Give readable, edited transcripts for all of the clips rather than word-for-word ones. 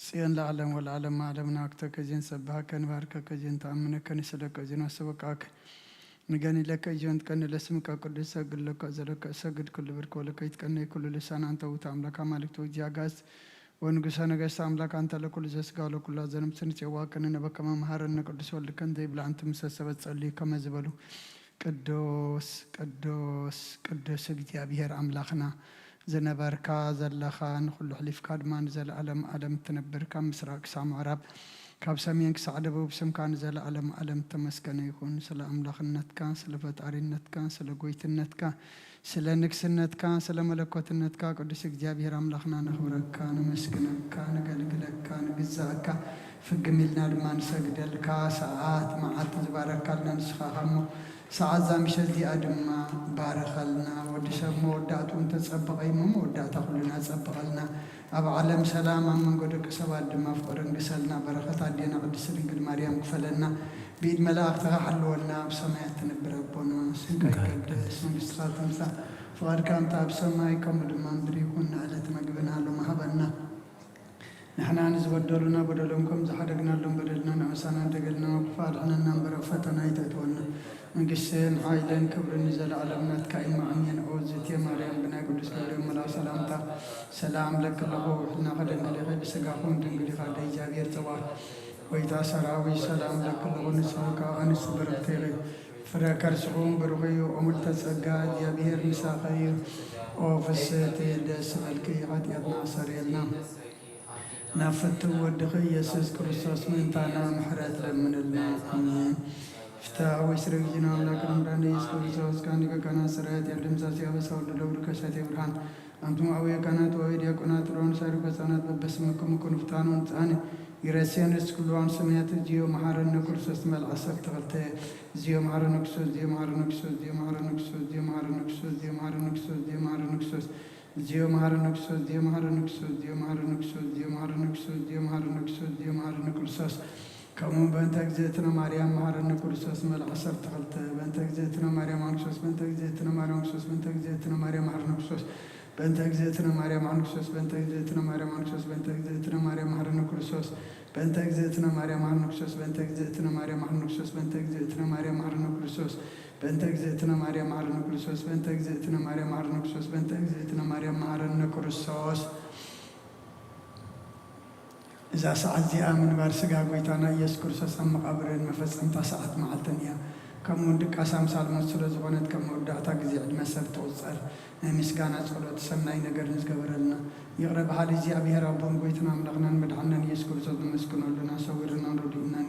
صيان العالم والعالم عالمنا أكتك جين سبحك نباركك جين تأمنك نسلك جين وسبقك نجاني لك جين كن لاسمك قدس أقول لك أزلك أسجد كل برك ولك يتكني كل لسان أنت وتعملك مالك توجي عجز ونقصنا قص عملك أنت لكل جس قالوا كل زلم سنة واكن نبك ما مهارنا قدس ولك أنت يبلع أنت مسبت صلي كما زبلو قدوس قدوس قدوس እግዚአብሔር አምላክና ዘነበርካ ዘለኻን ኩሉ ሕሊፍ ካድማን ዘለዓለም ዓለም ትነብርካ ምስራቅ ክሳብ ምዕራብ ካብ ሰሜን ክሳብ ደቡብ ስምካ ንዘለዓለም ዓለም ተመስገነ ይሁን። ስለ አምላክነትካ፣ ስለ ፈጣሪነትካ፣ ስለ ጎይትነትካ፣ ስለ ንግስነትካ፣ ስለ መለኮትነትካ ቅዱስ እግዚአብሔር አምላክና ነኽብረካ፣ ነመስግነካ፣ ነገልግለካ፣ ንግዛእካ ፍግሚልና ድማ ንሰግደልካ ሰዓት መዓልቲ ዝባረካልና ንስኻ ኸሞ ساعات زامشة دي أدم بارخلنا ودشم مودات ونتصبقي مودات أخلنا تصبقلنا أب علم سلام من قدك سواد ما فقرن قسلنا بركة عدينا قدس رجل مريم كفلنا بيد ملاك تحلولنا بسماعة نبربنا سنك قدس مستقال تمسا فقر كان تاب سماعكم دمان دريكون على تمجبنا له مهبنا نحن نزبدلنا بدلكم زحدقنا لهم بدلنا نعسنا دقلنا وفارحنا نمبر فتنا يتتونا نقسين عايلين كبر نزل على بنات كائن معين عوزت يا مريم بنا قدس مريم ملا سلامتا سلام لك الله وحنا غدنا لغير سقاقون تنقل غدا إيجابير توا ويتا سراوي سلام لك الله نسوك أنس برغتيري فركر سقوم برغي وعملت سقاد يا بير نساقي وفسيتي دس ملكي غد يدنا سريلنا نافتو ودخي يسوس كريستوس من تانا محرات لمن الماء فتاة ويسرق جنا ولا كرم راني يسوع كريستوس كان كنا سرعة يلدم ساسيا بسول دلور كشاتي برهان أنتم أوي كانت ويديا كانت رون سارق كسانات ببسمكم كن فتانون تاني يرسيان اسكولوان سميات جيو مهارن كريستوس مال عصب تغلته جيو مهارن كريستوس جيو مهارن كريستوس جيو مهارن كريستوس جيو مهارن كريستوس جيو مهارن كريستوس جيو مهارن كريستوس Dio Maharanuksos, Dio Maharanuksos, Dio Maharanuksos, Dio Maharanuksos, Dio Maharanuksos, Dio Maharanuksos. Kamu bantak zetna Maryam Maharanuksos mal asar taqalta bantak zetna Maryam Maharanuksos bantak zetna Maryam Maharanuksos bantak zetna Maryam Maharanuksos bantak zetna Maryam Maharanuksos bantak zetna Maryam Maharanuksos bantak zetna Maryam Maharanuksos bantak zetna Maryam Maharanuksos bantak zetna Maryam Maharanuksos bantak zetna Maryam Maharanuksos بنتك زيتنا مريم مهرنا كريستوس بنتك زيتنا مريم مهرنا كريستوس بنتك زيتنا مريم مهرنا كريستوس إذا ساعات زي آمن بارسقا قويتانا يس كريستوس أم مقابرين مفزم تساعت مع الدنيا كم ودك أسام سالم السورة زغنت كم ودعتك زي عد مسر توصل مسكانة صلوات سمناي نقر نزقبر لنا يقرب حالي زي أبي ربهم قويتنا ملغنا مدعنا يس كريستوس مسكنا لنا صورنا ردينا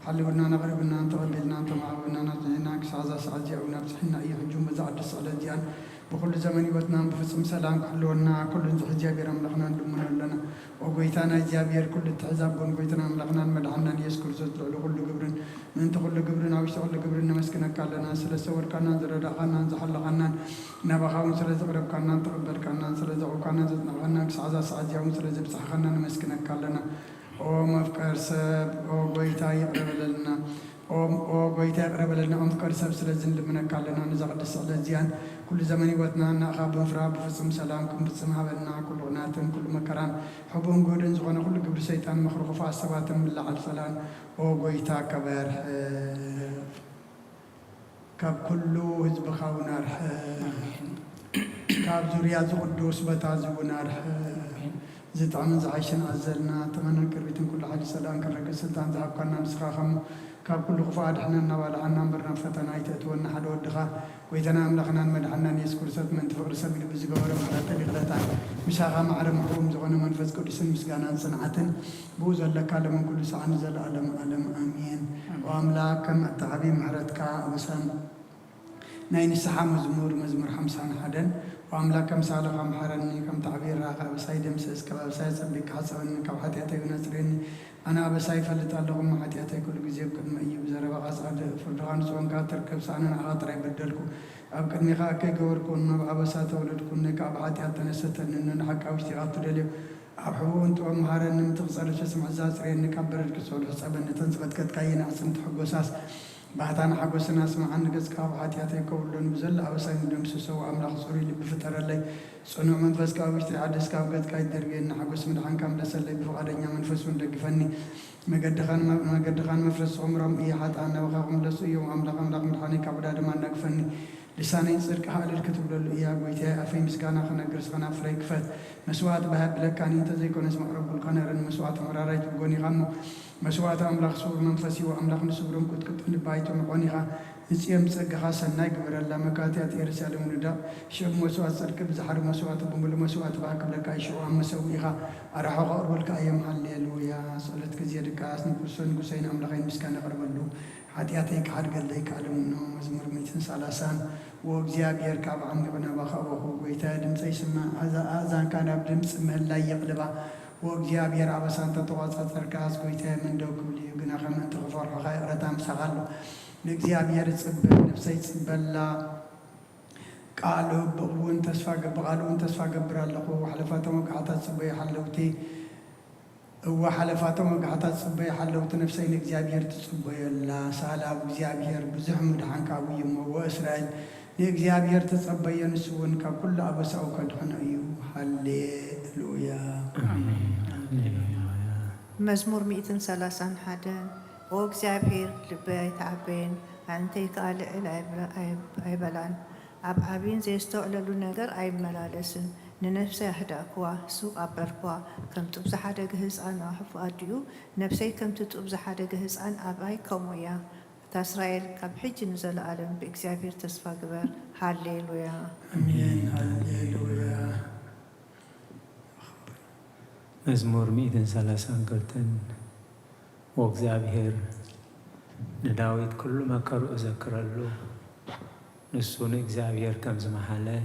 حلونا نغربنا نتقبلنا نتمعونا نتعينا كسعزا سعزي أو نبسحنا أي حجوم بزعد الصلاة ديان بكل زمن وتنام بفصم سلام كحلونا كل زحجابير ملغنا ندمنا لنا وقويتانا جابير كل التحزاب ونقويتنا ملغنا مدعنا يسكر زوج لكل قبرن من تقول قبرنا أو يشتغل قبرنا مسكنا كالنا سلسور كنا زرد قنا زحل قنا نبخاون سلسة قرب كنا تقبل كنا سلسة وكنا زدنا كسعزا سعزي أو سلسة بسحقنا مسكنا كالنا أو مفكر سب أو قويتا يقرب لنا أو قويتا يقرب لنا أو مفكر سب سلسة لمنا كالنا نزغد الصلاة زيان كل زمن وتنا نخاب فراب فسم سلام كم فسم هبلنا كل غناتن كل مكران حبهم جودن زغنا كل قبر سيطان مخلوق فاسباتن بالله على الفلان أو قويتا كبر كاب كله حزب خاونار كاب زوريا زقدوس بتازونار زت عمن زعيشنا عزلنا تمنى كربيتن كل حاجة سلام كرك السلطان ذهب كنا نسخاهم كاب كل خفاد حنا نوال عنا برنا فتنا يتأتون حد ودخا ويتنا أملخنا مدحنا يسكر ست من تفقر سبيل بزجور محرات لغلتان مشاغا معرم حوم زغنا منفذ كل سن مسجانا صنعة بوز ولا كلام كل ساعة نزل علم آمين وأملاك كم التعبير محرتك وسام نين السحام مزمور حمسان حدن وأملاك كم سالق كم حرني كم تعبير راقة بسايد مسس كم بسايد سبك حسن كم حتياتي ونسرين أنا بسايد فلت اللهم حتياتي كل جزيب كل ما يجيب زرع غصاد فردان سوان كاتر كبسانا على طريق بدلكم أبكر مخا كي جوركم ما بعبسات ولدكم نكاب حتياتنا ستن إننا حق أو اشتغال تدلي أبحون توم هارن متغسل شسم عزاز رين نكبر الكسول حسابا نتنسبت كتكاين عصمت حق وساس بعدنا حقوسنا سمع عن جزء كابحات يعطيكم لون بزل عوسان دمس سوا أملاخ صوري اللي بفترة اللي صنوع منفس كابش تعدس كاب قد كاي درجين حقوس من عن كام لسه اللي بفقدني منفس وندق فني ما قد خان مفرس عمرهم إيه حتى أنا وخاهم لسه يوم أملاخ مدحاني كابدا دم عندك فني لساني صدق حال الكتب له إياه قويتها أفهم مسكانا خنا جرس خنا فريق فات مسوات بهاب لك كان ينتزع كون اسمه رب القنار مسوات مراريت بقوني غمو مسوات أملاخ صور منفسي وأملاخ نسبرم كنت نبايتو مقونيها نسيم سجها سناي قبل الله مكاتات يرسل مندا شوف مسوات صدق بزحر مسوات بمل مسوات باك لك أيشو عم مسويها أراح أقرب لك أيام هالليلويا صلت كزير كاس نقصن قصين أملاخين مسكان أقرب له حتياتك حرق اللي كعلمنا مزمور 230 وجزابير كعب عن قبنا بخوه ويتادم سيسمع أذان كان بدمس مهلا يقلبه وجزابير عبسان تتواصل تركاز ويتا من دوك اللي يقنا خمن تغفر خير رتام سغلو لجزابير تصبر نفسي تصبلا قالوا بقلون تسفى قبر الله وحلفاتهم وقعتها تصبي حلوتي وحلفاتهم وقعتها تصبي حلوت نفسي لجزابير تصبي الله سالا وجزابير بزحمد عن كابويم وإسرائيل لجزابير تصبي ينسون ككل أبس أو كدحن أيوه هاللويا مزمور 130 حدا وجزابير لبيت عبين أنتي قال عبلان عبين زي استعللوا نجر أي ملالسن ننفسي أحداكوا سوق أبركوا كم تبز حدا جهز أنا أحب أديو نفسي كم تبز حدا جهز أن أباي كمويا تسرائيل كم حج نزل العالم بإكزابير تصفى قبر هالليلويا أمين هالليلويا مزمور 130 قلتن وإكزابير نداويت كل ما كرو أذكر له نسون إكزابير كم زمحله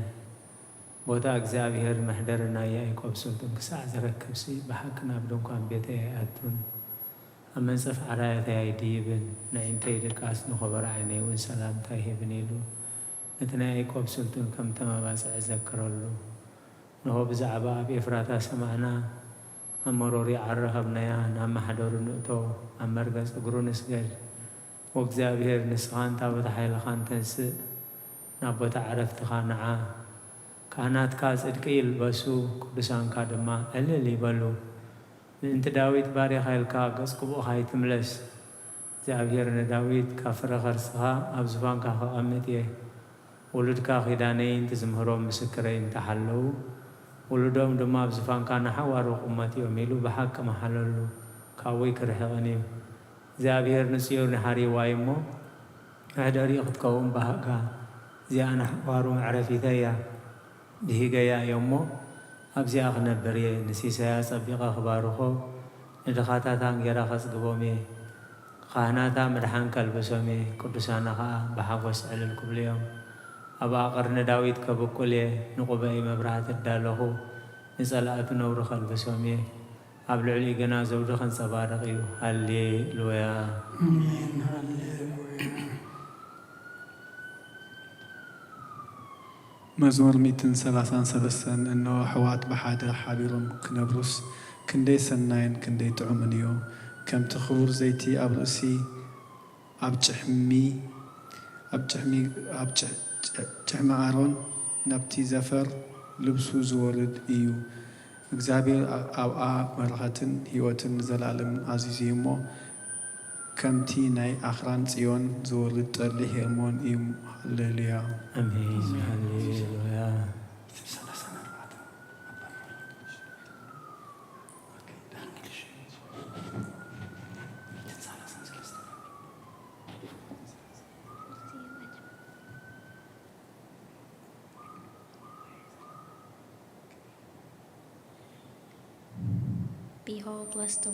بوتا إكزابير محدرنا يعقوب سلطان كساع زركب سي بحقنا بدون كان بيته أتون أما نصف عراية يديبن نعين تيد كاس نخبر عيني وسلام تايه بنيلو نتنا يعقوب سلطان كم تما باس أذكر له نهو بزعبا بإفراتا سمعنا أمروري عرها بنيا نام حدور نؤتو أمرقز أقرون اسقل وإكزابير نسخان تابت حيل خان تنسئ نابت عرفت خانعا كانت كاز ادكيل بسو كدسان كادما اللي بلو انت داويد باري خيل كاغس كبو هاي تملس زابير نداويد كافر خرسها ابزفان كاخو امتيه ولد كاخدانين تزمهرو مسكرين تحلو ولدهم دما ابزفان كان حوارو امتي وميلو بحق محللو كاوي كرهغني زابير نسيور نحاري وايمو هداري اخدكوهم بحقا زي أنا حوارو عرفيتايا دهيقايا يومو أبزي أخنا بريه نسيسايا صبيقا خباروخو ندخاتا تانجيرا خسقبومي خاناتا مدحان كالبسومي قدسانا خا بحاقوس على الكبليوم أبا قرن داويد كبكولي نقبئي مبرات الدالوخو نسألات نور خالبسومي أبلع لي جنازة ودخن صبارقيو هالليلويا أمين هالليلويا مزمور 133 إنه حوات بحادة حابيرهم كنبرس كندي سناين كندي تعمنيو كم تخور زيتي أبرسي أبجحمي عارون نبتي زفر لبسو زولد إيو إكزابير أبقى مرغتن هيوتن زلالم عزيزيمو كمتي ناي أخران سيون زولد ترلي هرمون إيو هالليلويا أمين هالليلويا Behold, bless the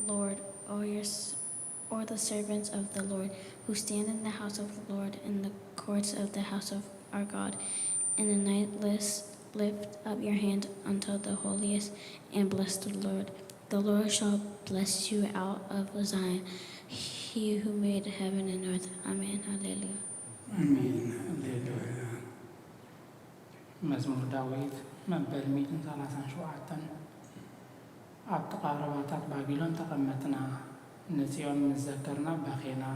Lord, or the servants of the Lord, who stand in the house of the Lord, in the courts of the house of our God. In the night lift up your hand unto the holiest, and bless the Lord. The Lord shall bless you out of Zion, he who made heaven and earth. Amen. Hallelujah. Amen. Hallelujah. مزمور داويد مبل 137 أبتقارباتات بابلون تقمتنا نسيون متذكرنا بخينا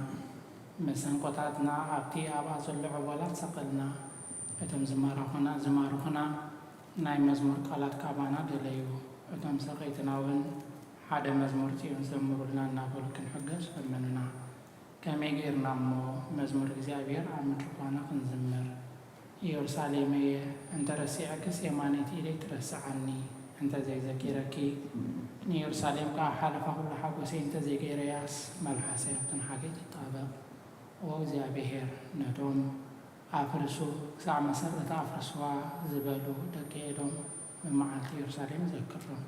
መሰንቆታትና ኣብቲ ኣብኣ ዘሎ ዕቦላት ሰቐልና እቶም ዝማርኹና ናይ መዝሙር ቃላት ካባና ደለዩ እቶም ሰቐይትና እውን ሓደ መዝሙር ጽዮን ዘምሩልና እናበሉ ክንሕገዝ ፈመኑና ከመይ ጌርና እሞ መዝሙር እግዚአብሔር ኣብ ምድሪ ኳና ክንዝምር ኢየሩሳሌም እየ እንተረሲዐክስ የማነይቲ ኢለይ ትረስዓኒ እንተዘይዘኪረኪ ንኢየሩሳሌም ከዓ ሓለፋ ኩሉ ሓጎሰይ እንተዘይገይረያስ መልሓሰይ ኣብትን ሓጌት ይጣበቕ ወእግዚአብሔር ነቶም ኣፍርሱ ክሳዕ መሰረታ ኣፍርስዋ ዝበሉ ደቂ ኤዶም ብመዓልቲ ኢየሩሳሌም ዘክሮም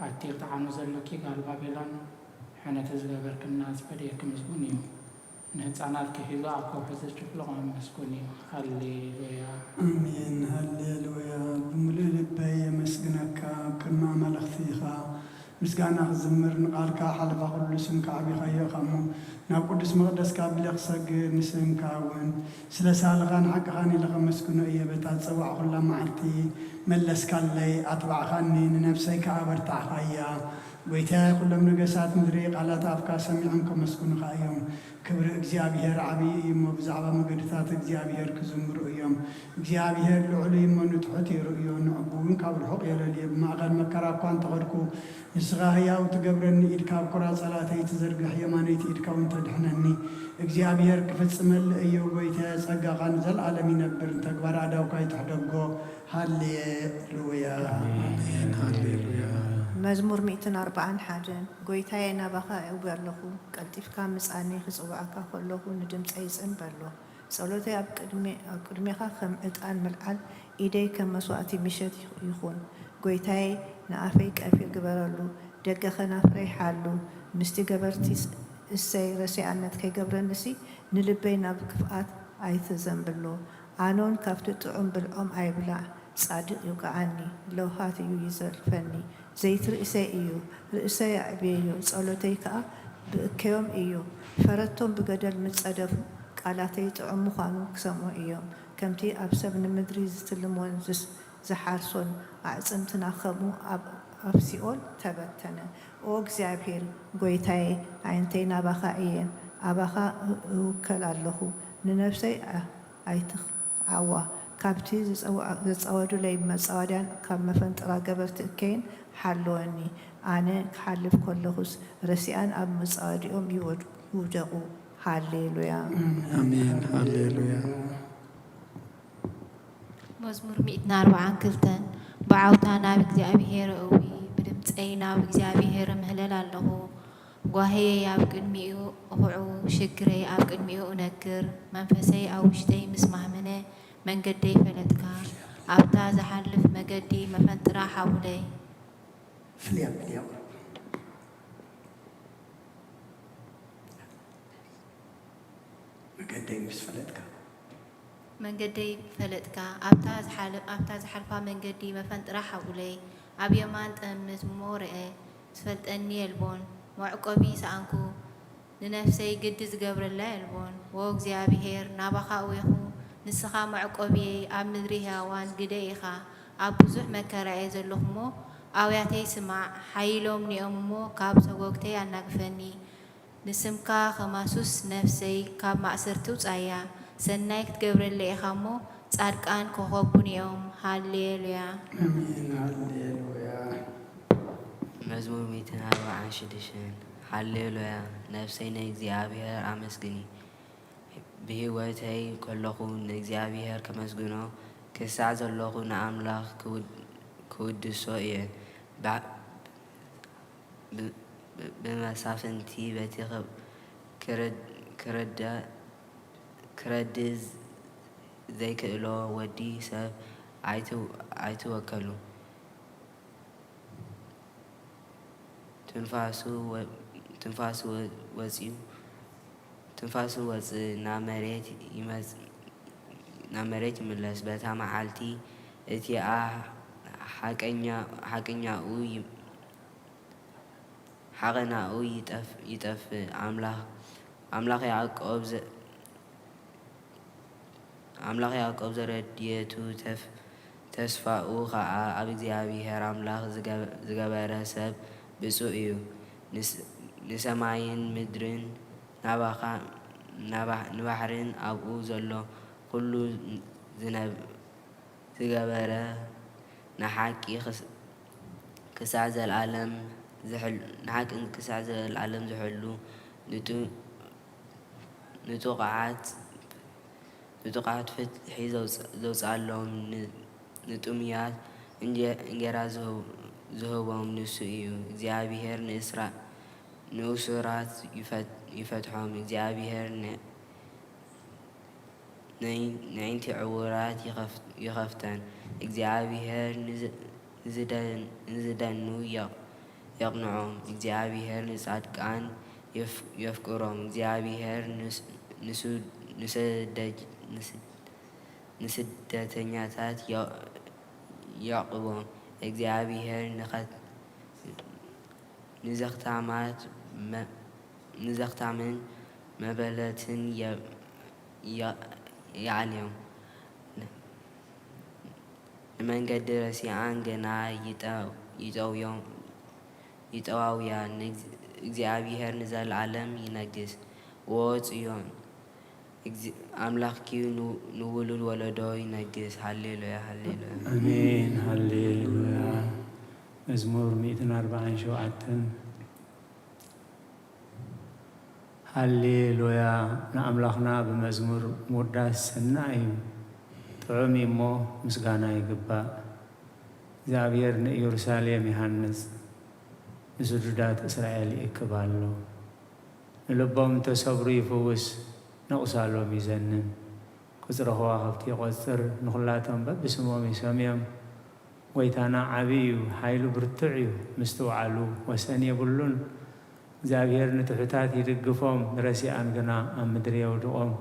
ኣቲር ተዓኑ ዘሎኪ ጋል ባቢሎን ሕነተ ዝገበርክና ዝፈደየክ ምስጉን እዩ ንህፃናት ክሒዙ ኣብ ከውሒ ዘጭፍልቖም ምስጉን እዩ ሃሌሉያ አሜን ሃሌሉያ ብምሉእ ልበይ የመስግነካ ቅድሚ መላእኽቲኻ ምስጋና ክዝምር ንቃልካ ሓለፋ ኩሉ ስምካ ዓቢኻዮ እኻ እሞ ናብ ቅዱስ መቕደስካ ብለ ክሰግድ ንስምካ እውን ስለ ሳልኻን ሓቅኻን ኢለ ከመስግኖ እየ በታ ፀዋዕ ኩላ መዓልቲ መለስካለይ ኣትባዕኻኒ ንነፍሰይ ከዓ በርታዕኻያ ጎይታዬ ኩሎም ነገሳት ምድሪ ቃላት ኣፍካ ሰሚዖም ከመስግኑኻ እዮም ክብሪ እግዚአብሔር ዓብዪ እዩ እሞ ብዛዕባ መገድታት እግዚአብሔር ክዝምሩ እዮም እግዚአብሔር ልዑል እዩ እሞ ንትሑት ይርእዮ ንዕቡ እውን ካብ ርሑቕ የለልየ ብማእኸል መከራ እኳ እንተኸድኩ ንስኻ ህያው ትገብረኒ ኢድካ ኣብ ኩራ ጸላተይ ትዘርግሕ የማነይቲ ኢድካ እውን ተድሕነኒ እግዚአብሔር ክፍጽመሊ እዩ ጎይታዬ ጸጋኻ ንዘለዓለም ይነብር ተግባር ኣዳውካ ይትሕደጎ ሃሌሉያ ሃሌሉያ መዝሙር 141 ጎይታዬ ናባኻ እውግ ኣለኹ ቀልጢፍካ ምጻኒ ክጽዋዓካ ከለኹ ንድምፀይ ይጽንበሎ ጸሎተይ ኣብ ቅድሜኻ ከም ዕጣን ምልዓል ኢደይ ከም መስዋዕቲ ምሸት ይኹን ጎይታዬ ንኣፈይ ቀፊር ግበረሉ ደገ ከናፍረይ ሓሉ ምስቲ ገበርቲ እሰይ ረሲዓነት ከይገብረንሲ ንልበይ ናብ ክፍኣት ኣይትዘንብሎ ኣኖን ካብቲ ጥዑም ብልዖም ኣይብላዕ ጻድቕ ይውቃዓኒ ለውሃት እዩ ይዘርፈኒ ዘይቲ ርእሰይ እዩ ርእሰይ ኣዕብዮ ጸሎተይ ከዓ ብእከዮም እዩ ፈረቶም ብገደል ምጸደፉ ቃላተይ ጥዑም ምዃኑ ክሰምዑ እዮም ከምቲ ኣብ ሰብ ንምድሪ ዝትልሞን ዝሓርሶን ኣዕፅምትና ከምኡ ኣብ ሲኦል ተበተነ ኦ እግዚኣብሔር ጎይታዬ ዓይንተይ ናባኻ እየን ኣባኻ እውከል ኣለኹ ንነፍሰይ ኣይትዓዋ ካብቲ ዘፀወዱለይ መፃወድያን ካብ መፈንጥራ ገበርቲ እከይን ሓለወኒ ኣነ ክሓልፍ ከለኹስ ረሲኣን ኣብ መፃወዲኦም ይውደቑ ሃሌሉያ አሜን ሃሌሉያ መዝሙር 142 ብዓውታ ናብ እግዚኣብሔር እዊ ብድምፀይ ናብ እግዚኣብሔር ምህለል ኣለኹ ጓህየይ ኣብ ቅድሚኡ እኹዑ ሽግረይ ኣብ ቅድሚኡ እነግር መንፈሰይ ኣብ ውሽተይ ምስ ማህመነ መንገደይ ፈለጥካ ኣብታ ዝሓልፍ መገዲ መፈንጥራ ሓውለይ ፍልያ መገደይ ምስ ፈለጥካ መንገደይ ፈለጥካ ኣብታ ዝሓልፋ መንገዲ መፈንጥራ ሓውለይ ኣብ የማን ጠምት ሞርአ ዝፈልጠኒ የልቦን መዕቆቢ ሰኣንኩ ንነፍሰይ ግዲ ዝገብረላ የልቦን ወ እግዚኣብሔር ናባኻ እወይኹ ንስኻ መዕቆብየይ ኣብ ምድሪ ህያዋን ግደ ኢኻ ኣብ ብዙሕ መከራ እየ ዘለኹ እሞ ኣውያተይ ስማዕ ሓይሎም ኒኦም እሞ ካብ ሰጎግተይ ኣናግፈኒ ንስምካ ኸማሱስ ነፍሰይ ካብ ማእሰርቲ ውፃያ ሰናይ ክትገብረለ ኢኻ እሞ ጻድቃን ክኸቡን እዮም ሃሌሉያ አሜን ሃሌሉያ መዝሙር 146 ሃሌሉያ ነፍሰይ ንእግዚአብሔር ኣመስግኒ ብህይወተይ ከለኹ ንእግዚአብሔር ከመስግኖ ክሳዕ ዘለኹ ንኣምላኽ ክውድሶ እየ ብመሳፍንቲ በቲ ክረድእ ዘይክእሎ ወዲ ሰብ ኣይትወከሉ ትንፋሱ ወፅእ ናብ መሬት ይምለስ በታ መዓልቲ እቲኣ ሓቐናኡ ይጠፍእ ኣምላኽ ያዕቆብ ዘረድየቱ ተስፋኡ ከዓ ኣብ እግዚኣብሔር ኣምላኽ ዝገበረ ሰብ ብፁዕ እዩ ንሰማይን ምድርን ንባሕርን ኣብኡ ዘሎ ኩሉ ዝገበረ ንሓቂ ክሳዕ ዘለዓለም ዝሕሉ ንጡቓት ፍትሒ ዘውፅኣሎም ንጡምያት እንጀራ ዝህቦም ንሱ እዩ። እግዚኣብሔር ንእሱራት ይፈትሖም። እግዚኣብሔር ንዕንቲ ዕውራት ይኸፍተን። እግዚኣብሔር ንዝደኑ የቕንዖም። እግዚኣብሔር ንጻድቃን የፍቅሮም። እግዚአብሔር ንስደተኛታት ያዕቅቦም። እግዚአብሔር ንዘኽታምን መበለትን ያዕልዮም። ንመንገዲ ረሲዓን ገና ይጠዋውያ። እግዚአብሔር ንዘለዓለም ይነግስ። ዎ ጽዮን አምላኽኪ ንውሉድ ወለዶ ይነግስ። ሃሌሉያ ሃሌሉያ አሜን ሃሌሉያ። መዝሙር 147 ሃሌሉያ። ንኣምላኽና ብመዝሙር ምውዳስ ሰናይ እዩ። ጥዑም እሞ ምስጋና ይግባእ። እግዚአብሔር ንኢየሩሳሌም ይሃንጽ፣ ንስዱዳት እስራኤል ይእክብ ኣሎ። ንልቦም ተሰብሩ ይፍውስ፣ ነቑሳሎም ይዘንን። ቁፅሪ ከዋኽብቲ ይቖፅር፣ ንኹላቶም በብስሞም ይሰምዮም። ጎይታና ዓብይ እዩ፣ ሓይሉ ብርቱዕ እዩ፣ ምስትውዓሉ ወሰን የብሉን። እግዚአብሔር ንትሑታት ይድግፎም፣ ንረሲኣን ግና ኣብ ምድሪ የውድቖም።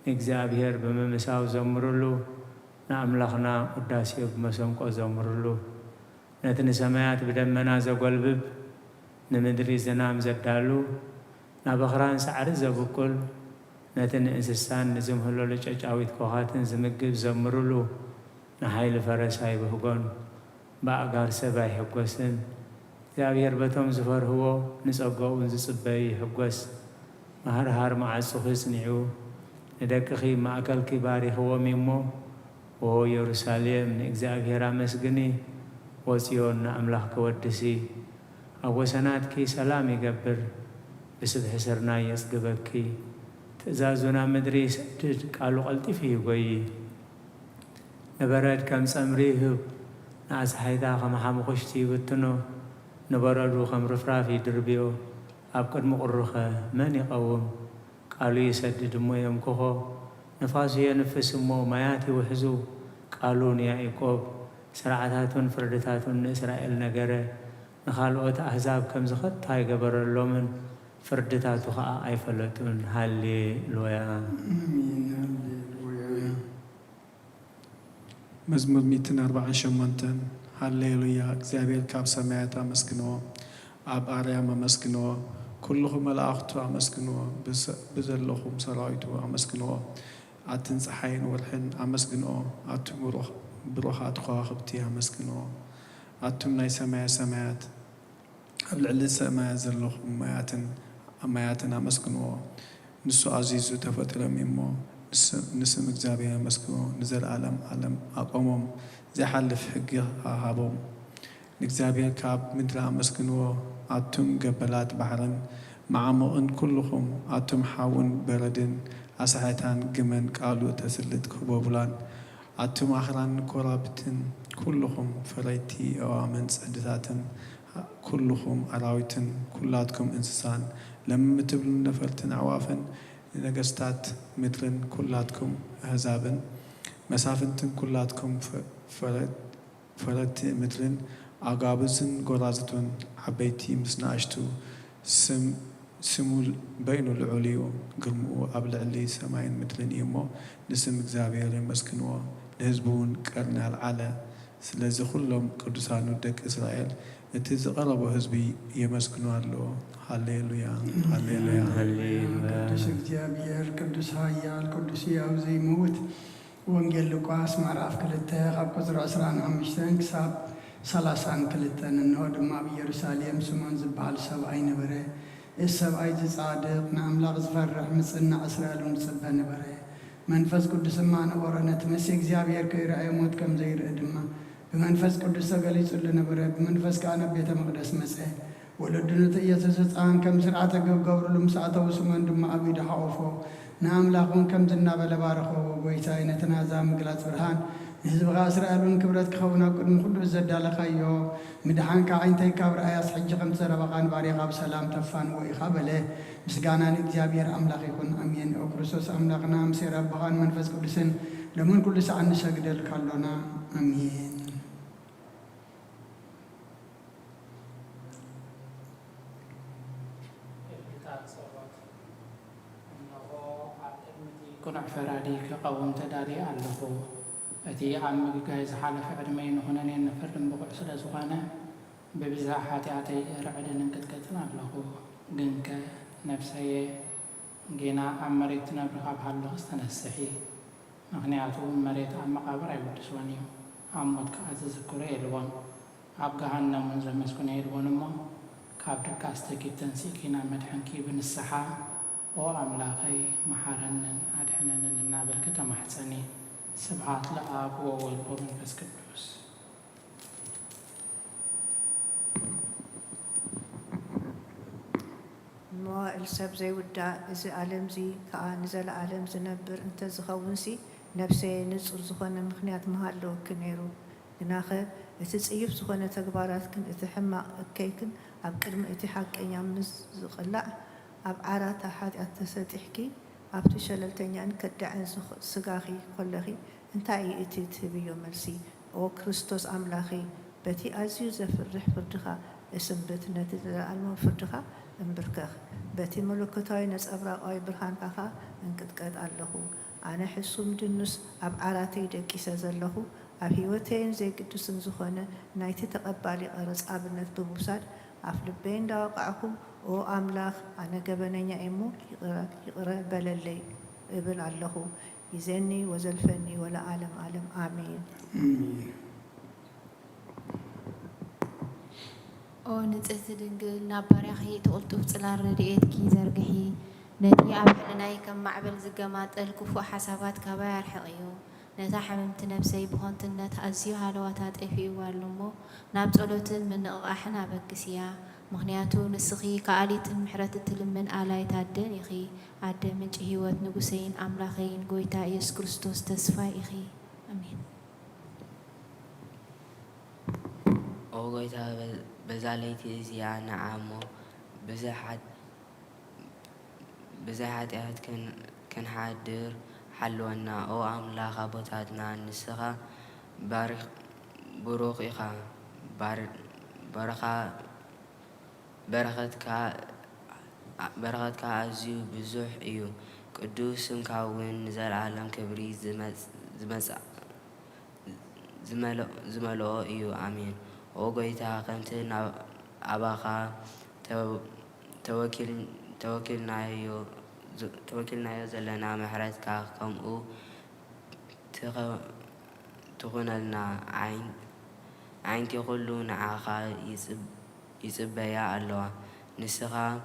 ንእግዚአብሔር ብምምሳው ዘምሩሉ፣ ንኣምላኽና ውዳሴ ብመሰንቆ ዘምሩሉ። ነቲ ንሰማያት ብደመና ዘጐልብብ፣ ንምድሪ ዝናም ዘዳሉ፣ ናብ ኣኽራን ሳዕሪ ዘብቁል፣ ነቲ ንእንስሳን ንዝምህለሉ ጨጫዊት ኮኻትን ዝምግብ ዘምሩሉ። ንሓይሊ ፈረስ ኣይብህጎን፣ ብኣጋር ሰብ ኣይሕጐስን። እግዚአብሔር በቶም ዝፈርህዎ ንጸጎኡን ዝጽበይ ይሕጐስ። ማህርሃር መዓጹ ክጽኒዑ ንደቅኺ ማእከልኪ ባሪኽዎም እሞ። ኦ ኢየሩሳሌም ንእግዚአብሔር ኣመስግኒ፣ ወጽዮን ንኣምላኽ ክወድሲ። ኣብ ወሰናትኪ ሰላም ይገብር፣ ብስብሒ ስርናይ የጽግበኪ። ትእዛዙና ምድሪ ይሰድድ፣ ቃሉ ቐልጢፍ ይጐይ። ንበረድ ከም ጸምሪ ይህብ፣ ንኣፀሓይታ ከም ሓሙኽሽቲ ይብትኖ። ንበረዱ ከም ርፍራፍ ይድርብዮ፣ ኣብ ቅድሚ ቁሩኸ መን ይቐውም? ቃሉ ይሰድድ እሞ የምክኾ፣ ንፋሱ የንፍስ እሞ ማያት ይውሕዙ። ቃሉ ንያዕቆብ ስርዓታቱን ፍርድታቱን ንእስራኤል ነገረ። ንኻልኦት ኣሕዛብ ከም ዝኸታ ይገበረሎምን፣ ፍርድታቱ ከዓ ኣይፈለጡን። ሃሌሉያ መዝሙር 148 ሃሌሉያ። እግዚአብሔር ካብ ሰማያት ኣመስግንዎ፣ ኣብ ኣርያም ኣመስግንዎ። ኩልኹም መላእኽቱ ኣመስግንዎ፣ ብዘለኹም ሰራዊቱ ኣመስግንዎ። ኣትን ፀሓይን ወርሕን ኣመስግንዎ፣ ኣቱም ብሩኻት ከዋኽብቲ ኣመስግንዎ። ኣቱም ናይ ሰማያት ኣብ ልዕሊ ሰማያት ዘለኹም ማያትን ኣመስግንዎ። ንሱ ኣዚዙ ተፈጢሮም እሞ ንስም እግዚአብሔር ኣመስግንዎ። ንዘለዓለም ዓለም ኣቆሞም፣ ዘይሓልፍ ሕጊ ሃቦም። ንእግዚአብሔር ካብ ምድሪ ኣመስግንዎ፣ ኣቱም ገበላት ባሕርን መዓሙቕን ኩልኹም። ኣቱም ሓውን በረድን ኣሳሕታን ግመን ቃሉ ተስልጥ ክበቡላን። ኣቱም ኣኽራን ኮራብትን ኩልኹም ፈረይቲ ኣዋምን ጽሕድታትን ኩልኹም ኣራዊትን ኩላትኩም እንስሳን ለምትብሉ ነፈልትን ኣዕዋፍን ነገስታት ምድርን ኩላትኩም ኣሕዛብን መሳፍንትን ኩላትኩም ፈረቲ ምድርን ኣጋብዝን ጎራዝቱን ዓበይቲ ምስ ንኣሽቱ ስሙ በይኑ ልዑል እዩ ግርምኡ ኣብ ልዕሊ ሰማይን ምድርን እዩ እሞ ንስም እግዚአብሔር የመስግንዎ ንህዝቡ እውን ቀርኒ ኣልዓለ ስለዚ ኩሎም ቅዱሳኑ ደቂ እስራኤል እቲ ዝቐረቦ ህዝቢ የመስግኑ ኣለዎ ሃሌሉያ ሃሌሉያ ቅዱስ እግዚአብሔር ቅዱስ ኃያል ቅዱስ ሕያው ዘይምውት ወንጌል ሉቃስ ምዕራፍ 2 ካብ ቁፅሪ 25 ክሳብ 32 እንሆ ድማ ኣብ ኢየሩሳሌም ስሞን ዝበሃል ሰብኣይ ነበረ السبعي تصادق نأملاق زفرح مصنع إسرائيل ونصبه نبره منفس قدس ما نورنا تمسك زيابير كيرا يموت كم زير إدما بمنفس قدس قليس اللي نبره بمنفس كان بيت مقدس مسيح ولدنا تيسس عن كم سرعة قبر لهم ساعة وسمان دم أبي دحوفه نأملاقون كم زنا بلبارخه ويتاين تنازع مقلات برهان حزب إسرائيل كبرت كخونا قدم قدس زدال خيو مدحان كعينتي كبر آياس حج خمس ربقان باريقا بسلام تفان وإخابله مسقانا لإجابير أملاق يكون أمين أو كرسوس أملاقنا مسير ربقان منفس قدسن لمن كل ساعة نسجد الكالونا أمين كن عفرادي كقوم تداري ألفو أتي عمك جايز حالة في عدمين هنا نفرم بقع سلا زغانا ببزاحات عتي رعدن كتكتنا ألفو جنك نفسي جينا عمريت نبرها بحلو استنسحي مغنياتو مريت عم مقابر عبد سوانيو عمود كعزز كوري الوان عبقهنا من زمس كوني الوان ما كابدك كاستكي تنسيكينا مدحنكي بنسحا وأملاقي محارنن أدحنن النابل كتم حسني سبعات لآب وولد ومنفس قدوس موائل سب زي ودا إذا عالم زي كأن نزل عالم زنبر أنت زخونسي نفسي نصر زخونة مخنيات مهالو كنيرو جناخه تسيف زخونة تجبارات كن إتحمى كيكن أبكر ما إتحاك أيام نزقلا أب عرات أحد أتسدحكي أب تشللتني أن كدعن سجاخي كلخي أنت أي إتيتبيو مرسي أو كريستوس أملاخي بتي أزيو زفر رح فردخا اسم بتنا تدل فردخا أمبركخ بتي ملوكتاي نس أبرا أي برهان كخا أنكت قد الله أنا حسوم دنس أب عراتي دكي سازله أب هيوتين زي قدوس زخونة نايتي تقبالي أرز أبنت ببوسات أفلبين داقعكم أو أملاخ أنا جبنني إمو يقرأ بللي ابن الله يزني وزلفني ولا عالم عالم آمين. أو نتأثر دنقل نبارخي تقولتو بصلار رديت كي زرقحي نتي عبلناي كم معبل زقامات الكفو حسابات كبار حقيو نتا حممت نفسي بخونت النت أزيو هالواتات إفي والمو نابتولوت من أغاحنا بكسيا مغنياتو نسخي كاليت محرت تلمن آلاي تادن إخي عد من جهيوات نقسين أملاخين قويتا إيس كريستوس تسفى إخي أمين. أو قويتا بزاليتي زيا نعامو بزاحت إهد كان حادر حلونا أو أملاخ بوتاتنا نسخة بروخ إخا برختك أزيو بزوح إيو قدوس مكاون نزل عالم كبري زملو إيو آمين وقويتا قمتنا أباخا توكلنا يو زلنا محرتك كمؤو تغنى لنا عينك كلو نعاقا يصبيا الله نسخا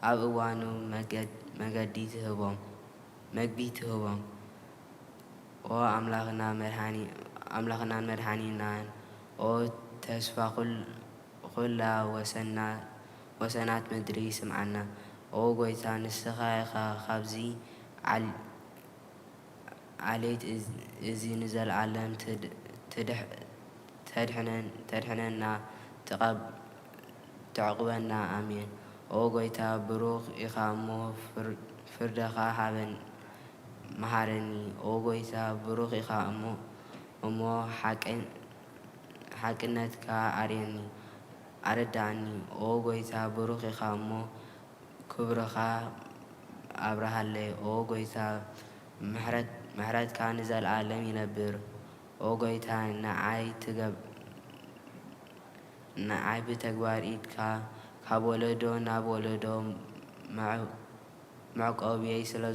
أب وانو مجدي تهبم وأملاخنا مرحانينا أو تسفى كل وسنات مدري سمعنا أو قويتا نسخا خابزي عليت إزي نزل عالم تدحننا تعقبنا آمين أو قويتا بروخ إخامو فردخا حابن مهارني أو قويتا بروخ إخامو أمو حقنتك أرداني أو قويتا بروخ إخامو كبرخا أبرهالي أو قويتا محرت كان نزل عالم ينبر أو قويتا نعاي بتكبار إيدكا كابولدو نابولدو معقوبي سلا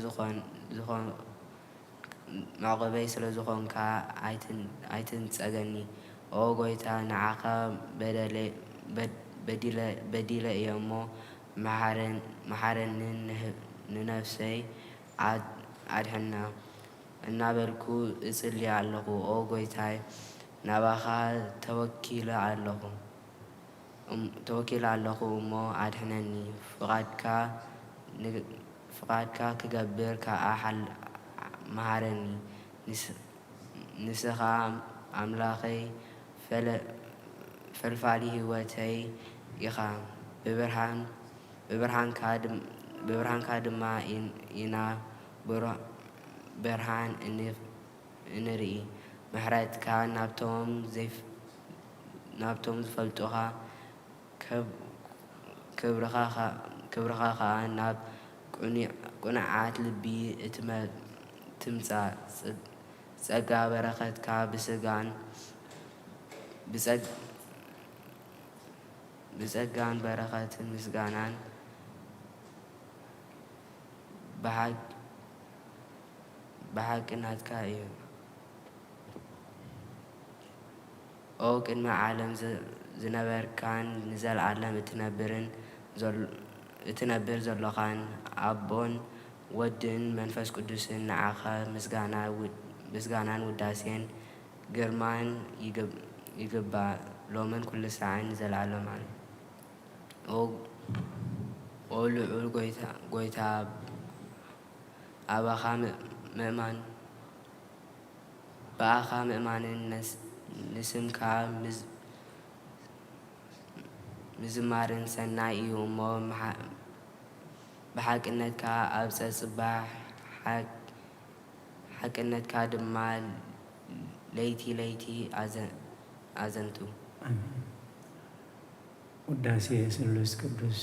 زخون كا آيتن تسأغني ኦ ጎይታ ንዓኻ በዲለ እየ እሞ መሓረኒ ንነፍሰይ ኣድሕና እናበልኩ እጽሊ ኣለኹ። ኦ ጎይታይ ናባኻ ተወኪለ ኣለኹ እሞ ኣድሕነኒ። ፍቓድካ ክገብር ከዓ መሃረኒ። ንስኻ ኣምላኸይ ፈልፋሊ ህይወተይ ኢኻ። ብብርሃንካ ድማ ኢና ብርሃን እንርኢ። ምሕረትካ ናብቶም ዝፈልጡኻ ክብርኻ ከዓ ናብ ቁንዓት ልቢ ትምጻእ። ጸጋ በረኸትካ ብጸጋን በረኸትን ምስጋናን ብሓቅናትካ እዩ። ኦ ቅድሚ ዓለም ዝነበርካን ንዘለዓለም እትነብር ዘለኻን ኣቦን ወድን መንፈስ ቅዱስን ንዓኻ ምስጋናን ውዳሴን ግርማን ይግባእ ሎምን ኩሉ ሰዓን ዘለዓለም ኣለ። ኦ ልዑል ጎይታ በኣኻ ምእማንን ንስምካ ምዝማርን ሰናይ እዩ እሞ ብሓቅነትካ ኣብ ጸጽባሕ ሓቅነትካ ድማ ለይቲ ኣዘንቱ። ውዳሴ ስሉስ ቅዱስ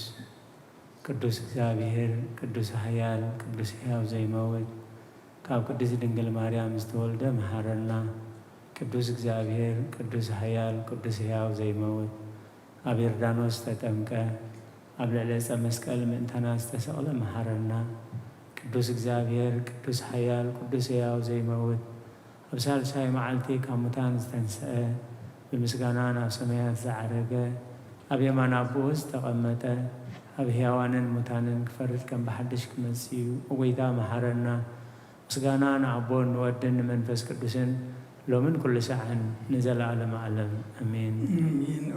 እግዚአብሔር ቅዱስ ኃያል ቅዱስ ሕያው ዘይመውት ካብ ቅዱስ ድንግል ማርያም ዝተወልደ መሃረና። ቅዱስ እግዚአብሔር ቅዱስ ኃያል ቅዱስ ሕያው ዘይመውት ኣብ ዮርዳኖስ ተጠምቀ ኣብ ልዕሊ ዕፀ መስቀል ምእንተና ዝተሰቕለ መሃረና። ቅዱስ እግዚአብሔር ቅዱስ ኃያል ቅዱስ ሕያው ዘይመውት ኣብ ሳልሳይ መዓልቲ ካብ ሙታን ዝተንስአ ብምስጋና ናብ ሰማያት ዝዓረገ ኣብ የማን ኣቦኡ ዝተቐመጠ ኣብ ሕያዋንን ሙታንን ክፈርድ ከም ብሓድሽ ክመጽእ እዩ። እጐይታ መሃረና። ምስጋና ንኣቦን ንወድን ንመንፈስ ቅዱስን ሎምን ኩሉ ሰዓን ንዘለዓለም ዓለም ኣሜን።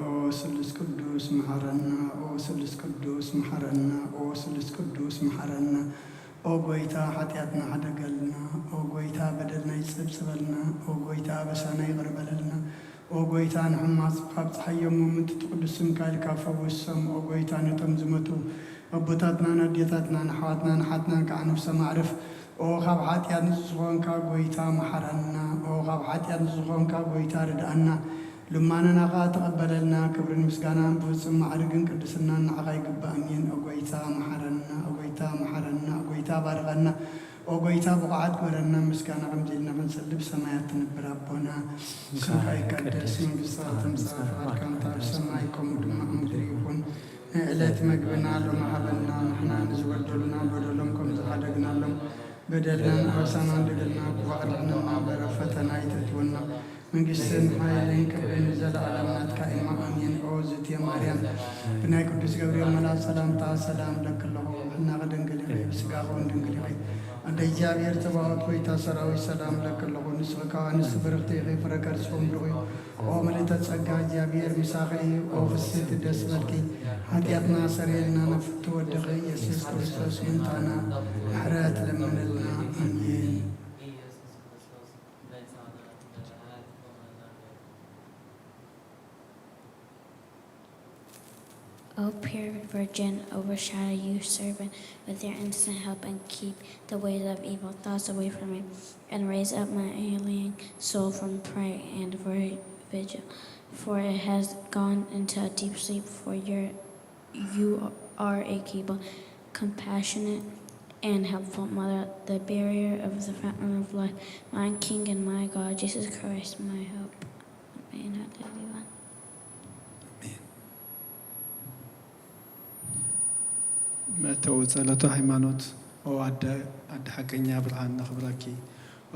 ኦ ስሉስ ቅዱስ መሃረና። ኦ ስሉስ ቅዱስ መሃረና። ኦ ስሉስ ቅዱስ መሃረና። ኦ ጎይታ ኃጢአትና ሓደገልና። ኦ ጎይታ በደልና ይጽብጽበልና። ኦ ጎይታ በሳና ይቕር በለልና። ኦ ጎይታ ንሕማፅ ካብ ፀሓዮም ምንትቲ ቅዱስም ካኢልካ ፈውሶም። ኦ ጎይታ ነቶም ዝመቱ ኣቦታትና ኣዴታትና ንሓዋትና ንሓትናን ከዓ ነፍሰ ማዕረፍ ኦ ካብ ኃጢአት ንዝኾንካ ጎይታ መሓረና። ኦ ካብ ኃጢአት ንዝኾንካ ጎይታ ርድኣና። ልማንና ከዓ ተቐበለልና። ክብርን ምስጋናን ብፍጹም ማዕርግን ቅድስናን ንዓኻ ይግባእ እሜን። ኦ ጎይታ መሓረና። ኦ ጎይታ መሓረና። ኦ ጎይታ ባርቐና። ኦ ጎይታ ብቕዓት ግበረና። ምስጋና ከምዚኢልና ክንጽልብ ሰማያት ትንብር ኣቦና ስምካ ይቀደስ መንግሥትካ ትምጻእ ፈቃድካ ኣብ ሰማይ ከምኡ ድማ ኣብ ምድሪ ይኹን። ንዕለት መግብና ሎሚ ሃበና ንሕና ንዝበደሉና በደሎም ከም ዝሓደግናሎም በደልና ንኣበሳና ንድግልና ክዋዕድሕንና በረ ፈተና ይተትወና መንግሥትን ሓይልን ክብርን ዘለዓለም ናትካ ኢማ ኣሜን። ኦ ዝትየ ማርያም ብናይ ቅዱስ ገብርኤል መልአክ ሰላምታ ሰላም ለክለኹ ሕና ከደንግል ኢኺ ብስጋኹን ድንግል ኢኺ እንደ እግዚአብሔር ተባወት ጎይታ ሰራዊት ሰላም ለክለኹ ንስኻ ንስ ብርክቲ ኢኺ ፍረ ከርሥኹም ድኹ ኦ ምልዕተ ጸጋ እግዚአብሔር ምሳኺ ኦ ፍስሕቲ ደስ በልኪ ኃጢአትና ሰሪየልና ነፍቲ ወድኺ ኢየሱስ ክርስቶስ ምንታና ምሕረት ለምንልና አሜን። O pure Virgin, overshadow your servant with your instant help and keep the ways of evil thoughts away from me, and raise up my alien soul from prayer and vigil, for it has gone into a deep sleep. For you are a capable, compassionate, and helpful Mother, the barrier of the fountain of life, my King and my God, Jesus Christ, my hope. Amen. Hallelujah. መእተው ጸሎተ ሃይማኖት ኦ ኣደ ሓቀኛ ብርሃን ነኽብረኪ ኦ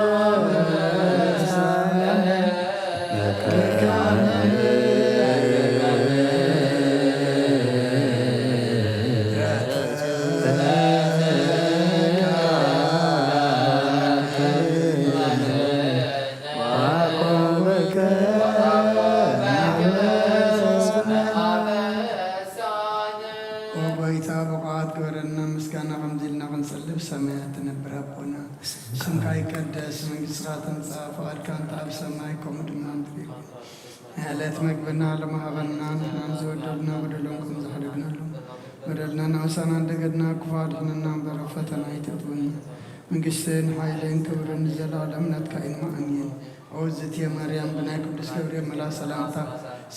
ይቀደስ መንግሥትካ ትምጻእ ፈቃድካ እንተ ኣብ ሰማይ ከምኡ ድማ ምድሪ ይኩን ዕለት መግብና ለማሃበና ንሕናን ዝወደድና በደሎምኩም ዝሕደግናሉ በደልና ናውሳና እንደገድና ክፉ አድኅነና እምበረ ፈተና ይተትወና መንግሥትን ኃይልን ክብርን ዘለዓለም ናትካ ኢንማ አሜን። ኦዝት የማርያም ብናይ ቅዱስ ገብርኤል መልአክ ሰላምታ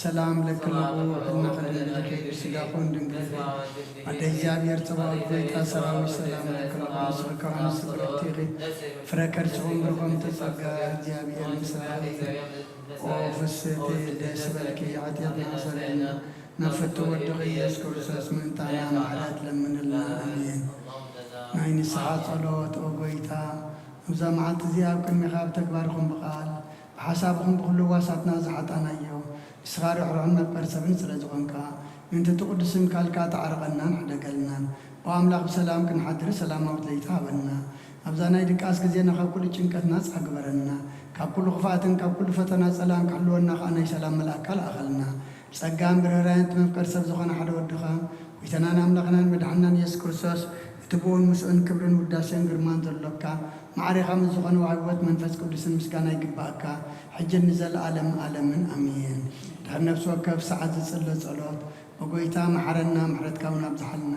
ሰላም ለክለቡ ሕልና ከድንግልከ ብስጋኹን ድንግል አደ እግዚአብሔር ጽባኦት ጎይታ ሰራዊት ሰላም ለክለቡ ስርካሁን ስብረትኺ ፍረ ከርሥኹም ብርኾም ተጸጋ እግዚአብሔር ምስራይ ኦ ፍስሕቲ ደስ በልኪ ኃጢአት ማሰረና ናፈቱ ወድኺ ኢየሱስ ክርስቶስ ምእንታና ምሕረት ለምንልና አሜን። ናይ ንስሓ ጸሎት ኦ ጎይታ እዛ መዓልቲ እዚኣ ኣብ ቅድሚኻ ብተግባርኹም ብቓል ብሓሳብኹም ብኩሉ ዋሳትና ዝሓጣናዮ ንስኻ ርኅሩሕን መቕበር ሰብን ስለ ዝኾንካ ምእንቲ ትቕዱስም ካልካ ተዓርቐናን ሕደገልናን ኦ ኣምላኽ ብሰላም ክንሓድር ሰላማዊት ለይታ ሃበና ኣብዛ ናይ ድቃስ ግዜና ካብ ኩሉ ጭንቀት ናጻ ግበረና ካብ ኩሉ ክፍኣትን ካብ ኩሉ ፈተና ጸላም ክሕልወና ከዓ ናይ ሰላም መልአካ ለኣኸልና ጸጋን ብርህራይን መፍቀር ሰብ ዝኾነ ሓደ ወድኻ ጎይታናን ኣምላኽናን መድሓንናን ኢየሱስ ክርስቶስ እቲ ብኡን ምስኡን ክብርን ውዳሴን ግርማን ዘሎካ ማዕሪኻ ምስ ዝኾነ ዋህወት መንፈስ ቅዱስን ምስጋና ይግባእካ ሕጅን ንዘለዓለም ዓለምን ኣሜን። ድሕሪ ነፍሲ ወከፍ ሰዓት ዝጽለ ጸሎት ወጎይታ መሓረና ምሕረትካ እውን ኣብዝሓልና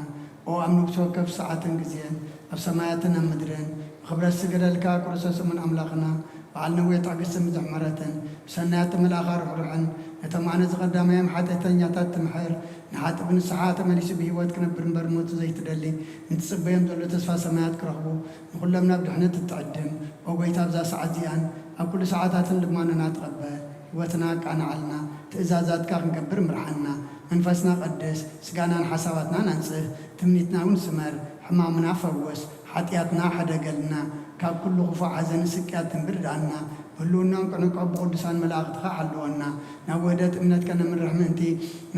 ኦ ኣብ ነፍሲ ወከፍ ሰዓትን ግዜን ኣብ ሰማያትን ኣብ ምድርን ብኽብረት ስገደልካ ክርስቶስ እሙን ኣምላኽና በዓል ነዊሕ ትዕግስትን ብዙሕ ምሕረትን ብሰናያት መልኣኻ ርኅሩሕን ነቶም ኣነ ዝቐዳማዮም ሓጢአተኛታት ትምሕር ንሓጥብ ንስሓ ተመሊሱ ብሂወት ክነብር እምበር ሞቱ ዘይትደሊ ንትጽበዮም ዘሎ ተስፋ ሰማያት ክረኽቡ ንኹሎም ናብ ድሕነት እትዕድም ኦ ጎይታ ኣብዛ ሰዓት እዚኣን ኣብ ኩሉ ሰዓታትን ልማንና ትቐበል ህይወትና ቃናዓልና ትእዛዛትካ ክንገብር ምርሓና መንፈስና ቀድስ ስጋናን ሓሳባትናን አንጽህ ትምኒትና እውን ስመር ሕማምና ፈወስ ሓጢአትና ሓደገልና ካብ ኩሉ ክፉእ ሓዘን ስቅያት ትንብርዳእና ህልውናን ቅንቆ ብቅዱሳን መላእኽትኻ ሓልወና ናብ ውህደት እምነትካ ነምርሕ ምእንቲ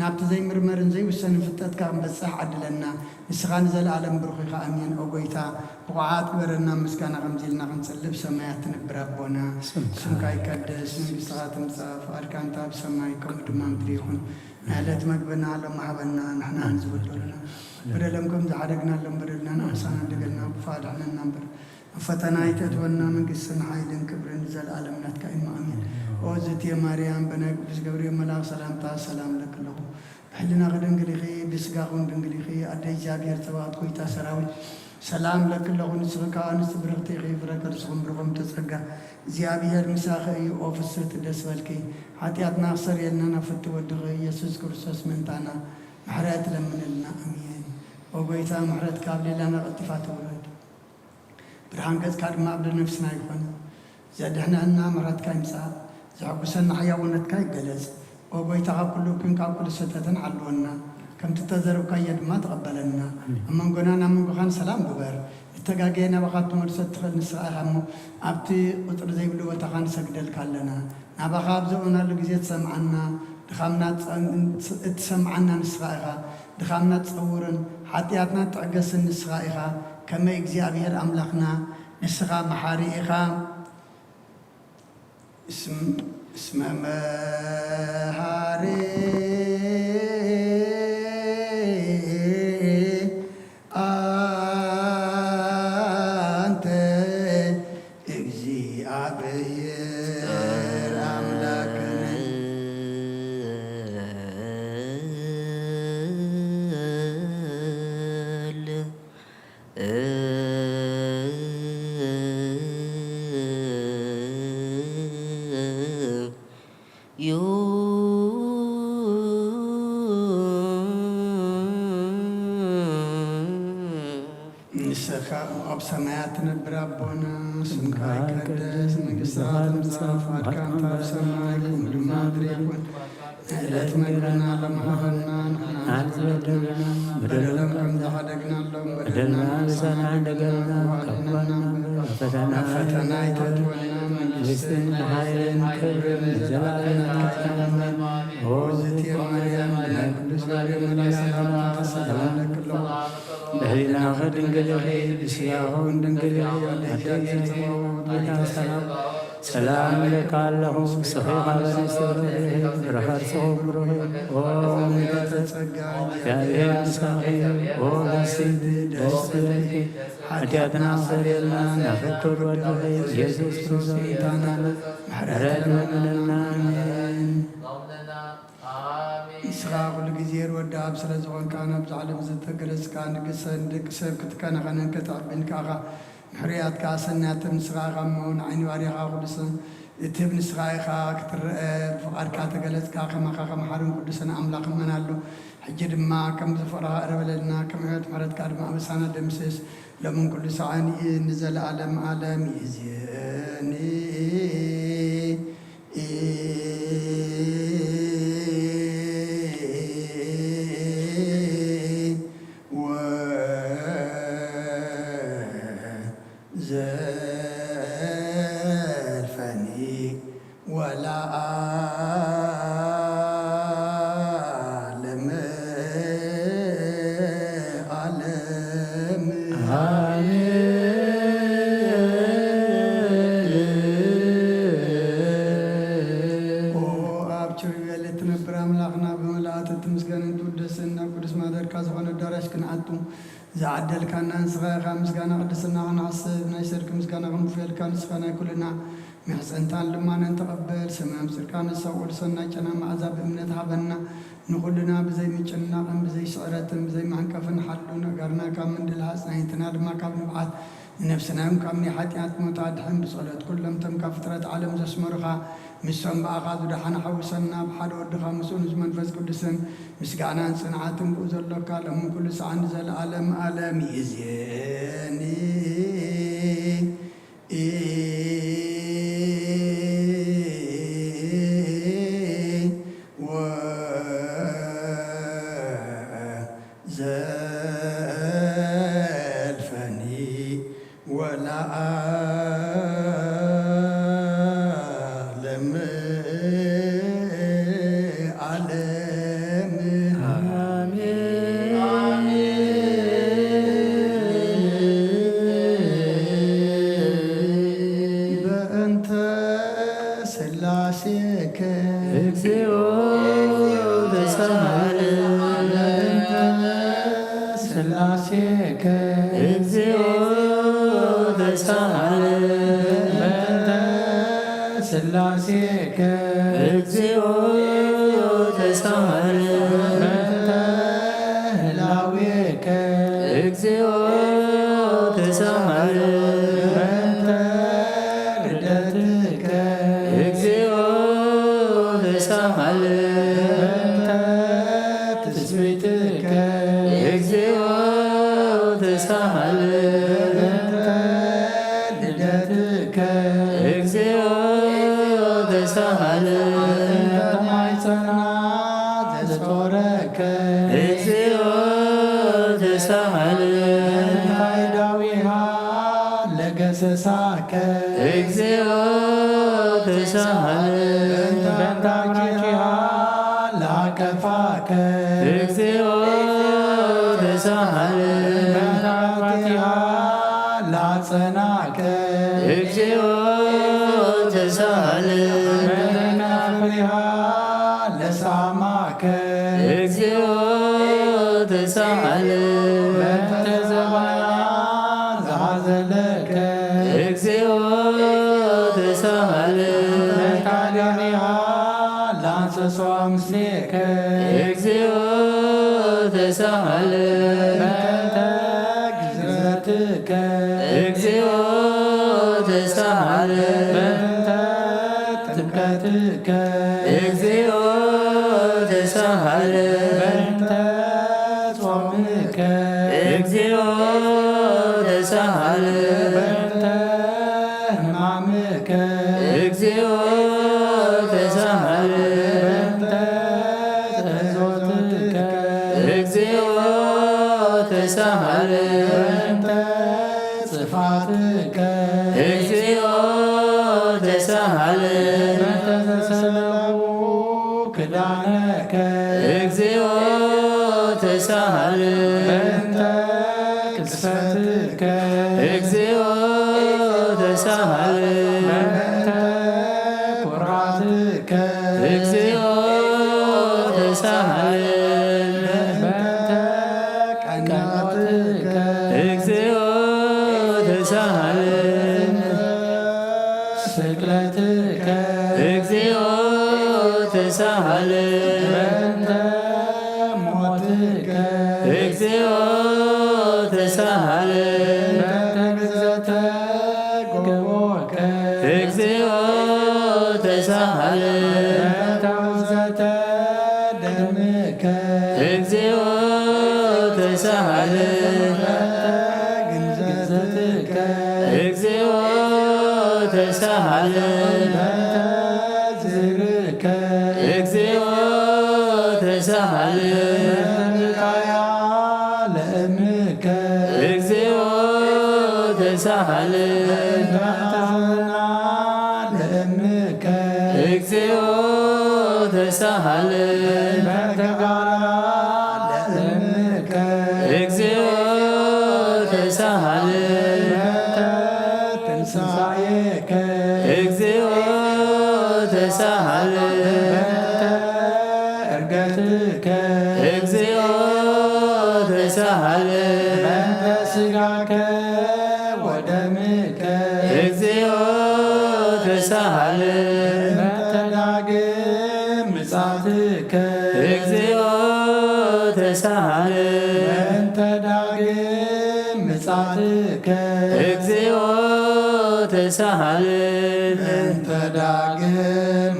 ናብቲ ዘይምርመርን ዘይውሰንን ፍልጠትካ ክንበጽሕ ዓድለና ንስኻ ንዘለዓለም ብሩኺኻ ኣሜን። ኦ ጎይታ ብቑዓት ግበረና ምስጋና ከምዚ ኢልና ክንጽልብ ሰማያት ትንብር ኣቦና ስምካ ይቀደስ መንግሥትኻ ትምጻእ ፈቃድካ እንተ ኣብ ሰማይ ከምኡ ድማ ምድሪ ይኹን ዕለት መግብና ሎሚ ሃበና ንሕና ንዝበደሉና በደሎም ከም ዝሓደግናሎም በደልና ንኣንሳና እንደገልና ክፉ አድኅነና እምበር ፈተና ይተትወና መንግሥትን ኃይልን ክብርን ዘለዓለም ናትካ ኢንማ አሜን። ኦ ዝእቲ የማርያም ብናይ ቅዱስ ገብርኤል መልአክ ሰላምታ ሰላም ለክለኹ ብሕሊና ድንግል ኢኺ ብስጋኹን ድንግል ኢኺ ኣደ እግዚአብሔር ጽባኦት ጎይታ ሰራዊት ሰላም ለክለኹ ንስኺ ከዓ ንስቲ ብርኽቲ ኢኺ ፍረ ከርሥኹም ብርኾም ተጸጋ እግዚአብሔር ምሳኺ እዩ ኦ ፍስሕቲ ደስ በልኪ ኃጢአትና ክሰርየልና ናፈቲ ወድኺ ኢየሱስ ክርስቶስ ምእንታና ምሕረት ለምንልና አሜን። ኦ ጎይታ ምሕረትካ ኣብ ሌላና ቐልጢፋ ትውረድ ብርሃን ገጽካ ድማ ኣብ ነፍስና ይኾን ዘድሕነና ምሕረትካ ይምጻእ ዘሐጉሰና ሕያውነትካ ይገለጽ ኦ ጎይታ ካብ ኩሉ እኩን ካብ ኩሉ ሰተትን ዓልወና ከምቲ ተዘረብካየ ድማ ተቐበለና ኣብ መንጎናን ኣብ መንጎኻን ሰላም ግበር እተጋገየ ናባኻ ትመልሶት ትኽእል ንስኻ ኢኻ እሞ ኣብቲ ቁጥሪ ዘይብሉ ቦታኻ ንሰግደልካ ኣለና ናባኻ ኣብ ዘበናሉ ግዜ ትሰምዓና ድኻምና እትሰምዓና ንስኻ ኢኻ ድኻምና ትጸውርን ሓጢአትና ትዕገስን ንስኻ ኢኻ ከመይ እግዚአብሔር ኣምላኽና ንስኻ መሓሪ ኢኻ እስመ መሃሪ አንተ እግዚአብሔር አምላክነ ንስኻ ኣብ ሰማያት ትነብር ኣቦና ስምካ ይቀደስ መንግሥትኻ ትምጻእ ፈቃድካ እንተ ኣብ ሰማይ ከምኡ ድማ ምድሪ ይኩን ዕለት መግብና ሎሚ ሃበና ንሕና ዝበደሉና በደሎም ከም ዝሓደግናሎም በደልና ንሳና እንደገና ፈተና ይተትወና መንግሥትን ኃይልን ክብርን ዘለዓለም ናትካ ኦ ዝእቲ የማርያም ብናይ ቅዱስ ገብርኤል መልአክ ሰላምታ ሰላም ለክለኹ ብሕሊና ድንግል ኢኺ ብስጋኹን ድንግል ኢኺ ኣደ እግዚአብሔር ጽባኦት ጎይታ ሰራዊት ሰላም እልካለሁ ስኺኻ በንስቲ ረኸርጽኹ ብሩኽ ኦ ምልዕተ ጸጋ እግዚአብሔር ምስኻኺ ኦ ደስቲ ደስ በልኪ ኃጢአትና ሰሪልና ናፈቅር ወድኺ ኢየሱስ ክርስቶስ ታና ምሕረት ለምንና አሜን። ንስኻ ኩሉ ግዜ ወዲ ኣብ ስለ ዝኾንካ ናብዚ ዓለም ዝተገለጽካ ንግሰን ደቂ ሰብ ክትከናኸነን ከተዕብን ካኻ ምሕርያትካ ሰናያተ ንስኻ ኢኻ እሞውን ዓይኒ ባሪኻ ቅዱስን እቲ ብንስኻ ኢኻ ክትርአ ብፍቓድካ ተገለጽካ ከማኻ ከመሓርን ቅዱስን ኣምላኽ እመናሉ። ሕጂ ድማ ከም ዝፈቕረኻ እረበለልና ከም ሕይወት ምሕረትካ ድማ ኣበሳና ደምስስ ሎምን ኩሉ ሰዓን ንዘለዓለም ዓለም ይእዜኒ زعدلكنا نسخة مسكنا قدسنا ونعصب نيسرك مسكنا ونفعل كان نسخنا كلنا محسنتان لما نتقبل سمام سركان السوول سنة كنا مع عذاب من تعبنا نقولنا بزي مجنا بزي شعرات بزي معنكفن حلونا قرنا كم من دلهاس نهيتنا لما كم نبعث نفسنا يوم كم نحاتيات متعدحين بصلاة كلهم تم كفترة عالم زسمرها مسلم بأغاض دحنا حوسنا بحال ودخا مسؤول زمن فاز قدسن مسكانا صنعاتم بوزلوكا لهم كل سعان زل عالم عالم يزيني Exio, the Sahara, ተሳሃለነ ቀናትከ እግዚኦ ተሳሃለነ ስቅለትከ እግዚኦ ተሳሃለነ ሞትከ እግዚኦ ተሳሃለነ ግዘተ ጎቦከ እግዚኦ ተሳሃለነ ግዘተ ደምከ እግዚኦ ተሳሃለነ ግንዘትከ እግዚኦ ተሳሃለነ ዝርከ እግዚኦ ተሳሃለነ ሚካያ ለእምከ እግዚኦ ተሳሃለነ ለእምከ እግዚኦ ተሳሃለነ በተጋራ ለእምከ እግዚኦ ተሳሃለነ ትንሣኤከ እግዚኦ ተሳሃለነ ዕርገትከ እግዚኦ ተሳሃለነ ሥጋከ ወደምከ እግዚኦ ተሳሃለነ ዳግም ምጽአትከ እግዚኦ ተሳሃለነ ዳግም ምጽአትከ እግዚኦ ተሳሃለነ ዳግም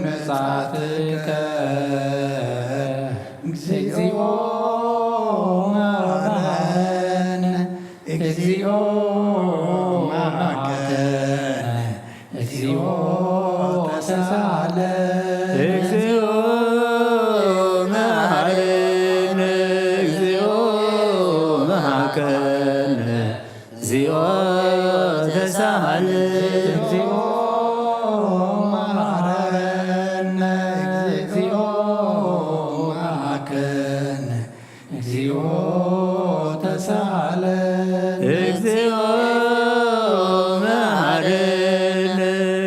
ምጽአትከ እግዚኦ መሐረነ እግዚኦ መሐረነ እግዚኦ ተሳሃለነ እግዚኦ መሐረነ እግዚኦ መሐከነ እግዚኦ ተሳሃለነ እግዚኦ መሐረነ እግዚኦ መሐከነ እግዚኦ ተሳሃለነ እግዚኦ መሐረነ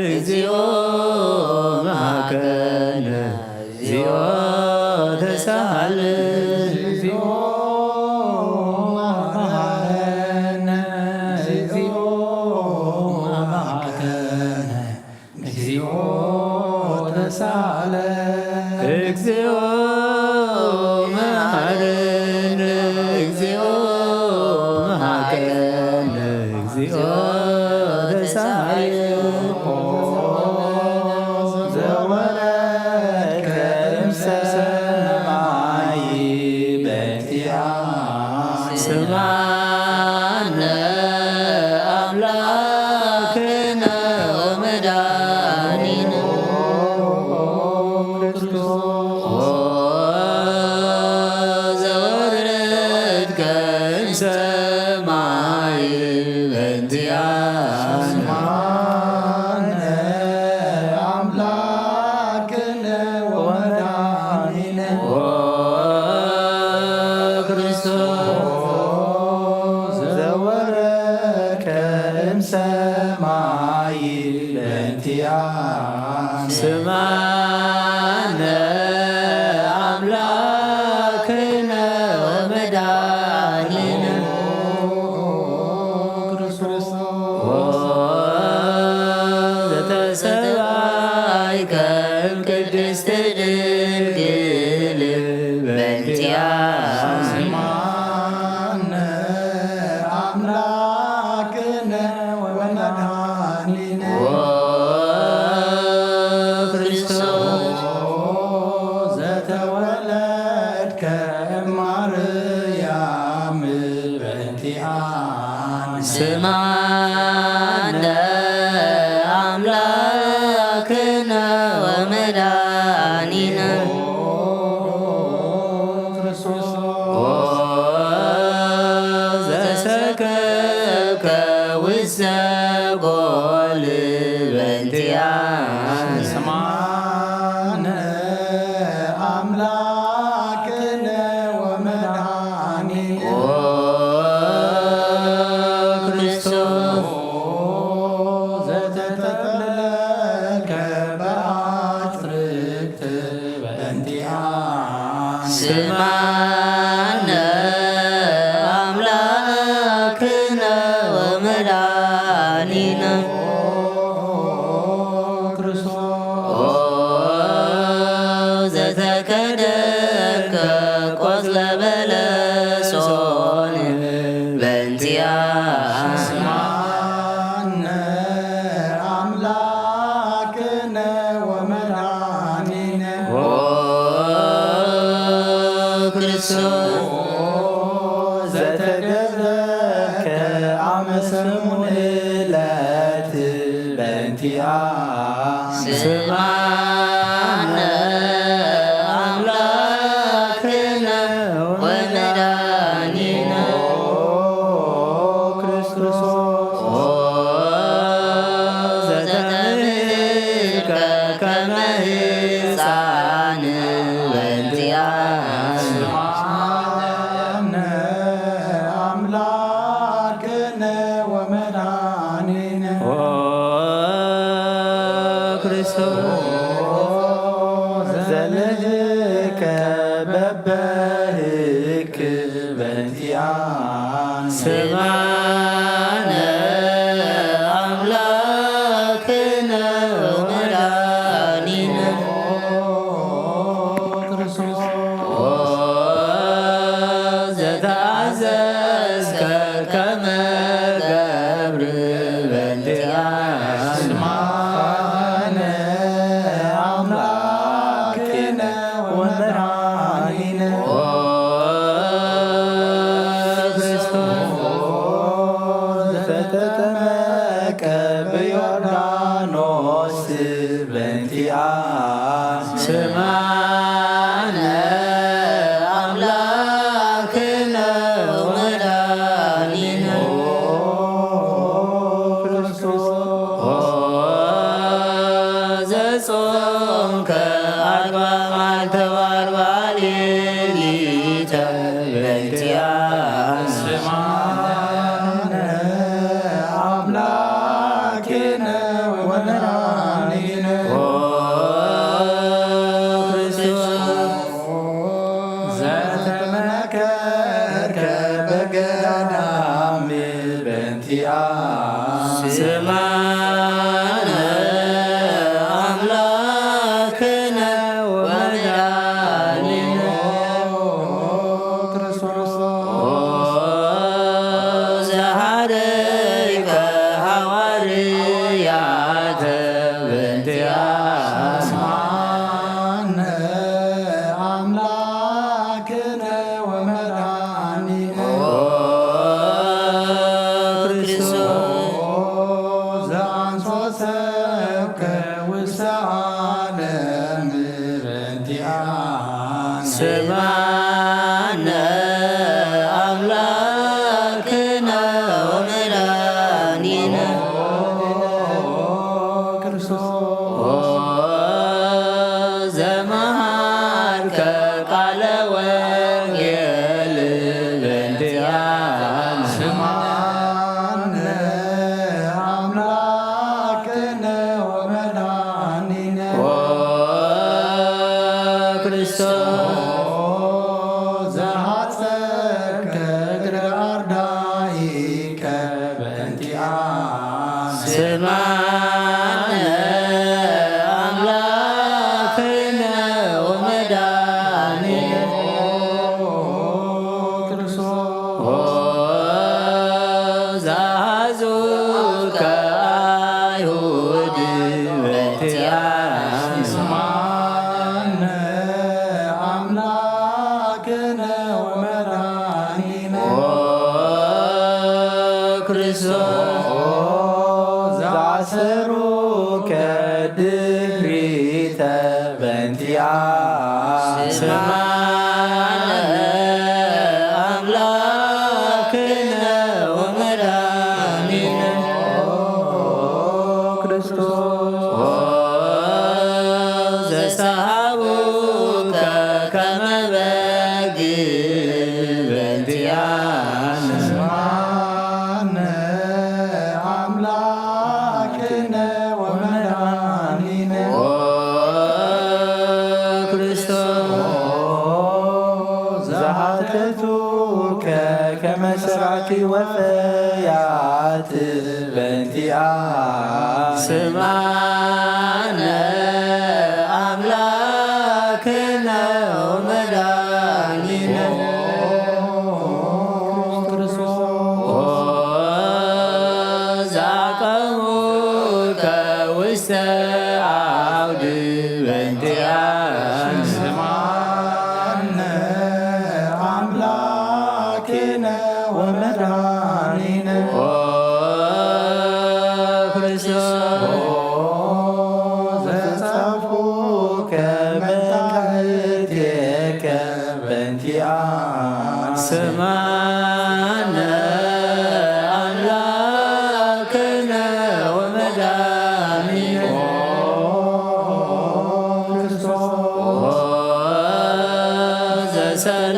እግዚኦ መሐከነ እግዚኦ ተሳሃለነ እግዚኦ መሐረነ እግዚኦ መሐከነ እግዚኦ ተሳሃለነ እግዚኦ መሐረነ እግዚኦ መሐከነ እግዚኦ ተሳሃለነ ዘወረድከ እምሰማይ በእንቲአነ ስማነ አምላክነ ወመድኃኒነ ዘወረድከ እምሰማይ በእንቲአነ ስማነ አምላክነ ወመድኃኒነ ክርስቶስ ዘወረድከ እምሰማይ በእንቲአነ ስማነ አምላክነ ወመድኃኒነ ዘተሰባይከ እምቅድስት ድንግል በእንቲአነ ስማነ አምላክነ ወመድኃኒነ ክርስቶስ ዘተወለድከ እማርያም በእንቲአነ ስማነ አምላክነ ወመድኃኒነ ክርስቶስ ስማነ አምላክነ ወመድኃኒነ ዘተከደንከ ቆጽለ በለሶን በእንቲአነ ስማነ አምላክነ ወመድኃኒነ ክርስቶስ ዘተገረከ አመሰሙን ዕለት በእንቲአነ ስማነ አምላክነ ወመድኃኒነ ክርስቶስ ዘተምልከ ከመ ሕፃን በእንቲአነ ስማነ አምላክነ ወመድኃኒነ ክርስቶስ ዘለልከ በበህክ በእንቲአነ ስማነ አምላክነ ወመድኃኒነ ዘተአዘዝከ ከመ ገብር በእንቲአነ ስማነ አምላክነ ወመድኃኒነ ዘተጠመቀ በዮርዳኖስ በእንቲአነ ስማነ አምላክነ ወመድኃኒነ ዘጾምከ አርባ መዓልተ ወአርባ ሌሊተ በእንቲአነ ስማነ አምላክነ ወመድኃኒነ ዘተመከርከ በገዳም በእንቲአነ ስማነ አምላክነ ወመድኃኒነ ዘኀደይከ ሐዋርያተ በእንቲአነ ስማነ አምላክነ ወመድኃኒነ ክርስቶስ ዘአንሶ ሰብከ ውስተ ዓለም በእንቲአነ ስማነ አምላክነ ወመድኃኒነ ዘመሃርከ ቃለ ወንጌል በእንቲአነ ስማነ አምላክነ ወመድኃኒነ ክርስቶስ ዘሐጸርከ እግረ አርዳኢከ በእንቲአነ ስማነ አምላክነ ወመድኃኒነ ዘኀዙከ አይሁድ በእንቲአነ ስማነ አምላክነ ወመድኃኒነ ክርስቶስ ዘአሰሩከ ድኅሪተ በእንቲአነ ስማነ አምላክነ ወመድኃኒነ ዘሰሃቡከ ከመ በግ በእንቲአነ ስማነ አምላክነ ወመድኃኒነ ክርስቶስ ከመስራቂ ወፈያት በእንቲአነ ስማነ አምላክነ ወመድኃኒነ ዛቀሙከ ውስተ አውድ በእንቲአነ ስማነ አምላክነ ወመድኃኒነ ዘጻፉከ በታሕቲከ በእንቲአነ ስማነ አምላክነ ወመድኃኒነ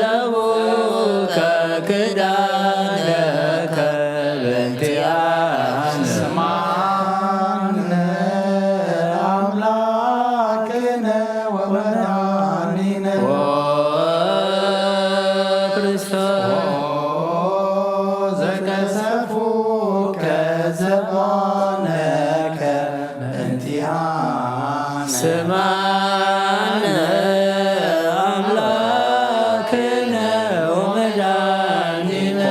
ዘሰለሙከ ክዳነከ በእንቲአነ ስማነ አምላክነ ወመድኃኒነ ዘቀሰፉከ ዘባነከ በእንቲአነ ስማነ አምላክነ ወመድኃኒነ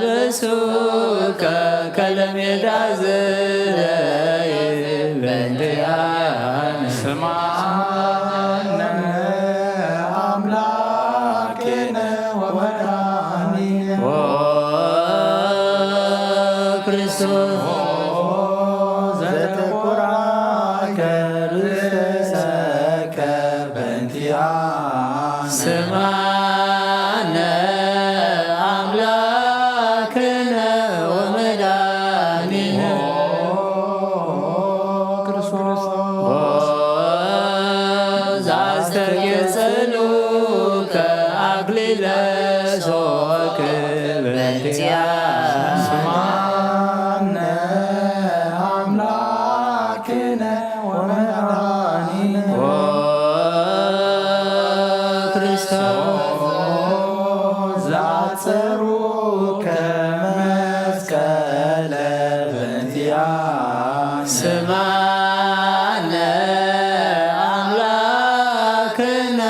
ዘአልብሱከ ከለሜዳ ዝረይ በእንቲአነ ስማነ አምላክነ ወመድኃኒነ ዘተኩራከ ርእሰከ በእንቲአነ ስማነ አምላክነ ወመድኃኒነ ዘአስተጌጽሉከ አክሊለ ሦክ በእንቲአነ ስማነ አምላክነ ወመድኃኒነ ዘአጽሩከ መስቀለ በእንቲአነ ስማነ አምላክነ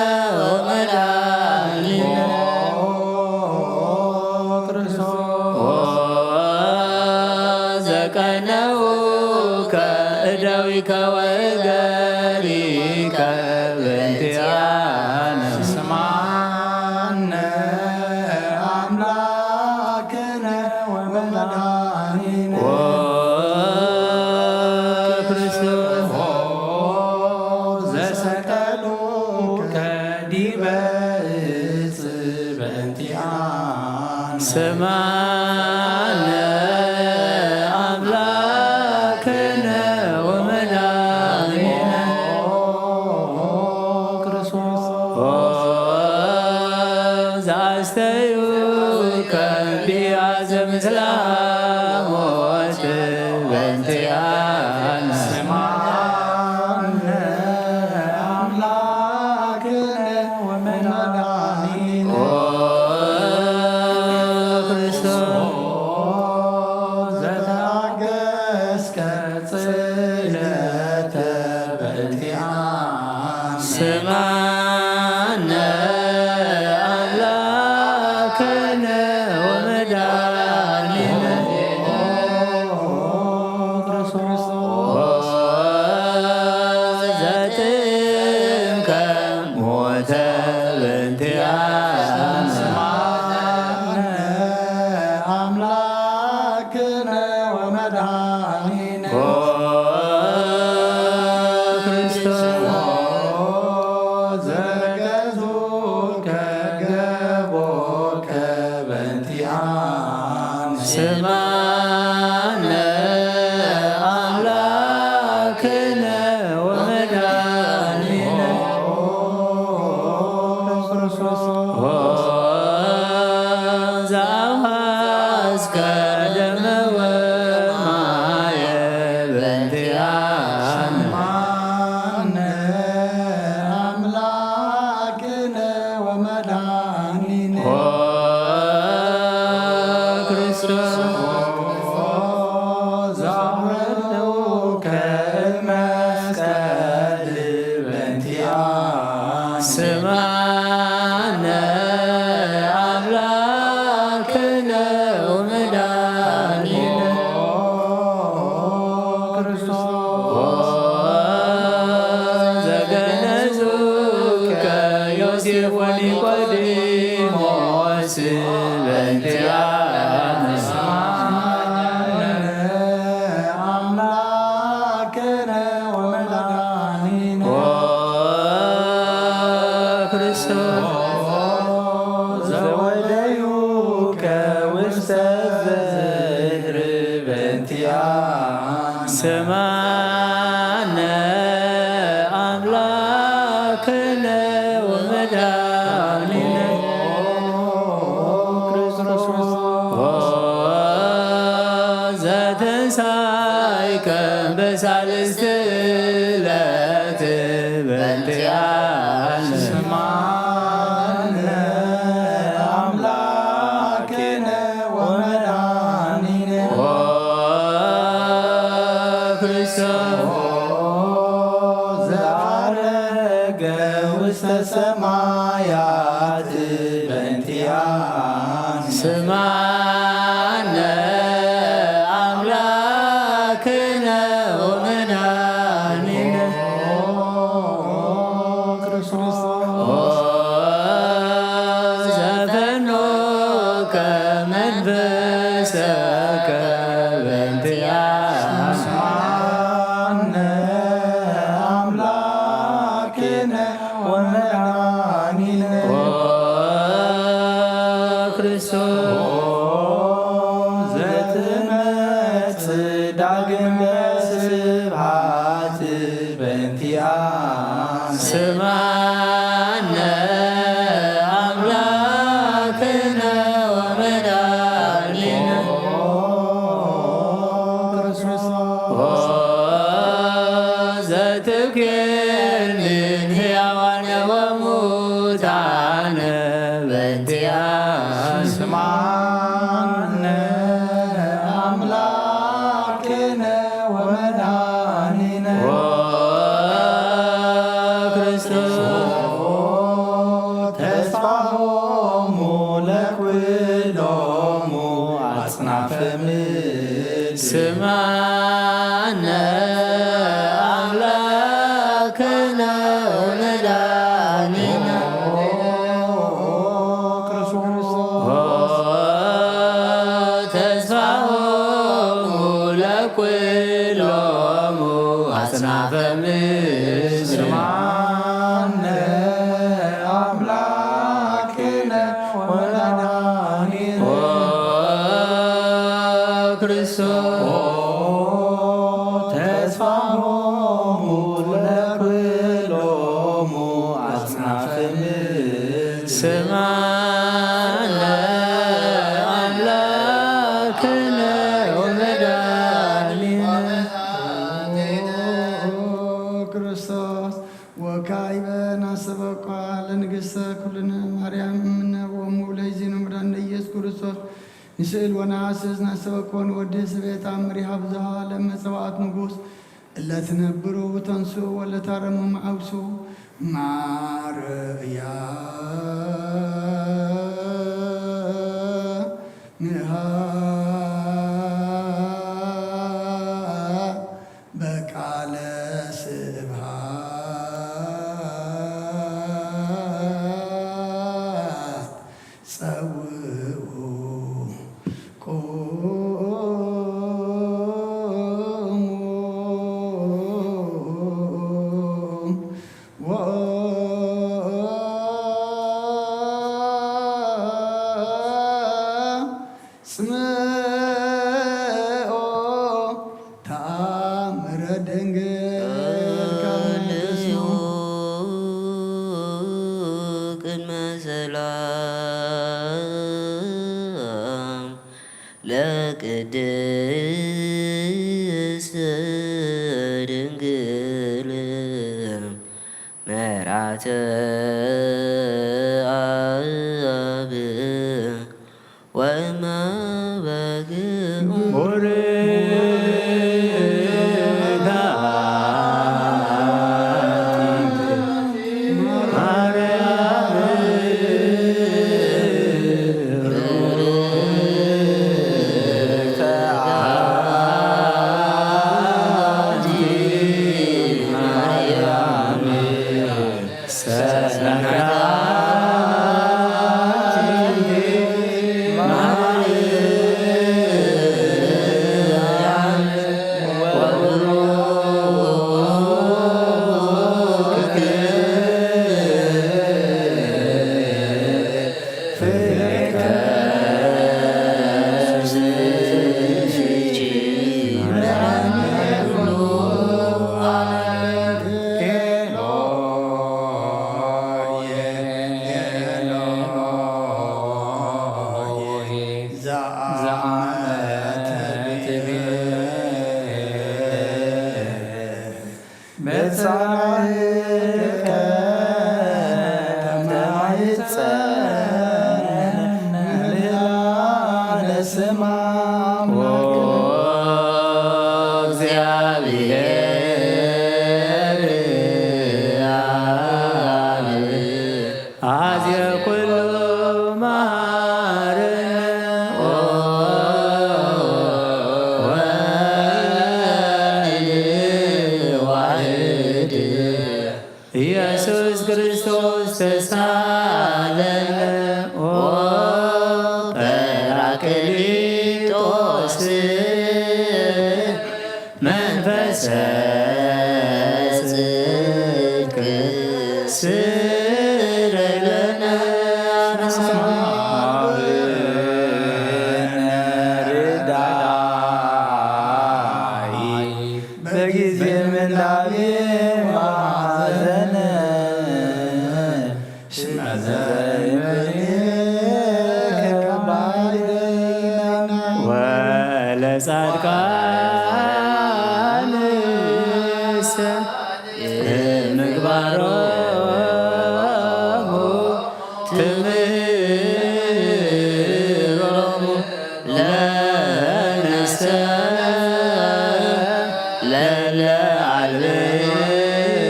ወመድኃኒነ ዘቀነውከ እደዊከ ወእገሪከ በእንቲአነ ስማነ አምላክነ ወመድኃኒነ ዘሰቀሉከ ዲበ ዕፅ በእንቲአነ ስማነ አምላክነ ወመድኃኒነ ዘአስተዩከ ቢያዘ ምስለ ሞት በእንቲአነ ስማነ አምላክነ ወመድኃኒነ ዘታገስከ ጽዕለተ በእንቲአነ ስማነ አምላክነ ወመድኃኒነ ዘጥንከ ሞተ በእንቲአነ ስማነ አምላክነ ወመድኃኒነ ዘገዙከ ገቦከ በእንቲአነ ስማነ አምላክነ ወመድኃኒነ ዘአምሃዝከ ደመ ወማየ በእንቲአነ ስማነ ዘገነዙከ ዮሴፍ ወኒቆዲሞስ በእንቲአነ አምላክነ ወመድኃኒነ ክርስቶስ ዘወደዩከ ውስተ ዝህር በእንቲአነ ስማነ አምላክነ ወመድኃኒነ ዘተንሣእከ በሳልስት ዕለት በእንቲአነ ስማነ አምላክነ ወመድኃኒነ ክርስቶስ ዘዐረገ ውስተ ሰማያት በእንቲአነ ስማነ አምላክነ ወመድኃኒነ ዘፈኖከ መንፈሰከ በእንቲአነ ስማነ አምላክነ ወመድኃኒነ ክርስቶስ ዘትመጽእ ዳግም በስብሐት በእንቲአነ ስማነ አምላክነ ወመድኃኒነ ዘትኩንን ሕያዋነ ወሙታነ በእንቲአነ ስማነ አምላክነ ወመድኃኒነ ክርስቶስ ተስፋሆሙ ለኵሎሙ አጽናፈ ምድር ስማነ አምላክነ ወመድኃኒነ ተስፋሆሙ ለኵሎሙ አጽናፈ ምድር ስማነ አምላክነ ወመድኃኒነ ክርስቶስ ተስፋሆሙ ለኵሎሙ አጽናፈ ምድር ስማነ አምላክነ ወመድኃኒነ ክርስቶስ ወካዕበ ናሰበኳ ለንግሥተ ኩልነ ማርያም እምነ ወሙ ለይእዜኑ መድኃኒነ ኢየሱስ ክርስቶስ ንስእል ወነሐስስ ናሰበኮን ወድስ ቤት አምሪሃ ብዙሃ ለመጸዋዕት ንጉሥ እለ ትነብሩ ተንሱ ወለታረሙ መዓውሱ ማርያም በቃለ ስብሐት ጸውዑ ጽምኦ ተአምረ ድንግል ልዩ ቅድመ ሰላም ለቅድስት ድንግል መርዓተ አብ ወእመ በግዕ ማርያም ጻድቀ ተማይጸነ ምላነ ስማ እግዚአብሔር አዝየ ኩሉ መሃረነ ወዋሕድ ኢየሱስ ክርስቶስ ተሳለነ ጰራቅሊጦስ መንፈሰ ጽድቅ ስረይ ለነ ርዳይ በጊዜ ምንዳቤ ማዘነ ወለጻድቃንሰ ምግባሮሙ ትምህሮሙ ለነፍሰ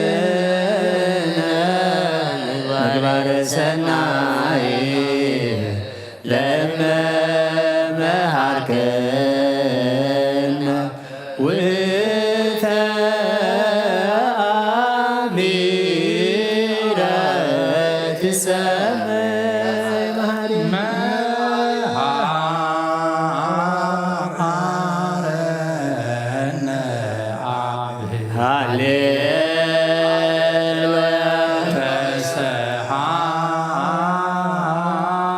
ለለዓልብነ ምግባረ ሰናይ ለእመ መሃርከነ ውእተ አሚረ ትሰመይ መሃሪ መሃረነ አብ ሃሌሉያ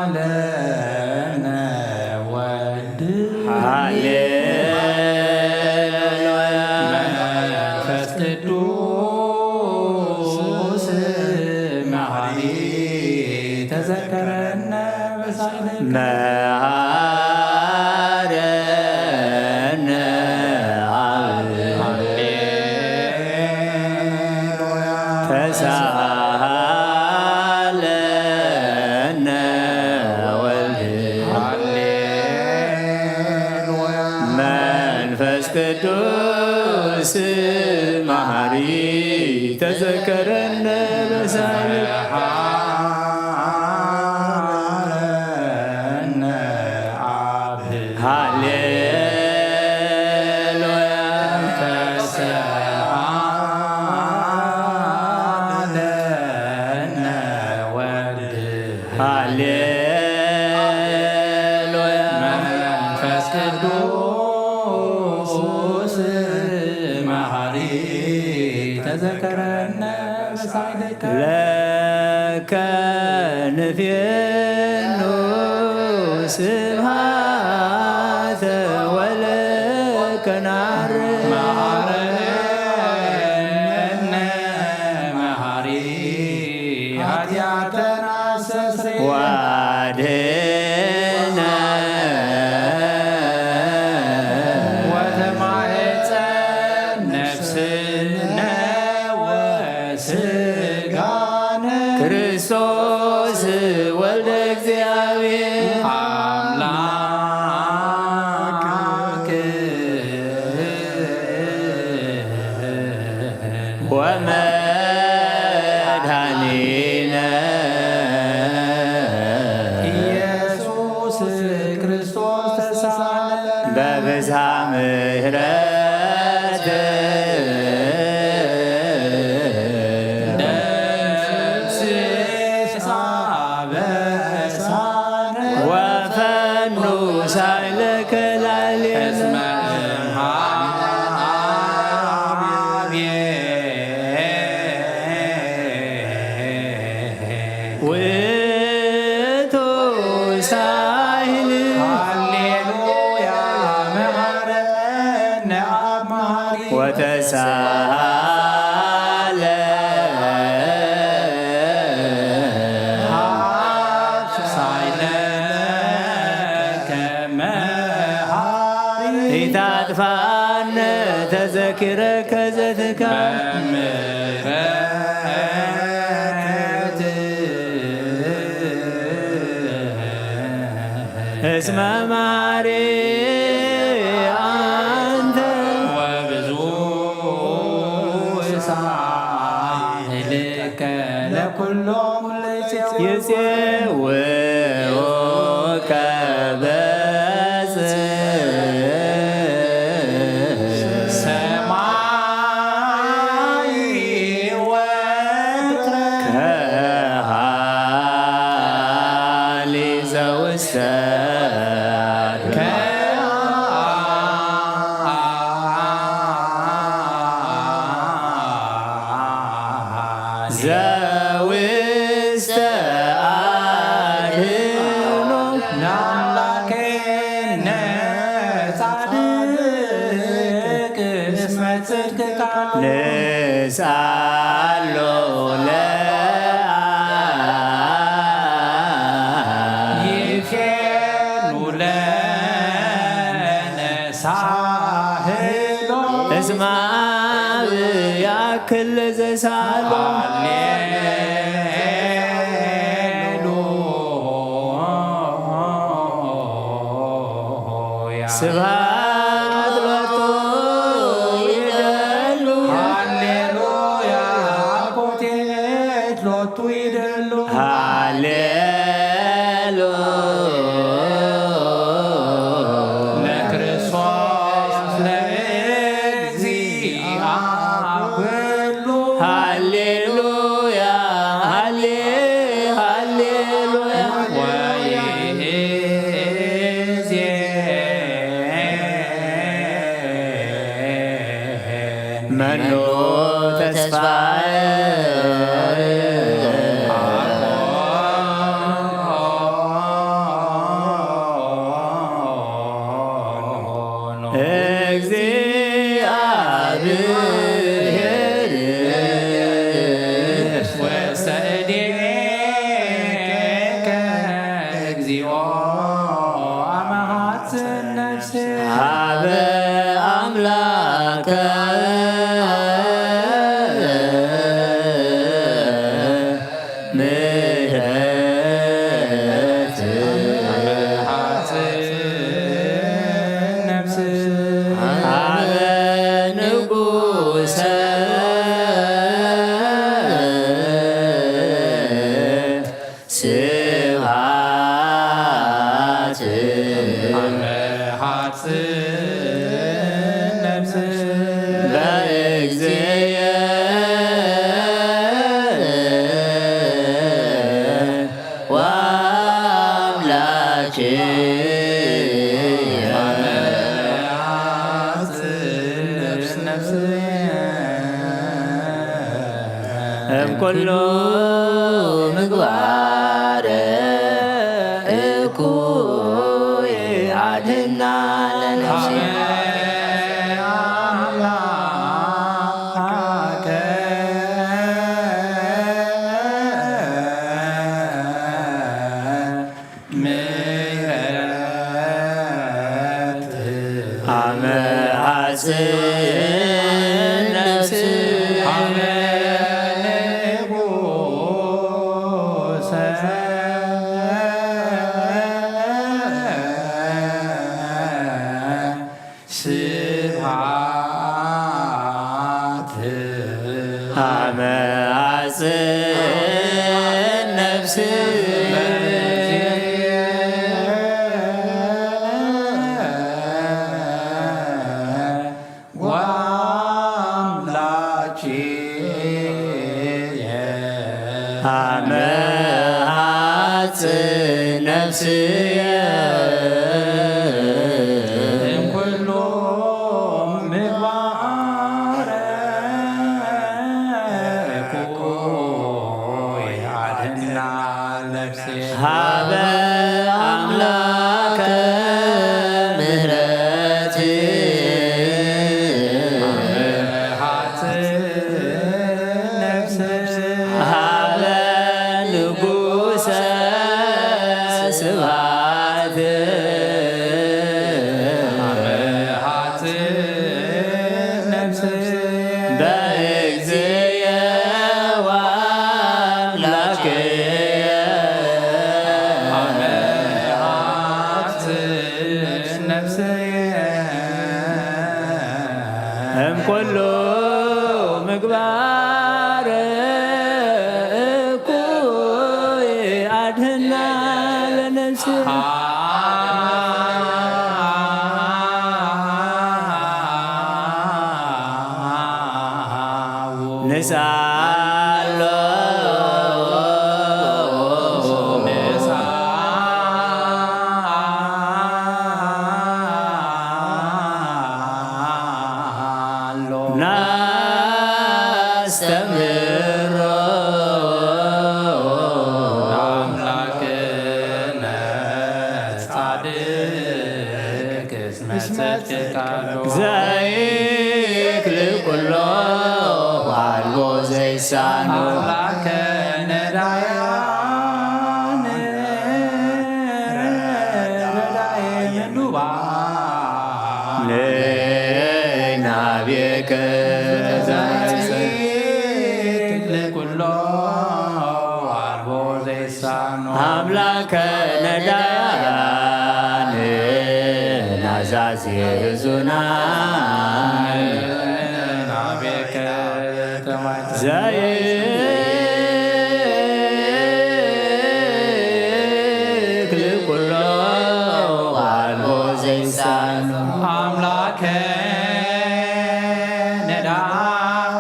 ተሰሃለነ ወልድ ሃሌሉያ መንፈስ ቅዱስ መሐሪ ተዘከረነ በሳይለከ መሃረነ አብ ተሳሃለነ ወልድ መንፈስ ቅዱስ መሐሪ ተዘከረነ በሳይለከ ሃሌሉያ አብ ሃሌሉያ ተሰሃለነ ወልድ ሃሌሉያ መንፈስ ቅዱስ መሐሪ ተዘከረነ በሳይለከ ለከ ንፌኑ ስብሐተ ወለከ ናርግ መሐረነ መሐሪ ኃጢአተነ አስተስርይ ዋድኅነ ወተማኅፀን ነፍስነ ወሥጋነ ክርስቶስ ወልደ እግዚአብሔር አምላክ ወመድኃኒነ ኢየሱስ ክርስቶስ ተሳለነ በብዝኃ ምሕረት ነፍስ ሳበሳነ ወፈኑ ሳይለከ ላዕሌነ እስመ እምኀቤ ውእቱ ሳይል ሃሌሉያ መሐረነ አብ መሐሪ ወተሳሃለ ሳይለከ መሐሪ ኢታጥፋነ ተዘክረከ ምሕረትከ እስመ ማሪ አንተ ወብዙ ሳህልከ ለኩሎም ይፄውከ ሰማይ ወትረ ከሃሊ ዘውስተ ዘውስተ አድኅኖ ናምላኬነ ጻድቅ እስመ ጽድቅከ ንስአሎ ይፌኑ ለነ ሳህሎ እስመ አብ ያክል ዘሳሎ ሃሌሉያ ስብሐት ሎቱ ይደሉ ሃሌሉያ ኮቴት ሎቱ ይደሉ ለክርስቶስ ለእግዚአብሔር ሃሌሉያ ሃሌሉያ መኑ ተስፋዬ እግዚአብሔር ወሰእዴከ እግዚኦ አመሃጽን ነፍሴ ሀበ አምላከ ምሕረት ሀበ ንጉሠ ስብሐት በእግዚእየ እምኩሉ ምግባረ እኩይ አድኅና ለነፍሴ አመ ሐጽን ነፍስ አመ ሐጽን ነፍስ አመ ሐጽን ነፍስየ እምኩሉ ምግባረ እኩይ አድኅና ነፍሴ ሀበ አምላከ ምሕረት ሀበ ንጉሠ ስብሐት ምግባር እኩይ አድህና ለነፍስ ንሳሎ ናስተምሮ አምላክነ ጻድቅ እስመ ጽድቅ ቃሉ ዘይክል ኩሎ ዋልቦ ዘይሳኖ አምላከ ነዳያን ረዳኤ ምሉባን ናቤከ ዘይክል ኩሎ ዋልቦ ዘይሳኖ አምላከ ነዳያን ናዛዜ ብዙናን ናቤከ ዘይክል ኩሎ ዋልቦ ዘይሳኖ አምላከ ነዳያን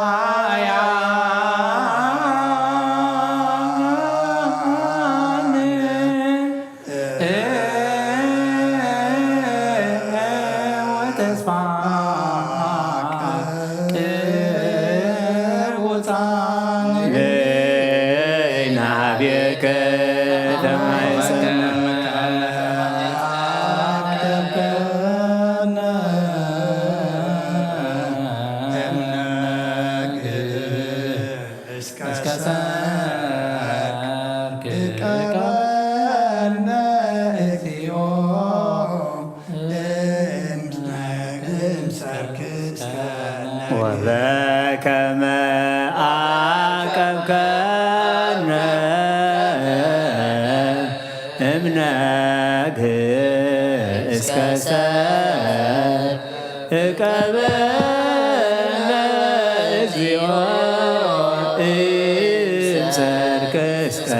ወተስፋ ቅቡፃን ናቤከ ተማይሰነ እስከ ሰርክ ቀበርነ እግዚኦ እምሰርክ እስከ ወበከመ አቀብከነ እምነግህ እስከ ሰርክ እቀበልነ እግዚኦ እምሰርክ እስከ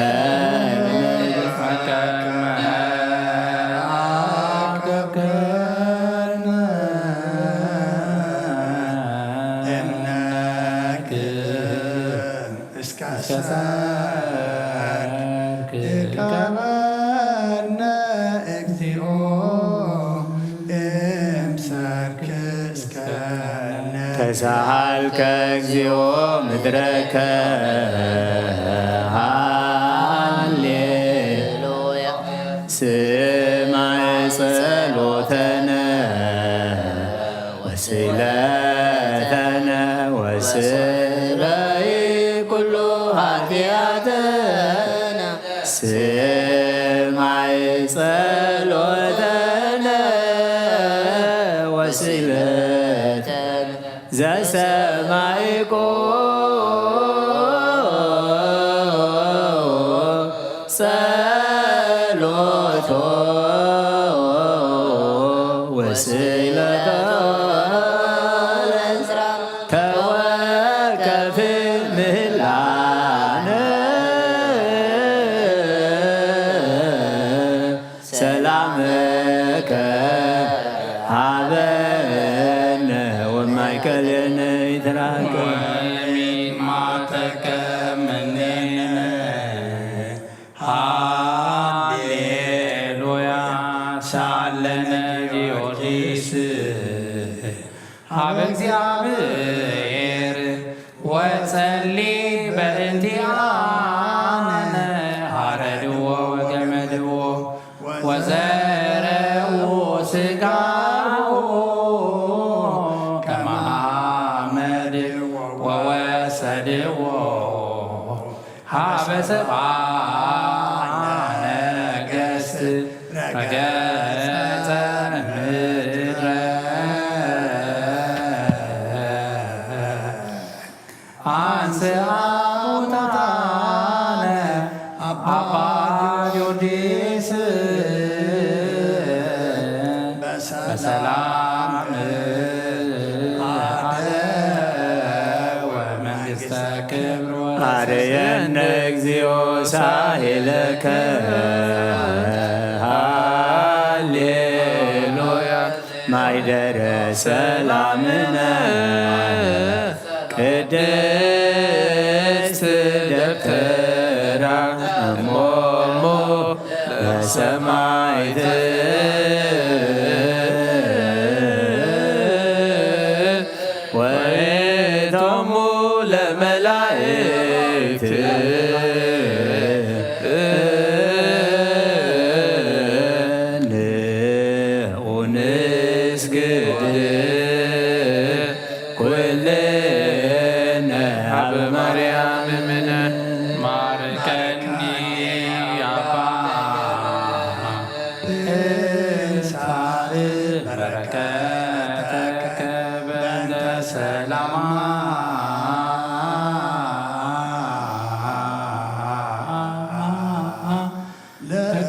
ቀበርነ እግዚኦ እምሰርክ እስከ ተሳሃልከ እግዚኦ ምድረከ ሃሌሉያ ስማዕ ጸሎተነ ወስእለተነ ወስረይ ኩሉ ኃጢአተነ ስማዕ ጸሎተነ ወስእለተነ ዘሰማዕኮ ጸሎቶ ወስእለቶ ተወከፍ ምህላነ ሰላምከ ሀበነ ወማእከለነ ይትራከብ ሃሌሉያ ሳለነ ጊዮርጊስ ሀበ እግዚአብሔር ወጸሊ በእንቲአነ ሀረድዎ ወገመድዎ ወዘረዎ ስጋሁ ከመ ሐመድ ወወሰድዎ ሀበ ሰብአ ነገሥት ረገጸ ምድረ አንሥአ ሙታነ አባ ጊዮርጊስ በሰላም አለ ወመ ክብር አርየነ እግዚኦ ሳሄለከ ሃሌሉያ ማይደረ ሰላምነ ቅድስት ደብተራ እሞሞ ለሰማዕት ወእቶሙ ለመላእክት ንኡንስግድ ኩልነ ሀበ ማርያም እምነ ማርከኒ አባ በረከተከ በእንተ ሰላማ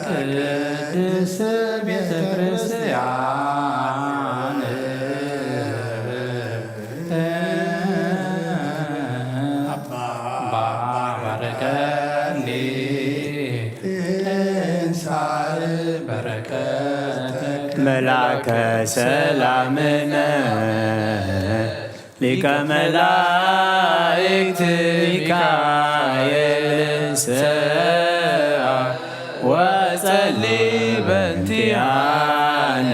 ለቅድስት ቤተ ክርስቲያን ባርከኒ በረከተከ መላከ ሰላምነ ሊቀ መላእክት ሚካኤል ሰአ ወጸልይ በእንቲአነ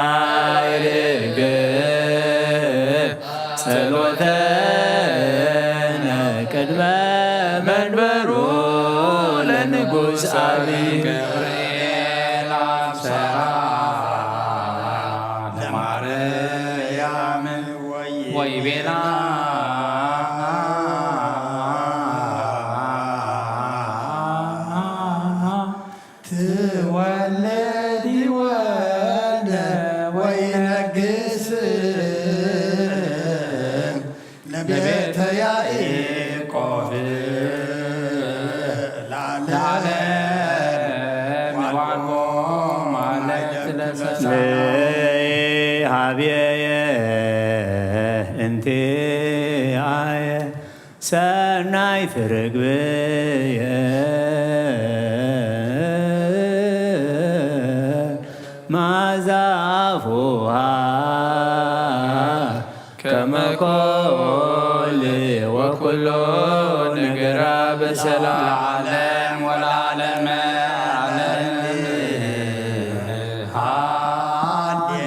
አዕርግ ጸሎተነ ቅድመ መንበሩ ለንጉሥ አብይ ገብርኤል አብሰራ ለማርያም ወይቤላ ትወለዲ ወልደ ወይነግስ ለቤተ ያዕቆብ ለዓለም ዋልቦ ማለት ሀብየ እንቲአየ ሰናይት ርግብየ ማዛፉሃ ከመ ኮል ወኩሎ ነገራ በሰላም ለዓለም ወለዓለመ ዓለም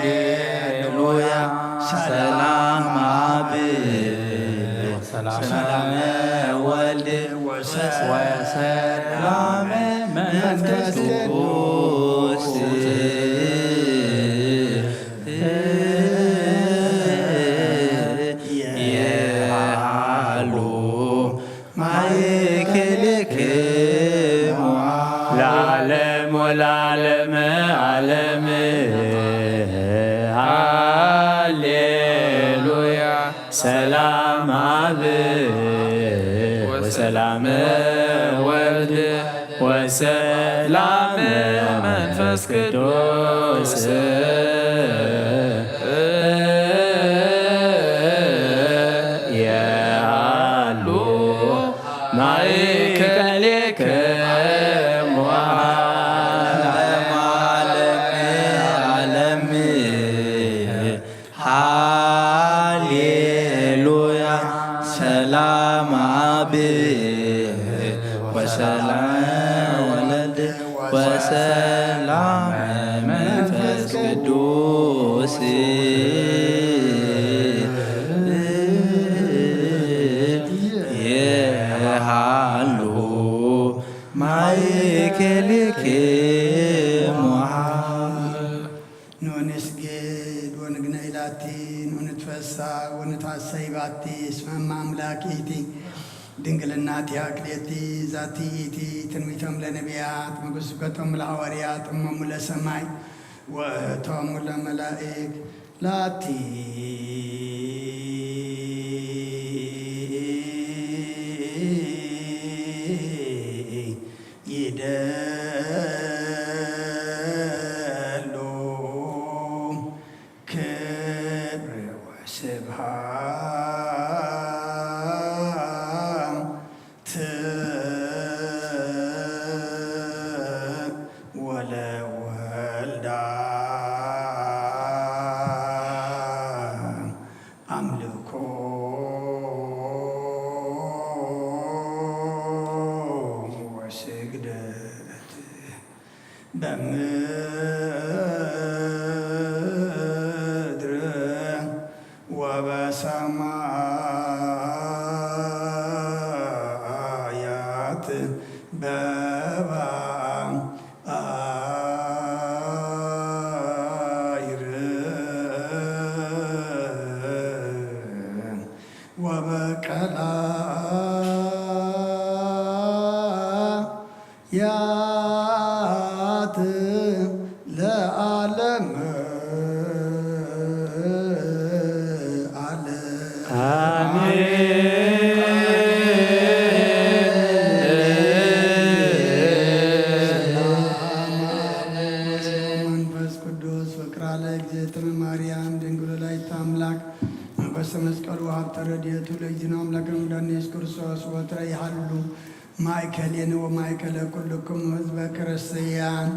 ሃሌሉያ ሰላም አብ ሰላም ወልድ ወሰላም መንፈስ ቅዱስ የሃሉ ማእከልክሙ ለዓለም ወለዓለመ ዓለም ሃሌሉያ ሰላም አብ ወሰላም ወልድ ወሰላም መንፈስ ቅዱስ ያሉ ማእከልክሙ ዓለም ሃሌሉያ ሰላም አብ ወሰላም ወልድ ወሰላም መንፈስ ቅዱስ የሃሉ ማእከልክሙ ንስግድ ወንግነይ ላቲ ንትፈሳ ወንታሰይ ባቲ እስመ አምላኪቲ ድንግልናቲ አክሌቲ ዛቲ ኢቲ ትንቢቶም ለነቢያት መጉስቆቶም ለሐዋርያት እሞሙ ለሰማይ ወእቶሙ ለመላእክ ላቲ ይደሉ ስብሐት ወለወልዳ አምልኮ ወስግደት በምድር ወበሰማያት በባዕር ወበቀላያት ለዓለም ዓለም መንፈስ ቅዱስ ፍቅራ ለእግዝእትነ ማርያም ድንግል ወላዲተ አምላክ መንፈሰ መስቀሉ ሀብተ ረድኤቱ ለእግዚእነ አምላክነ መድኃኒነ ኢየሱስ ክርስቶስ ወትረ ይሃሉ ማእከሌነ ወማእከለ ኩልክሙ ሕዝበ ክርስቲያን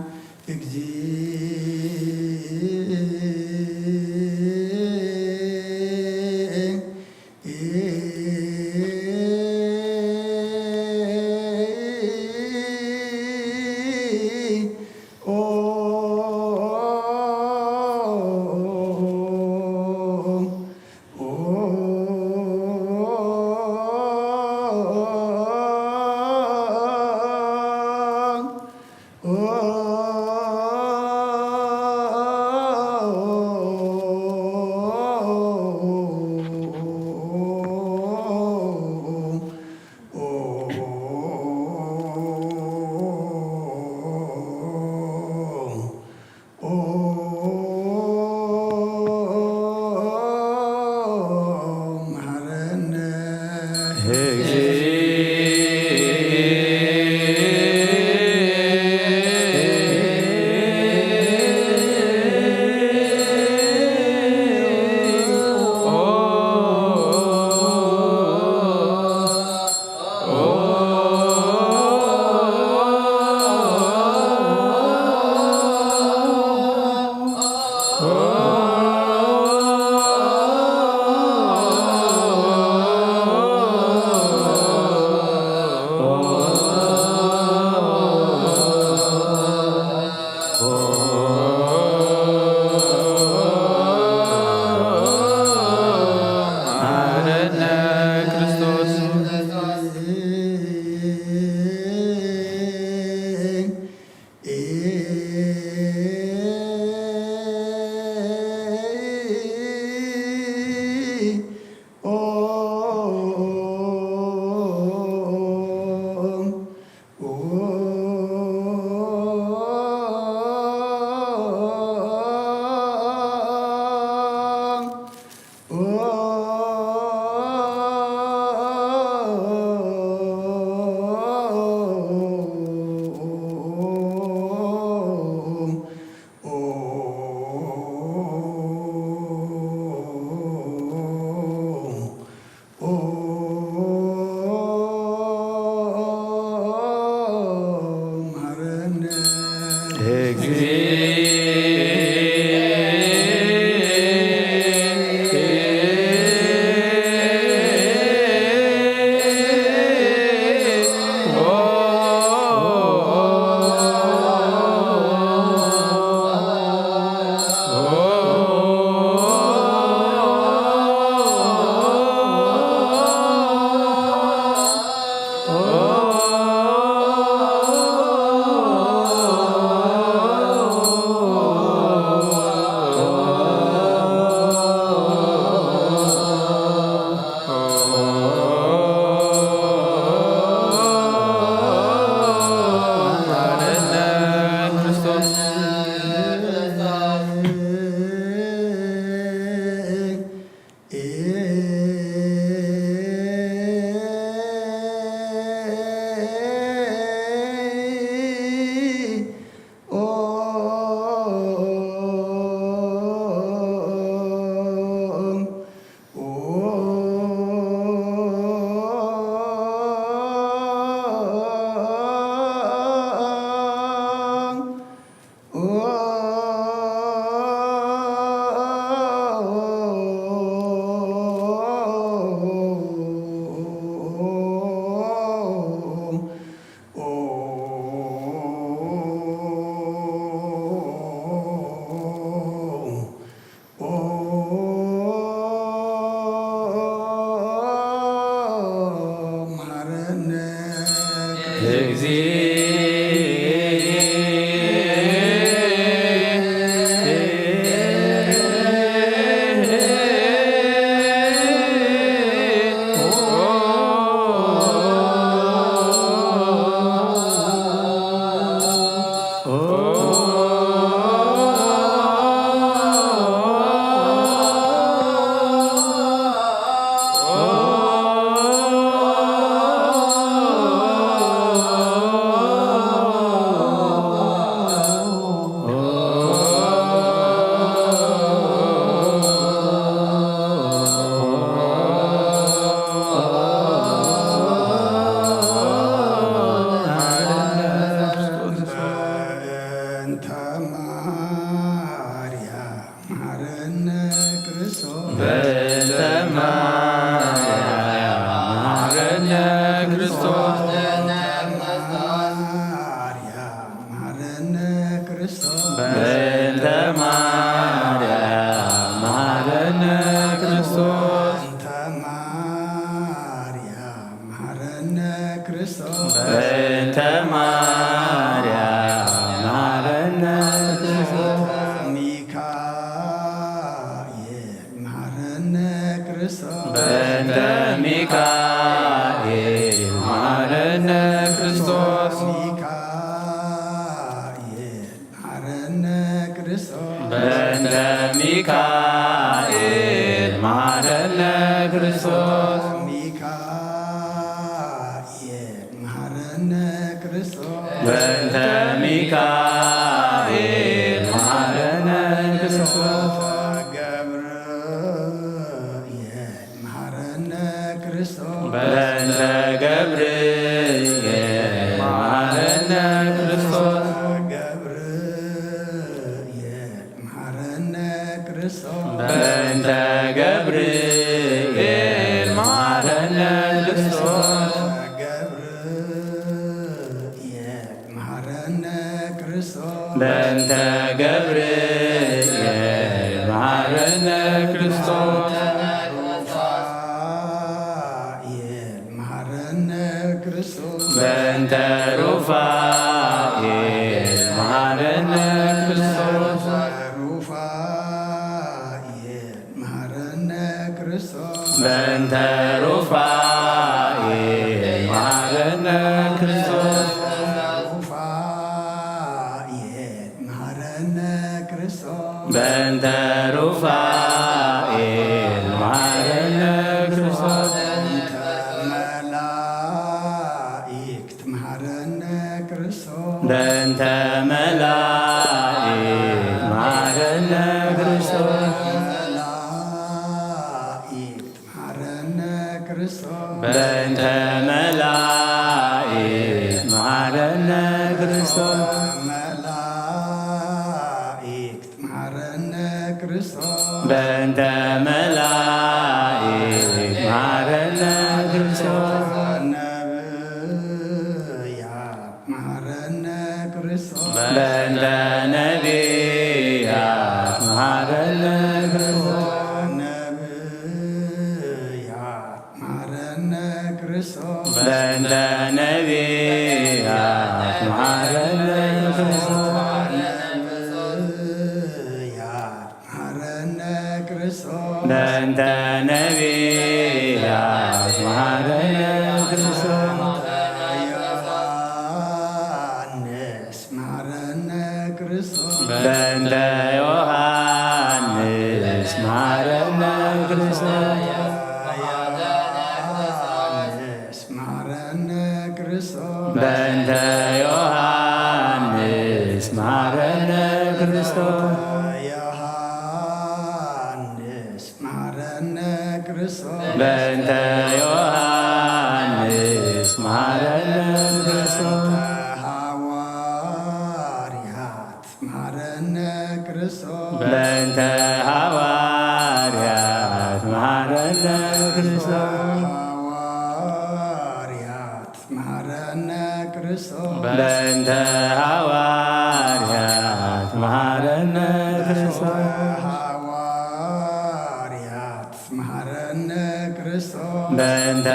በእንተ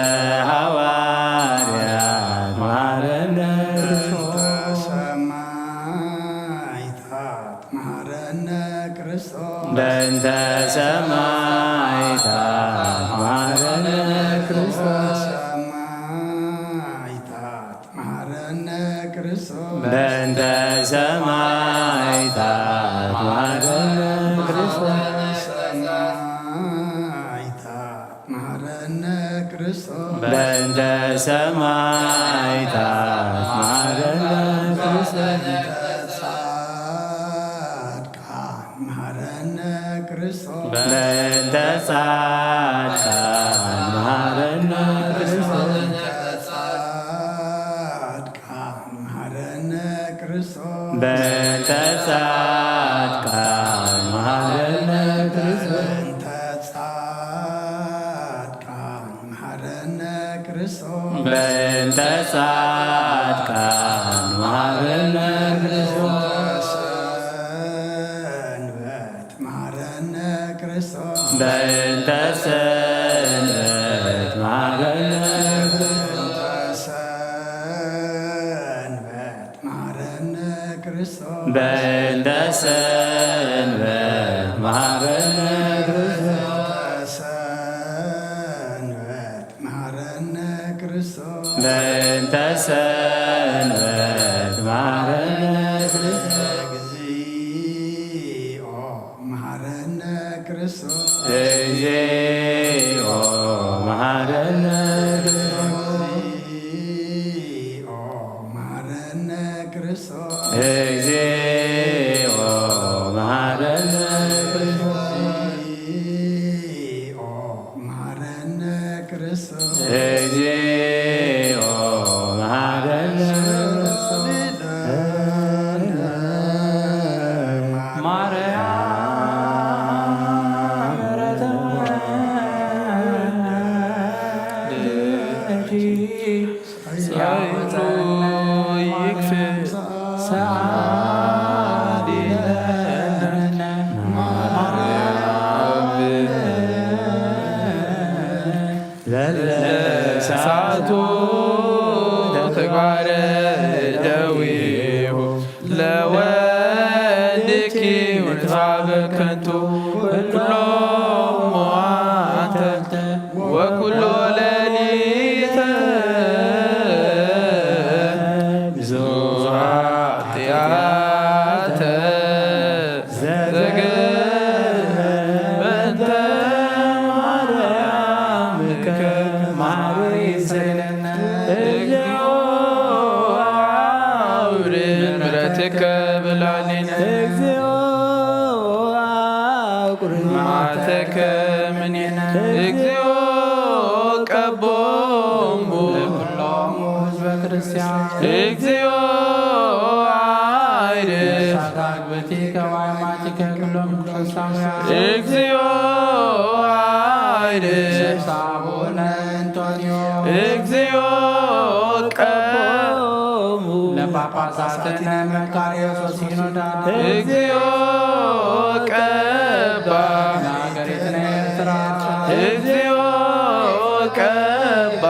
ሐዋርያት መሐረነ በእንተ ሰማዕታት መሐረነ ክርስቶስ ሰማዕታት መሐረነ ክርስቶስ በእንተ ሰማዕታት መሐረነ ክርስቶስ ሰማዕታት መሐረነ ክርስቶስ በእንተ ሰማዕታት መሐረነ ክርስቶስ ጻድቃን መሐረነ ክርስቶስ በእንተ ጻድቃን መሐረነ ክርስቶስ ጻድቃን መሐረነ ክርስቶስ በእንተ ጻድቃን መሐረነ ክርስቶስ በእንተ ጻድቃን መሐረነ ክርስቶስ ሰንበት መሐረነ ክርስቶስ በእንተ ሰንበት መሐረነ ክርስቶስ ሰንበት መሐረነ ክርስቶስ በእንተ ሰንበት መሐረነ ክርስቶስ በእንተ ሰንበት መሐረነ እግዚኦ መሐረነ ክርስቶስ እግዚኦ መሐረነ እግዚኦ መሐረነ ክርስቶስ እግዚኦ መሐረነ እግዚኦ መሐረነ ክርስቶስ እግዚኦ መሐረነ ለለሳቱ ተግባረ ደዊሁ ለወድኪ ወትሃበ ከንቱ ኩሎ ሞዓተ ወኩሎ ሌሊተ ብዙኃ ኃጢአተ ዘገበተ ማርያምከ እግዚኦ አውርድ ምሕረትከ ብላሊነ እግዚኦ አቁርብ መዓተከ እምኔነ እግዚኦ ቀቦሙ ለኩሎሙ ሕዝበ ክርስቲያን እግዚኦ አይድህ አግብቲከ ወአማቲከ ኩሎም ክርስቲያውያን እግዚኦ አይድህ አቡነ አንቶኒዮ እግዚኦ ቀቦሙ ለጳጳሳትነ መካርዮስ ወሲኖዳ እግዚኦ ቀባ ለሀገሪትነ ኤርትራ እግዚኦ ቀባ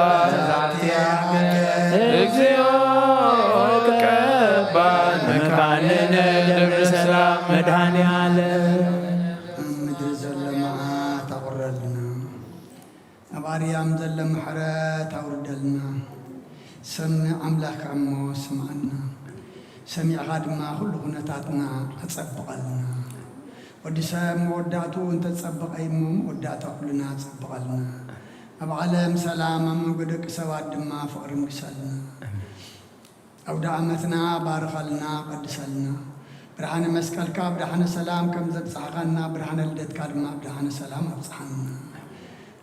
እግዚኦ ቀባ መካንነ ደብረ ሰላም መድኃኔዓለም ምድር ዘሎ መዓት አቁረልና ኣብ ኣርያም ዘሎ ምሕረት ኣውርደልና ሰሚዕ ኣምላኽ እሞ ስምዐና ሰሚዕኻ ድማ ኩሉ ኩነታትና ኣፀብቐልና ወዲ ሰብ መወዳእቱ እንተፀበቐ እሞ መወዳእታ ኩልና ኣፀብቐልና ኣብ ዓለም ሰላም ኣብ መንጎ ደቂ ሰባት ድማ ፍቕሪ ምግሰልና ኣውደ ዓመትና ባርኸልና ቀድሰልና ብርሃነ መስቀልካ ብርሃነ ሰላም ከም ዘብፅሕኻና ብርሃነ ልደትካ ድማ ብርሃነ ሰላም ኣብፅሓና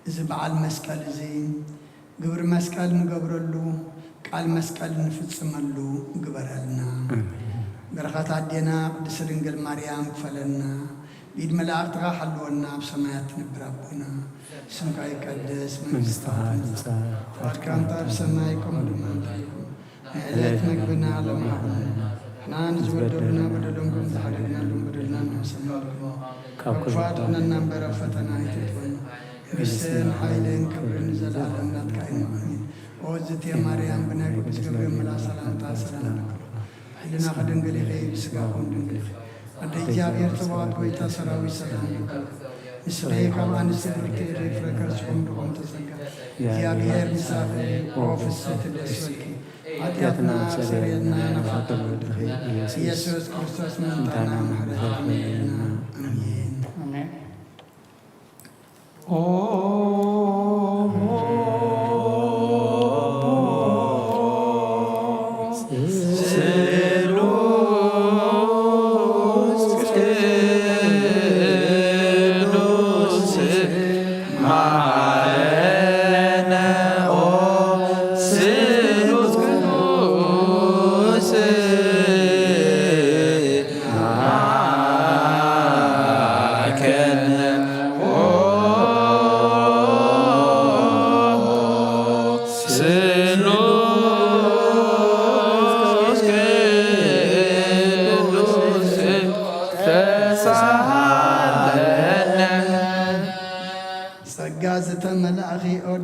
እዚ በዓል መስቀል እዚ ግብሪ መስቀል ንገብረሉ ቃል መስቀል ንፍፅመሉ ግበረልና በረኸት ኣዴና ቅድስት ድንግል ማርያም ክፈለና ብኢድ መላእክትኻ ሓልወና ኣብ ሰማያት ትነብር ኣቦና ስምካ ይቀደስ መንግስትኻ ትምጻእ ፈቃድካ ኣብ ሰማይ ከምኡ ድማ ይኹን ዕለት ምግብና ለማሃበና ንሕና ንዝበደሉና በደሎም ከም ዝሓደግናሎም በደልና ንሰማሉ ካብ ክፋትነና እምበር ኣብ ፈተና ኣይተትወን ንግስትን ሓይልን ክብርን ዘለኣለም ናትካ እዩ ኣሜን ኦ እግዝእትየ ማርያም ብናይ ቅዱስ ገብርኤል መልኣክ ሰላምታ ሰላም ንክሎ ሕሊናኸ ድንግል ኢኸ ብስጋኹን ድንግል ኢኸ ወደ እግዚአብሔር ጽባዖት ጐይታ ሰራዊት ሰላም እስራኤል ከማን ስብርት ፍረከርስ ወንዶም ተሰጋ እግዚአብሔር ምሳሌ ኦፍስት ደስወልኪ ኃጢአትና ስርየትና ነፋተር ወድኺ ኢየሱስ ክርስቶስ መንታና ምሕረት አሜን አሜን ኦ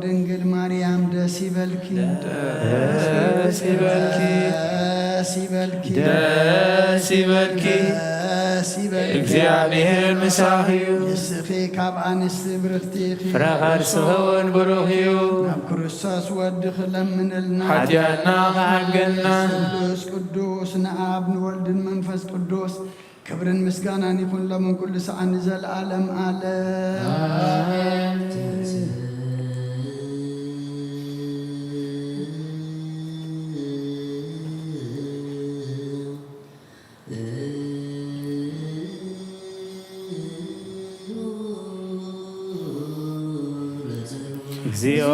ድንግል ማርያም ደስ ይበልኪ ደስ ይበልኪ ደስ ይበልኪ ደስ ይበልኪ እግዚአብሔር ምሳኺዩ ንስኺ ካብ አንስቲ ብርክቲ ፍረኻር ስኸውን ብሩኽ እዩ ናብ ክርስቶስ ወዲ ክለምንልና ሓጢአትና ክሓገልና ቅዱስ ቅዱስ ንአብ ንወልድን መንፈስ ቅዱስ ክብርን ምስጋናን ይኹን ሎምን ኩሉ ሰዓት ንዘለዓለም ዓለም እግዚኦ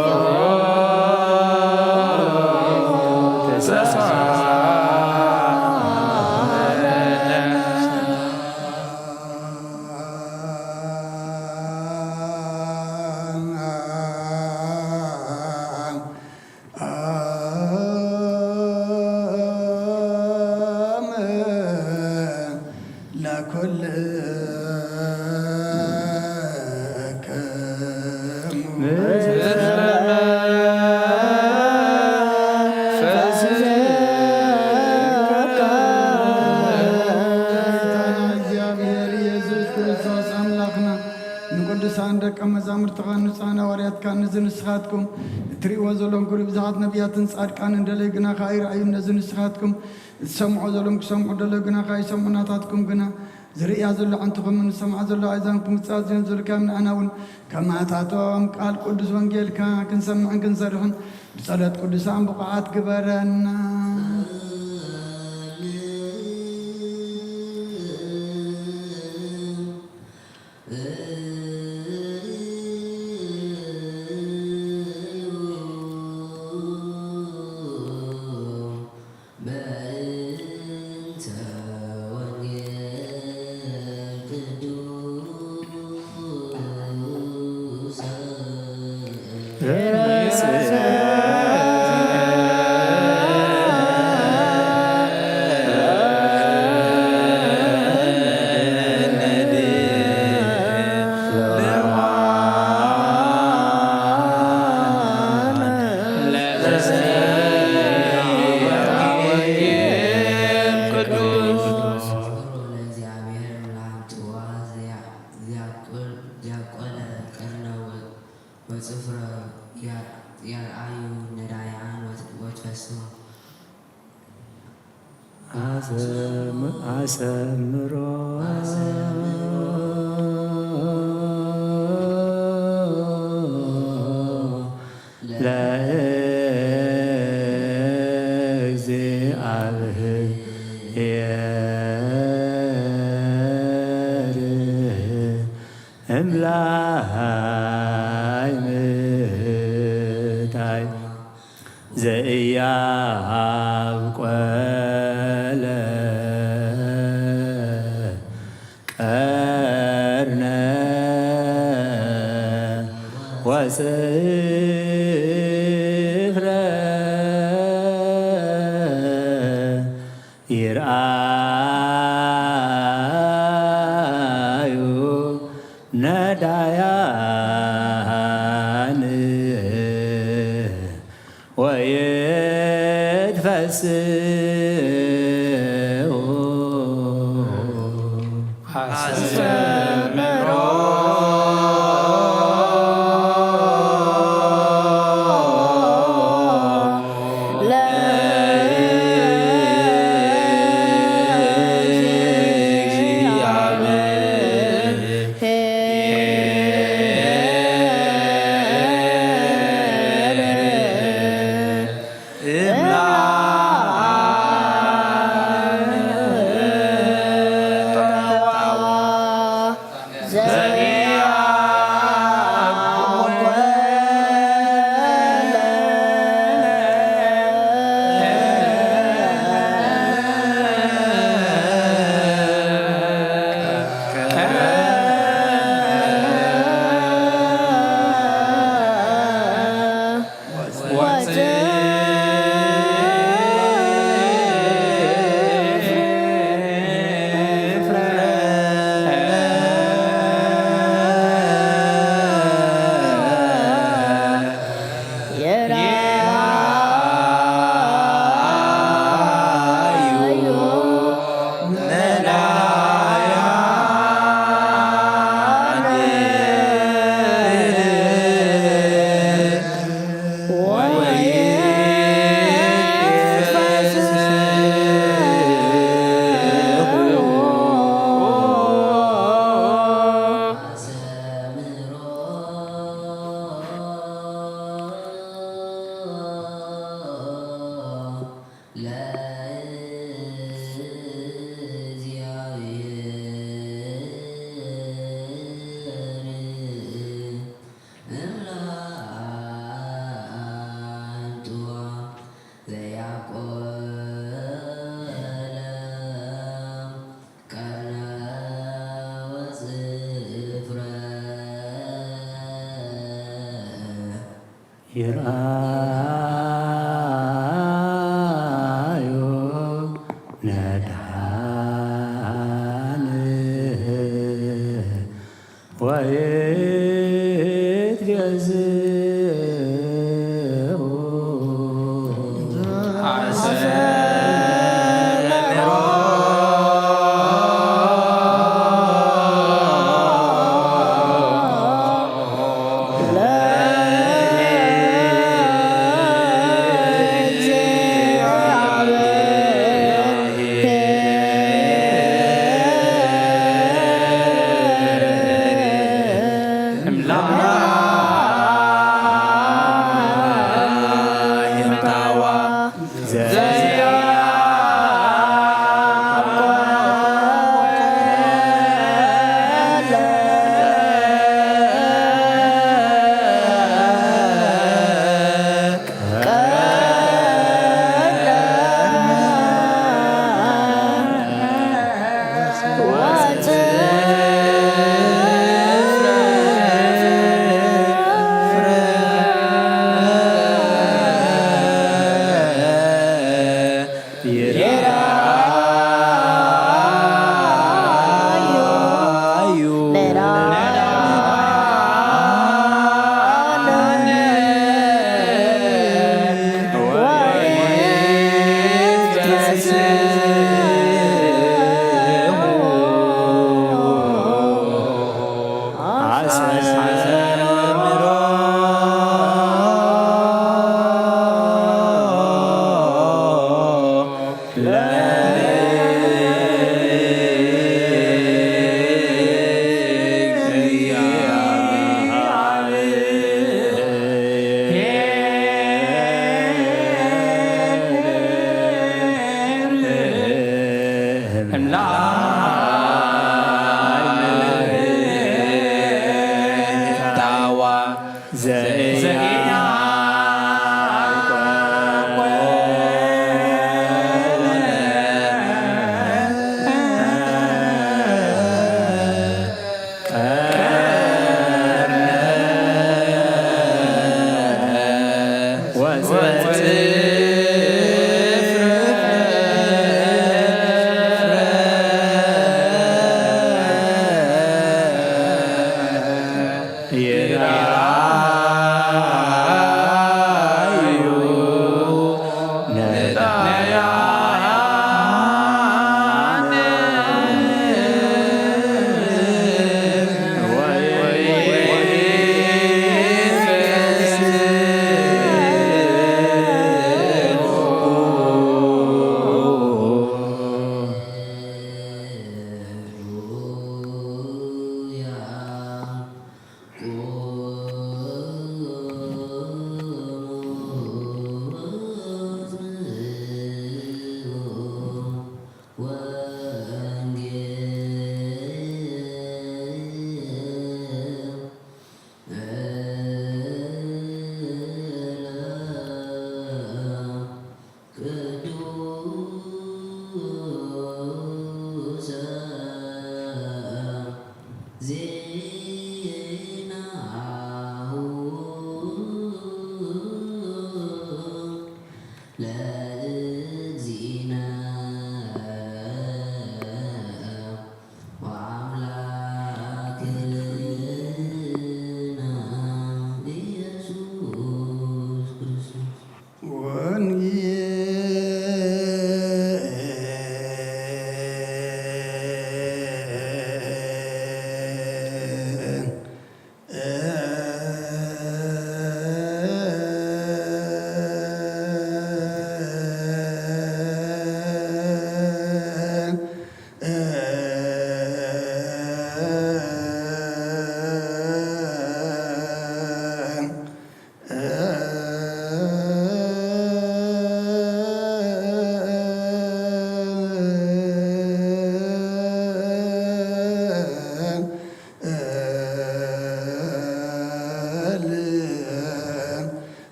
ንስኻትኩም እትሪእዎ ዘለኹም ኩሉ ብዙሓት ነቢያትን ጻድቃን እንደለይ ግና ከይረኣዩ ነዚ ንስኻትኩም ዝሰምዖ ዘሎም ክሰምዑ ደለዩ ግና ከይሰምዑ ናታትኩም ግና ዝርእያ ዘሎ ዓንትኹምን ዝሰምዖ ዘሎ ኣእዛንኩም ዝጻዝዮን ዘለካ ንኣና እውን ከማታቶም ቃል ቅዱስ ወንጌልካ ክንሰምዕን ክንሰርሕን ብጸሎት ቅዱሳን ብቕዓት ግበረና አሰምሮ ለእግዚአብሔር እምላይ ምታይ ዘኢያብቆለ ቀርነ ወጽፍረ ይርአዩ ነዳያን ወይትፈስሑ ይርአዮ ነድኃን ወይትገዝኡ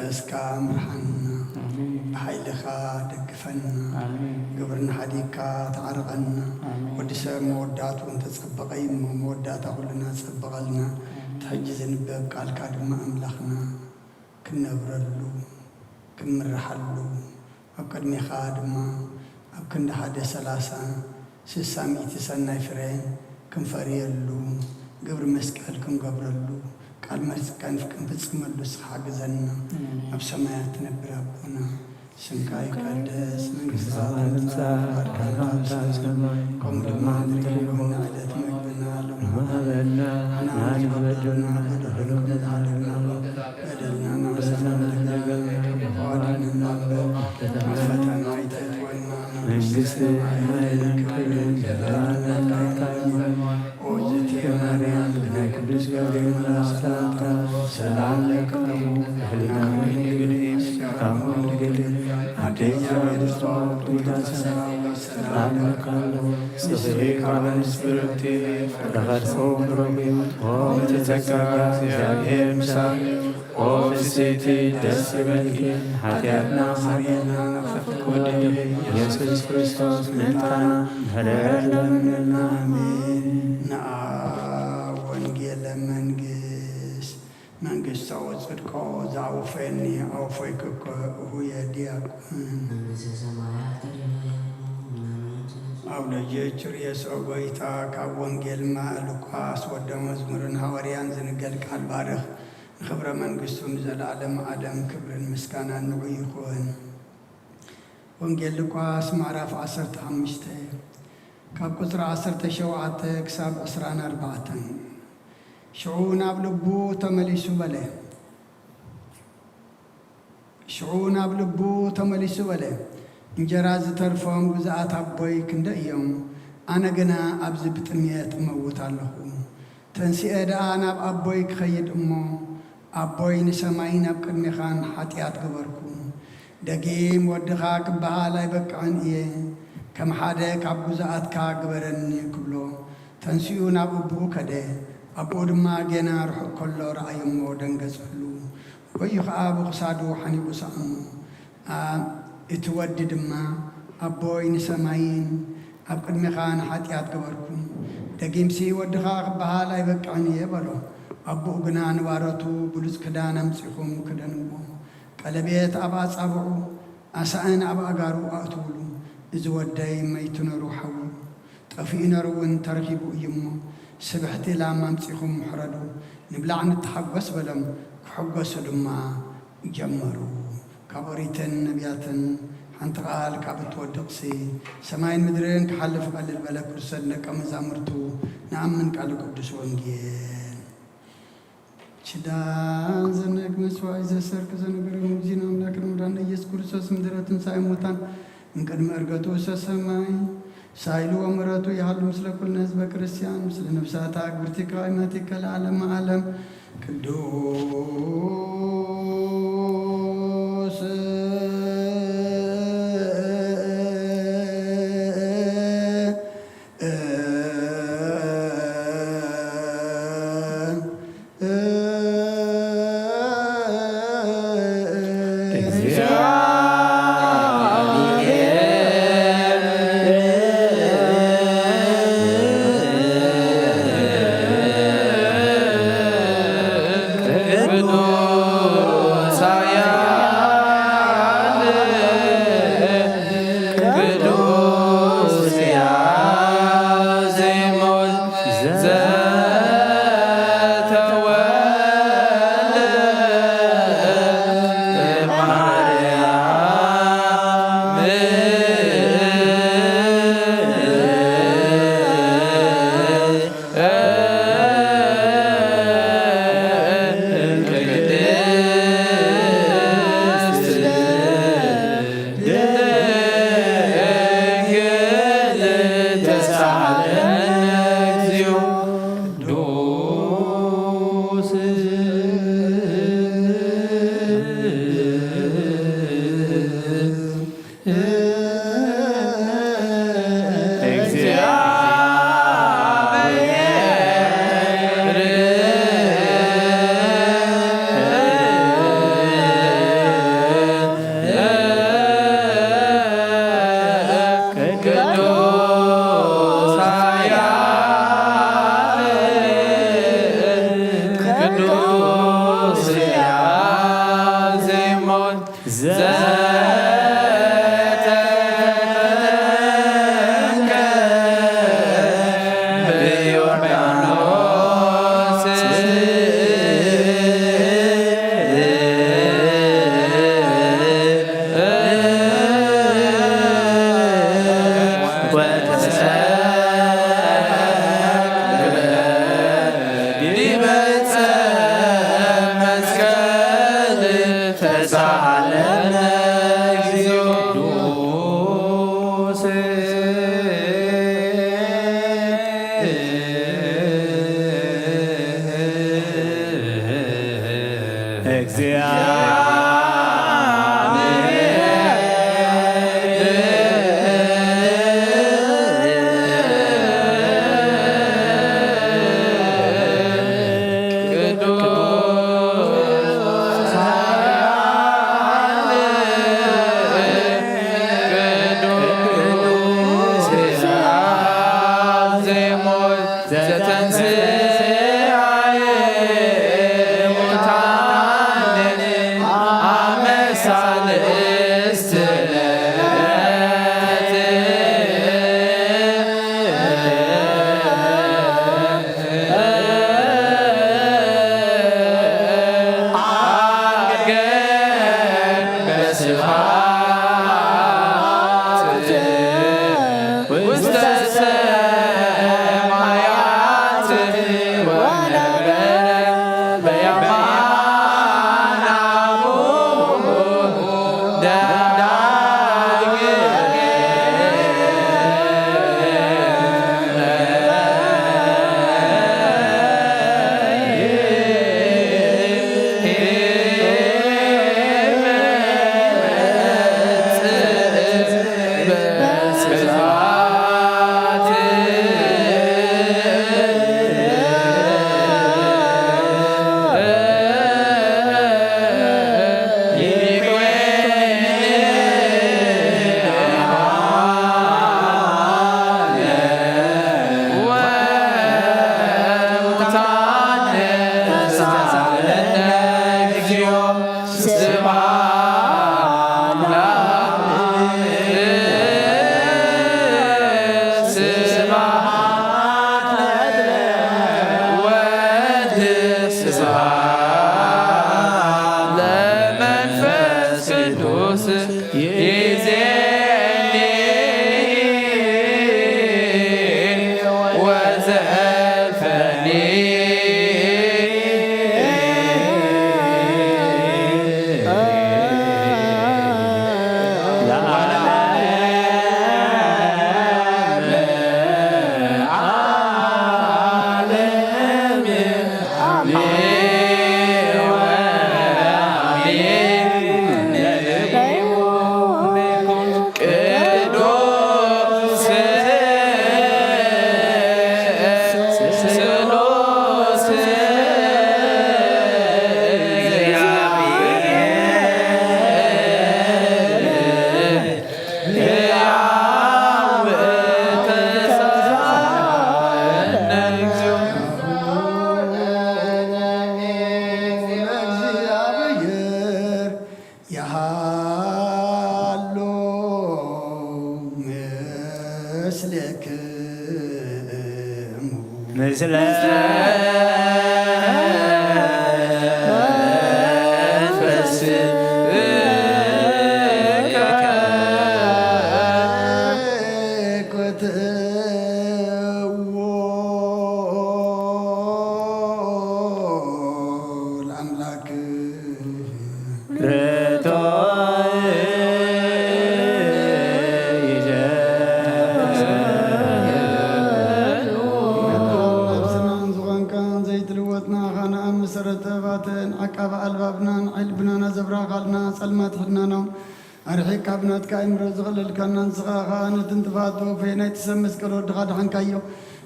መንፈስካ ምርሐና ብሓይልኻ ደግፈና ግብርና ሓዲግካ ተዓርቐና ወዲ ሰብ መወዳቱ እንተፀበቐ እሞ መወዳታ ኩልና ፀበቐልና ትሕጂ ዝንበብ ቃልካ ድማ ኣምላኽና ክነብረሉ ክምርሓሉ ኣብ ቅድሚኻ ድማ ኣብ ክንዲ 130 ሰናይ ፍረ ክንፈርየሉ ግብሪ መስቀል ክንገብረሉ ቃል መስቀል ክንፍፅመሉ እስኻ ሓግዘና ኣብ ሰማያት ትነብር ኣቦና ስምካ ይቀደስ መንግስትካ ትምጻእ ከምኡ ድማ ንሪኢና ዕለት ምግብና ሃበና ንበደልና በደልና ናብሰናደገና ፈተና ይተትወና መንግስት ማርያም ናይ ቅዱስ ገብርኤል መላእክት ሰላም ለክሙ ህሊናዊን ካሙን ግል አደያ ወድስቶት ቱታሰና ሰላም ለካሉ ስፍሬካን ስፍርቴ ረኸርሶ ረቢም ወተዘካ እግዚአብሔር ምሳሌ ኦፍሴቲ ደስ ይበልኪ ኃጢአትና ማርያና ፈፍቆደ ኢየሱስ ክርስቶስ ምልታና ምህረት ለምንና አሜን ነአ ወንጌለ መንግስት ወጽድቆ ዘአውፈኒ አውፈይክኮ እሁየ ዲያቆን አውለጀች ርየስ ኦጎይታ ካብ ወንጌል ሉቃስ ወደ መዝሙርን ሐዋርያን ዝንገል ቃል ባርኽ ንኽብረ መንግስቱን ዘለዓለም ዓለም ክብርን ምስጋናን ንዑ ይኹን። ወንጌል ሉቃስ ምዕራፍ 15 ካብ ቁፅሪ 17 ክሳብ 24 ሽዑ ናብ ልቡ ተመሊሱ በለ እንጀራ ዝተርፎም ግዛኣት ኣቦይ ክንደ እዮም ኣነ ግና ኣብዚ ብጥምየት እመውት ኣለኹ ተንሲአ ደኣ ናብ ኣቦይ ክኸይድ እሞ ኣቦይ ንሰማይ ናብ ቅድሚኻን ሓጢኣት ገበርኩ ደጊም ወድኻ ክበሃል ኣይበቅዕን እየ ከም ሓደ ካብ ጉዛኣትካ ግበረኒ ክብሎ ተንሲኡ ናብ እቡኡ ከደ ኣቦኡ ድማ ገና ርሑቕ ከሎ ረኣዮሞ ደንገጸሉ ወዩ ከዓ ብክሳዱ ሓኒቑ ሰኣሞ እቲ ወዲ ድማ ኣቦይ ንሰማይን ኣብ ቅድሚኻን ሓጢኣት ገበርኩ ደጊምሲ ወድኻ ክበሃል ኣይበቅዕን እየ በሎ ኣቦኡ ግና ንባሮቱ ብሉፅ ክዳን ኣምፂኹም ክደንዎ ቀለቤት ኣብ ኣጻብዑ ኣሳእን ኣብ ኣጋሩ ኣእትውሉ እዚ ወደይ መይትነሩ ሓዊ ጠፊኡ ነሩ እውን ተረኺቡ እዩ እሞ ስብሕቲ ላም ኣምፂኹም ሕረዱ ንብላዕ ንተሓጐስ በሎም ክሕጐሱ ድማ ጀመሩ። ካብ ኦሪትን ነቢያትን ሓንቲ ቃል ካብ እትወድቕሲ ሰማይን ምድርን ክሓልፍ ቀልል በለ ክርስቶስ ደቀ መዛሙርቱ ንኣምን ቃል ቅዱስ ወንጌል ሽዳን ዘነግ መስዋዕት ዘሰርክ ዘነገረ ሙዚና አምላክን ወዳነ ኢየሱስ ክርስቶስ ምድረ ትንሣኤ ሙታን እንቅድመ ዕርገቱ ሰማይ ሳይሉ ወምሕረቱ ይሃሉ ምስለ ኩልነ ህዝበ ክርስቲያን ምስለ ነፍሳታ ግብርቲከ ወእመቲከ ለዓለመ ዓለም ቅዱስ ቅዱስ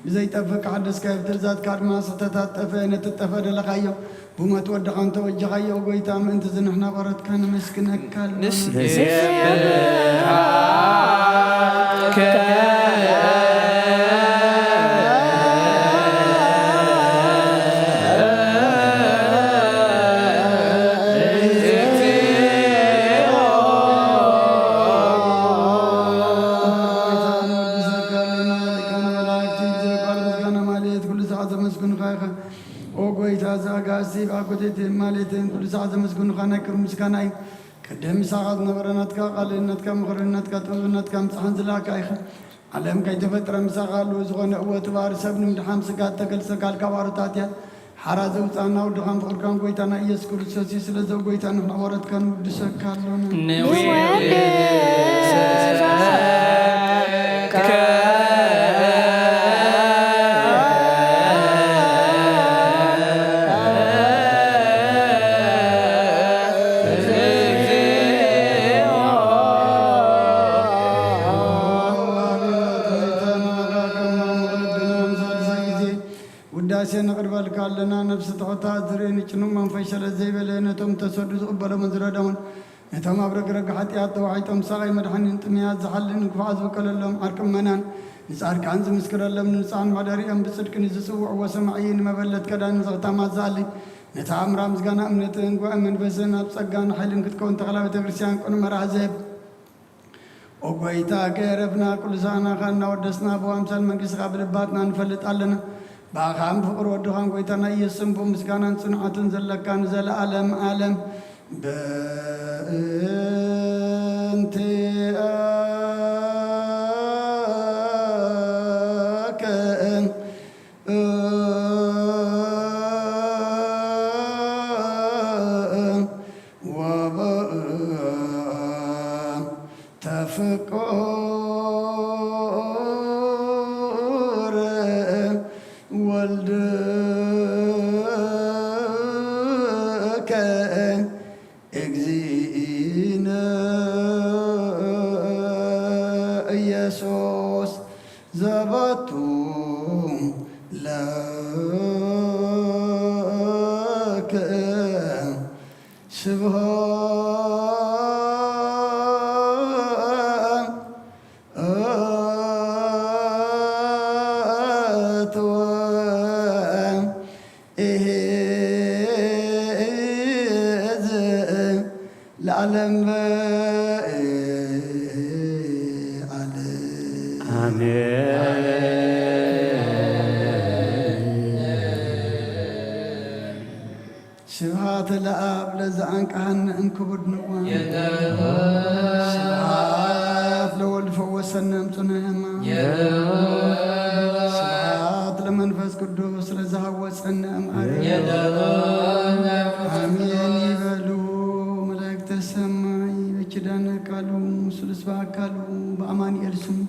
بزي تفك حدث كيف تزاد كارما ستتات تفين تتفاد لغايو بوما تودع أنت وجغايو وقويتا من تزن احنا برد كان مسكنك كالنس مساعد مسكون خانا كرم مسكاناي قدام ساعات نبرنات كا قالنات كا مخرنات كا طولنات كا مسحن زلاك ايخ علم كي تفتر مساقال وزغون قوة بار سبن مدحام سكات تقل سكال كوارتاتيا حراز وطانا ودخام فقركان قويتانا إيس كرسوسي سلزو قويتانا نورت كان ودسكالونا وداسين نقرب لنا نفس تحتها زرين يشنون من فشل زي بلينا توم تسود قبل منزل دون نتام أبرق رق حتيات وعيتم ساقي مدحن انتميات زحلين كفاز وكل لهم أركم منان نسأل كعنز مسكر لهم نسأل مداري أم بصدق نزسوا وسمعين ما بلت كذا نزغتا ما زالي نتام رامز جانا أمنتين وأمن بسنا بسجان حيلين كتكون تغلب تبرسيان كون مرازب وقويتا كيرفنا كل سنة خلنا ودسنا بوامسال من كيس قبل باتنا نفلت علنا باخام فقر ودخان قويتنا يسم بمسكانا صنعة زلكان زل عالم عالم بنتي أكن وبأ تفكر والدك اجزينا يسوس زبطوا لك سبحان العالم شبهات الآب لزعنك هن انكبد نوان شبهات لو الفوسنا امتنهما شبهات لمنفس قدوس لزهوسنا امعري آمين يبلو ملاك تسمعي بكدانا كالو سلسبا كالو بأمان يلسمو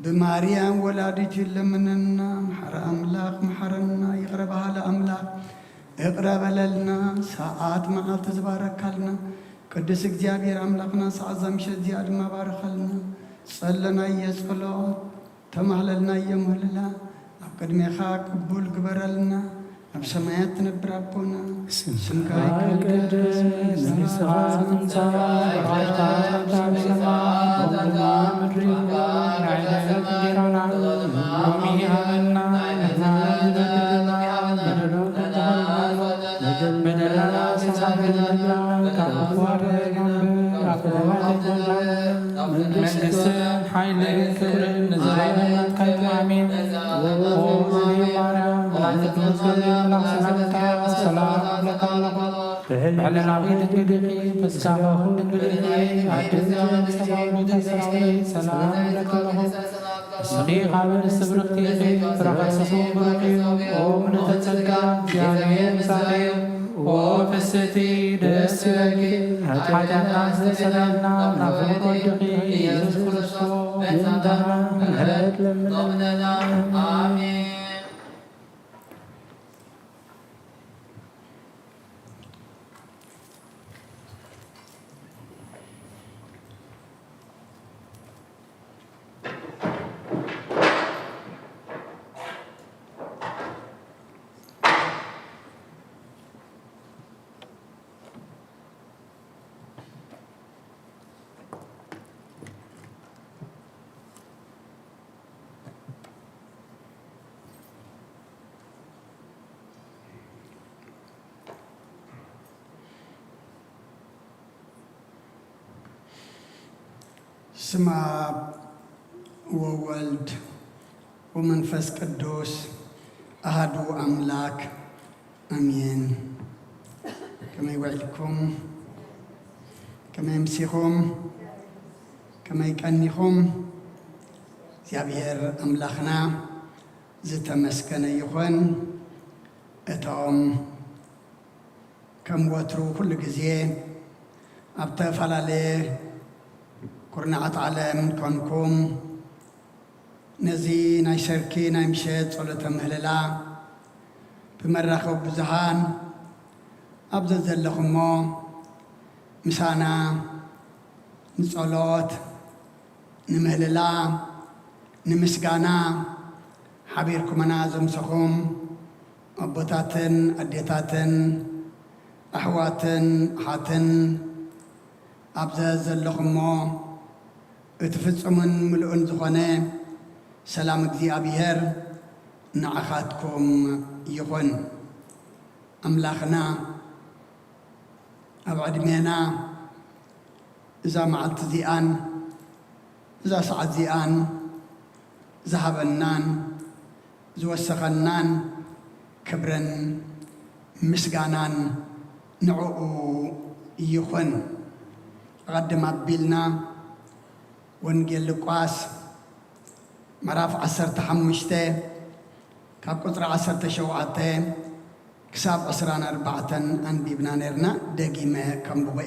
بماريام ولادتي لمننا محر أملاك محرنا يقربها لأملاك اقرب لنا ساعات ما تزبارك لنا قدس እግዚአብሔር አምላክና ሰዓት ዘምሸት ዚያድ ማባረክ ለና ጸለና የጸሎት ተማህለልና የምህለላ ኣብ ቅድሜኻ ቅቡል ግበረልና ኣብ ሰማያት ትነብር ኣቦና ስምካ ይቀደስ ስምካ وفستي دسلك حتى الناس سلامنا نفوق الدقي يسوع كريستوس بنتنا هلت لمنا آمين. ስመ አብ ወወልድ ወመንፈስ ቅዱስ አሐዱ አምላክ አሜን። كما يوعدكم كما يمسيكم كما يكنيكم እግዚአብሔር አምላኽና ዝተመስገነ ይኹን እቶም ከም ወትሩ ኩሉ ግዜ ኣብ ተፈላለየ ኩርናዓት ዓለም ኮንኩም ነዚ ናይ ሰርኪ ናይ ምሸት ጸሎተ ምህለላ ብመራኸቢ ብዙሃን ኣብዘ ዘለኹሞ ምሳና ንጸሎት ንምህለላ ንምስጋና ሓቢርኩምና ዘምሰኹም ኣቦታትን ኣዴታትን ኣሕዋትን ኣሓትን ኣብዘ ዘለኹሞ እቲ ፍጹምን ምሉእን ዝኾነ ሰላም እግዚኣብሔር ንዓኻትኩም ይኹን። ኣምላኽና ኣብ ዕድሜና እዛ መዓልቲ እዚኣን እዛ ሰዓት እዚኣን ዝሃበናን ዝወሰኸናን ክብርን ምስጋናን ንዕኡ ይኹን። ቀደም ኣቢልና ወንጌል ሉቃስ ምዕራፍ 15 ካብ ቁፅሪ 17 ክሳብ 24 ኣንቢብና ነርና ደጊመ ከንብበ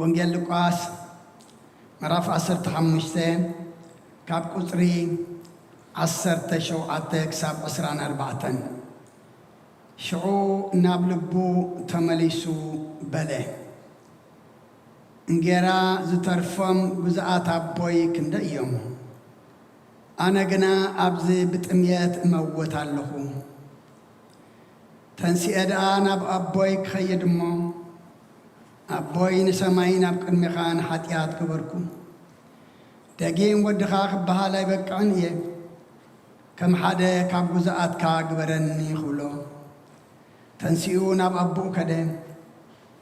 ወንጌል ሉቃስ ምዕራፍ 15 ካብ ቁፅሪ 17 ክሳብ 24 ሽዑ ናብ ልቡ ተመሊሱ በለ እንጌራ ዝተርፎም ጉዝኣት ኣቦይ ክንደይ እዮም? ኣነ ግና ኣብዚ ብጥምየት እመወት ኣለኹ። ተንሲአ ደኣ ናብ ኣቦይ ክኸይድ እሞ ኣቦይ ንሰማይ ናብ ቅድሚኻ ንሓጢኣት ግበርኩ ደጊም ወድኻ ክበሃል ኣይበቅዕን እየ ከም ሓደ ካብ ጉዝኣትካ ግበረኒ ክብሎ ተንሲኡ ናብ ኣቦኡ ከደ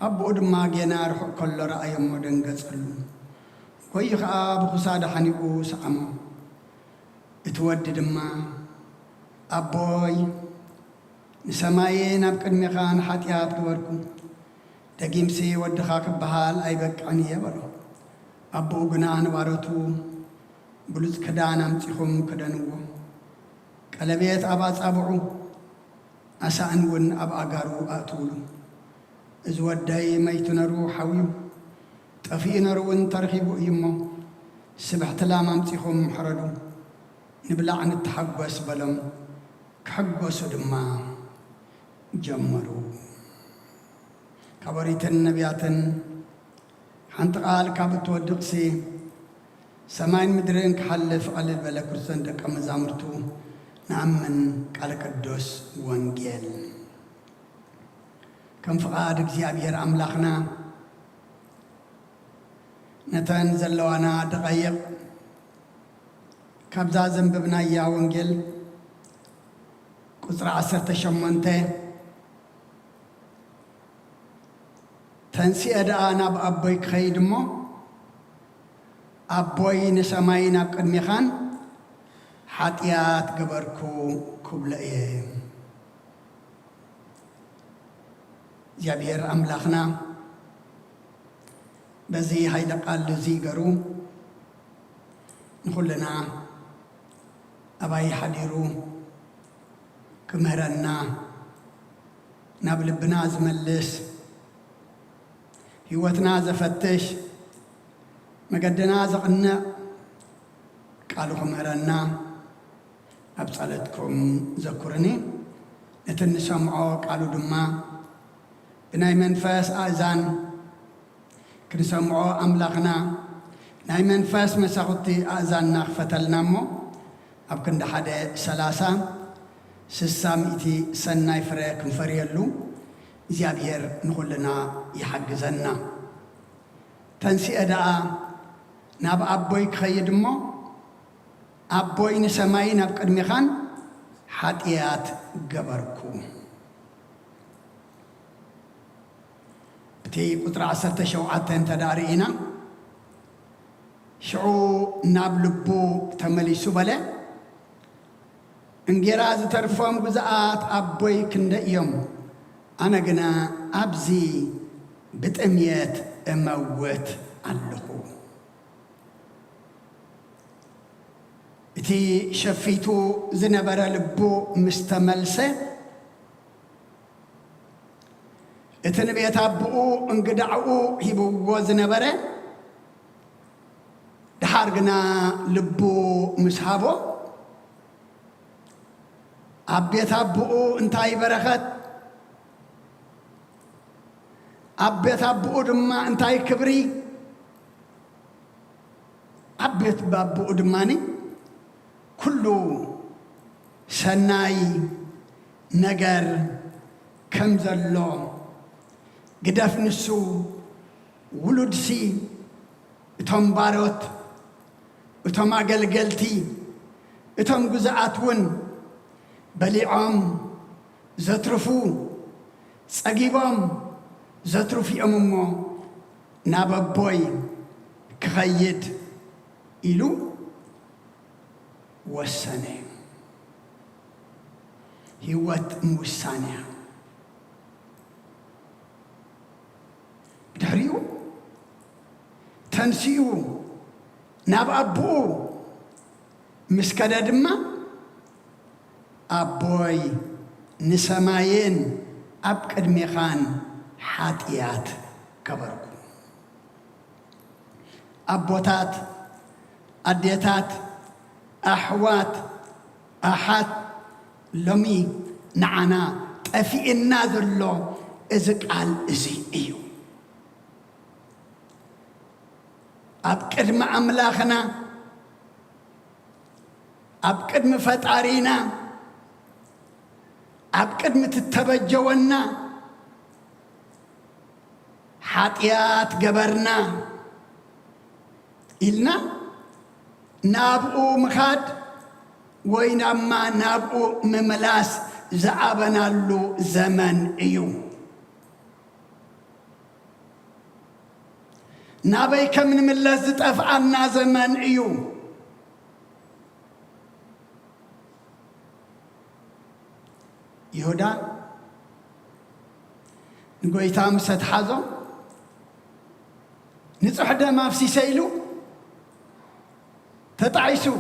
ኣቦኡ ድማ ጌና ርሑቕ ከሎ ረኣዮሞ ደንገጸሉ ጎይ ከዓ ብኽሳደ ሓኒኡ ሰዓሞ እቲ ወዲ ድማ ኣቦይ ንሰማይ ናብ ቅድሚኻ ንሓጢኣት ግበርኩ ደጊምሲ ወድኻ ክበሃል ኣይበቅዕን እየ በሎ ኣቦኡ ግና ንባሮቱ ብሉፅ ክዳን ኣምፂኹም ክደንዎ ቀለቤት ኣብ ኣጻብዑ ኣሳእን እውን ኣብ ኣጋሩ ኣእትውሉ እዚ ወደይ መይቱ ነሩ ሓዊዩ ጠፊኡ ነሩ እውን ተረኺቡ እዩ እሞ ስብሕቲ ላም ኣምፂኹም ሕረዱ ንብላዕ ንተሓጐስ በሎም ክሕጐሱ ድማ ጀመሩ። ካብ ኦሪትን ነቢያትን ሓንቲ ቃል ካብ እትወድቕሲ ሰማይን ምድርን ክሓልፍ ቀልል በለ ክርስቶን ደቀ መዛሙርቱ ንኣምን ቃል ቅዱስ ወንጌል ከም ፍቓድ እግዚኣብሔር ኣምላኽና ነተን ዘለዋና ደቐይቕ ካብዛ ዘንብብናያ ወንጌል ቁፅሪ 18 ተንሲአ ደኣ ናብ ኣቦይ ክኸይድ እሞ ኣቦይ ንሰማይ ናብ ቅድሚኻን ሓጢኣት ገበርኩ ክብሎ እየ። እግዚአብሔር ኣምላኽና በዚ ሃይለ ቃል እዚ ገሩ ንኹልና ኣባይ ሓዲሩ ክምህረና ናብ ልብና ዝመልስ ህይወትና ዘፈትሽ መገድና ዘቕንዕ ቃሉ ክምህረና ኣብ ጸሎትኩም ዘኩርኒ እቲ ንሰምዖ ቃሉ ድማ ብናይ መንፈስ ኣእዛን ክንሰምዖ ኣምላኽና ናይ መንፈስ መሳኹቲ ኣእዛንና ክፈተልና እሞ ኣብ ክንዲ 130 60 ሚእቲ ሰናይ ፍረ ክንፈርየሉ እግዚኣብሔር ንኹልና ይሓግዘና። ተንሲአ ደኣ ናብ ኣቦይ ክኸይድ እሞ ኣቦይ ንሰማይ ናብ ቅድሚኻን ሓጢኣት ገበርኩ። እቲ ቁጥሪ 17 ተዳርኢና ሽዑ ናብ ልቡ ተመሊሱ በለ እንጌራ ዝተርፎም ጉዝኣት ኣቦይ ክንደይ እዮም? أنا قنا أبزي بتأميات أموت اللخو إتي شفيتو زنبرا لبو مستملسة إتنبيت أبو انقدعو هيبو زنبرا دحارقنا لبو مسحابو أبيت أبو انتاي برخت أبيت أبو دما انتاي كبري أبيت بابو دماني كله سناي نجر كم زلو قدف نسو ولد سي اتهم باروت اتهم قلقلتي اتهم قزعاتون بليعام زترفو سقيبام زترفي أممو ناببوي كخيد إلو وسنة هيوت موسانيا دحريو تنسيو ناب أبو مسكدا دما أبوي نسماين أبكد ميخان حاتيات كبركو أبوتات أديتات أحوات أحات لمي نعنا أفي الناذر له إذك قال إزي إيو أبكد ما أملاخنا أبكد ما فتارينا أبكد ما تتبجونا حاتيات قبرنا إلنا نابقو مخاد وينما نابقو مملاس زعبنا له زمن إيو نابي كم من ملازت أفعلنا زمن إيو يهودا نقول تام ستحازو نصح دما في سيلو تتعيسو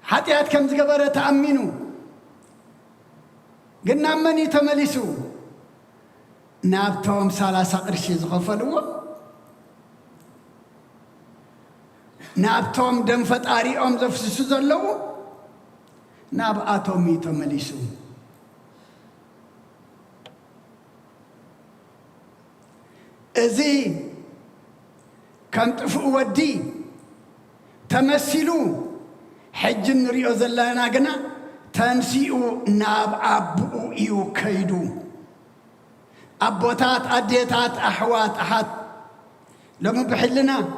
حتيات كم زقبرة تأمنوا قلنا مني تملسو نابتهم 30 قرش زغفلوا نابتهم دم فتاري أم زفسسو زلو نابعاتهم يتملسو إذي كان تفق ودي تمثلوا حج نريو زلانا قنا تنسيئو ناب أبو إيو كيدو أبوتات أديتات أحوات أحد لما بحلنا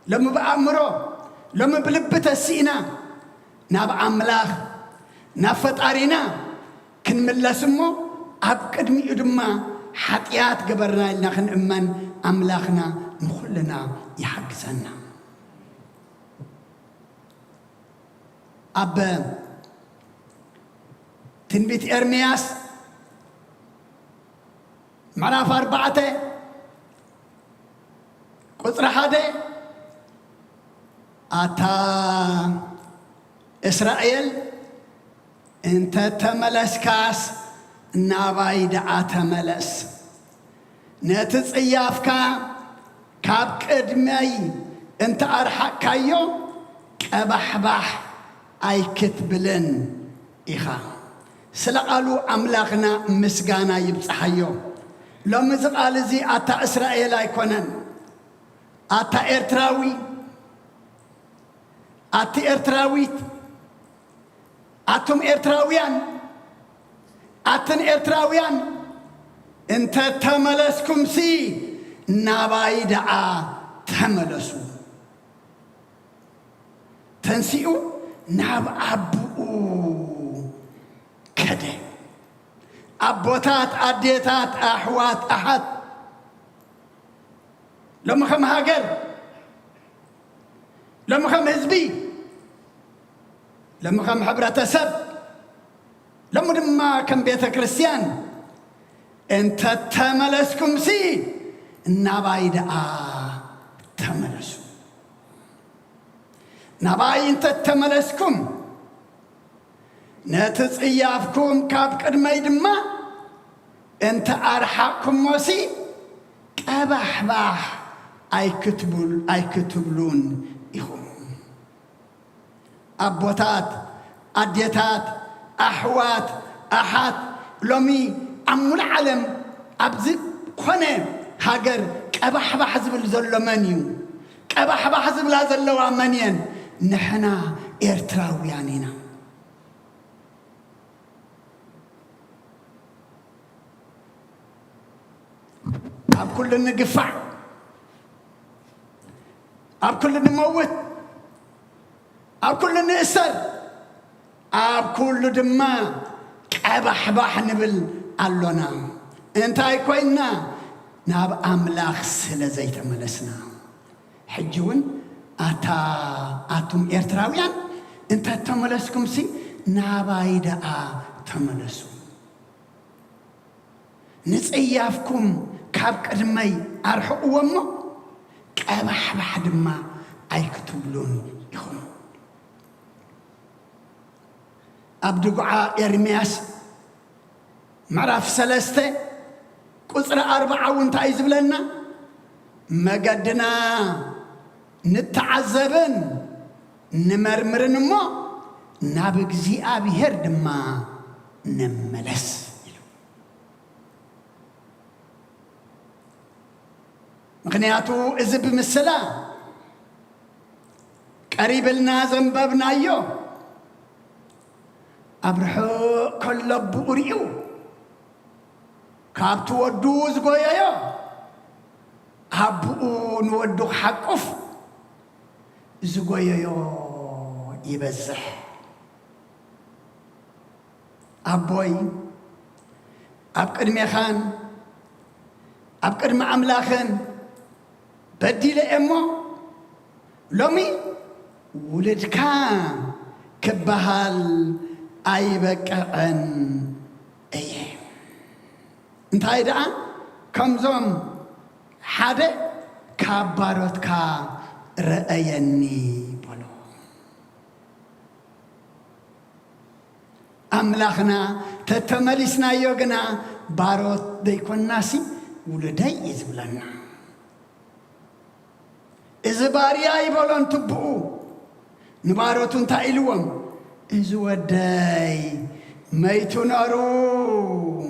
لما بأمره لما بلبت السينا ناب أملاخ نافت أرينا كن ملا سمو أبقد ميودما حتيات قبرنا لنا خن أمان أملاخنا نخلنا يحقزنا أب تنبيت إرمياس معرف 4 قطر 1 أتا إسرائيل انت تملس كاس ناباي دعا تملس نتس إيافكا كاب كدمي انت أرحق كايو كبحبح أي كتبلن إخا سلقالو أملاخنا مسقانا يبصحيو لو مزقال زي أتا إسرائيل يكونن أتا إرتراوي أتي إرتراويت أتم إرتراويان أتن إرتراويان انت تملسكم سي ناباي دعا تملسو تنسيو ناب أبو كده أبوتات أديتات أحوات أحد لما خم هاجر لما خم حزبي لما خم حبرة سب لما دما كم بيت كريستيان أنت تملسكم سي نباي دعا تملسوا نباي أنت تملسكم نتسيافكم كاب قدمي دما أنت أرحقكم موسي كبحبح أي كتبلون إخوم أبوتات أديتات أحوات أحات لومي أمو العالم أبزي خونه هاجر كبحبح حزب الزلو منيو كبحبح حزب الزلو منين نحنا إرتراويانينا أب كل نقفع أب كل نموت أب كل نأسر أب كل دما كبحبح نبل اللونا انت ايكوينا ناب أملاخ سلا زي تملسنا حجون أتم إرتراويان انت تملسكم سي نابايدا تملسوا نسيافكم كاب قدمي أرحقوا ومو كبحبح دما أيكتبلون يخون أبدقعاء إرمياس معرف سلسته قصر 4 وانتاي زبلنا مقدنا نتعذبن نمرمرن مو نابق زي أبي هرد ما نملس مغنياتو إذب مسلا قريب لنا زنبابنا يو أبرحو كل بوريو كابتو ودوز قويا أبو نودو حقف زقويا يبزح أبوي أبقر ميخان أبقر معملاخن بدي لأمو لومي ولدكا كبهال أيبكأن أيه انت هيدا كمزوم حدا كبارتك رأيني بلو أملاخنا تتملسنا يوغنا باروت ديكون ناسي ولدي يزبلنا إذا باريا يبولون تبقو نباروتون تايلوهم إذا وداي ميتو نارو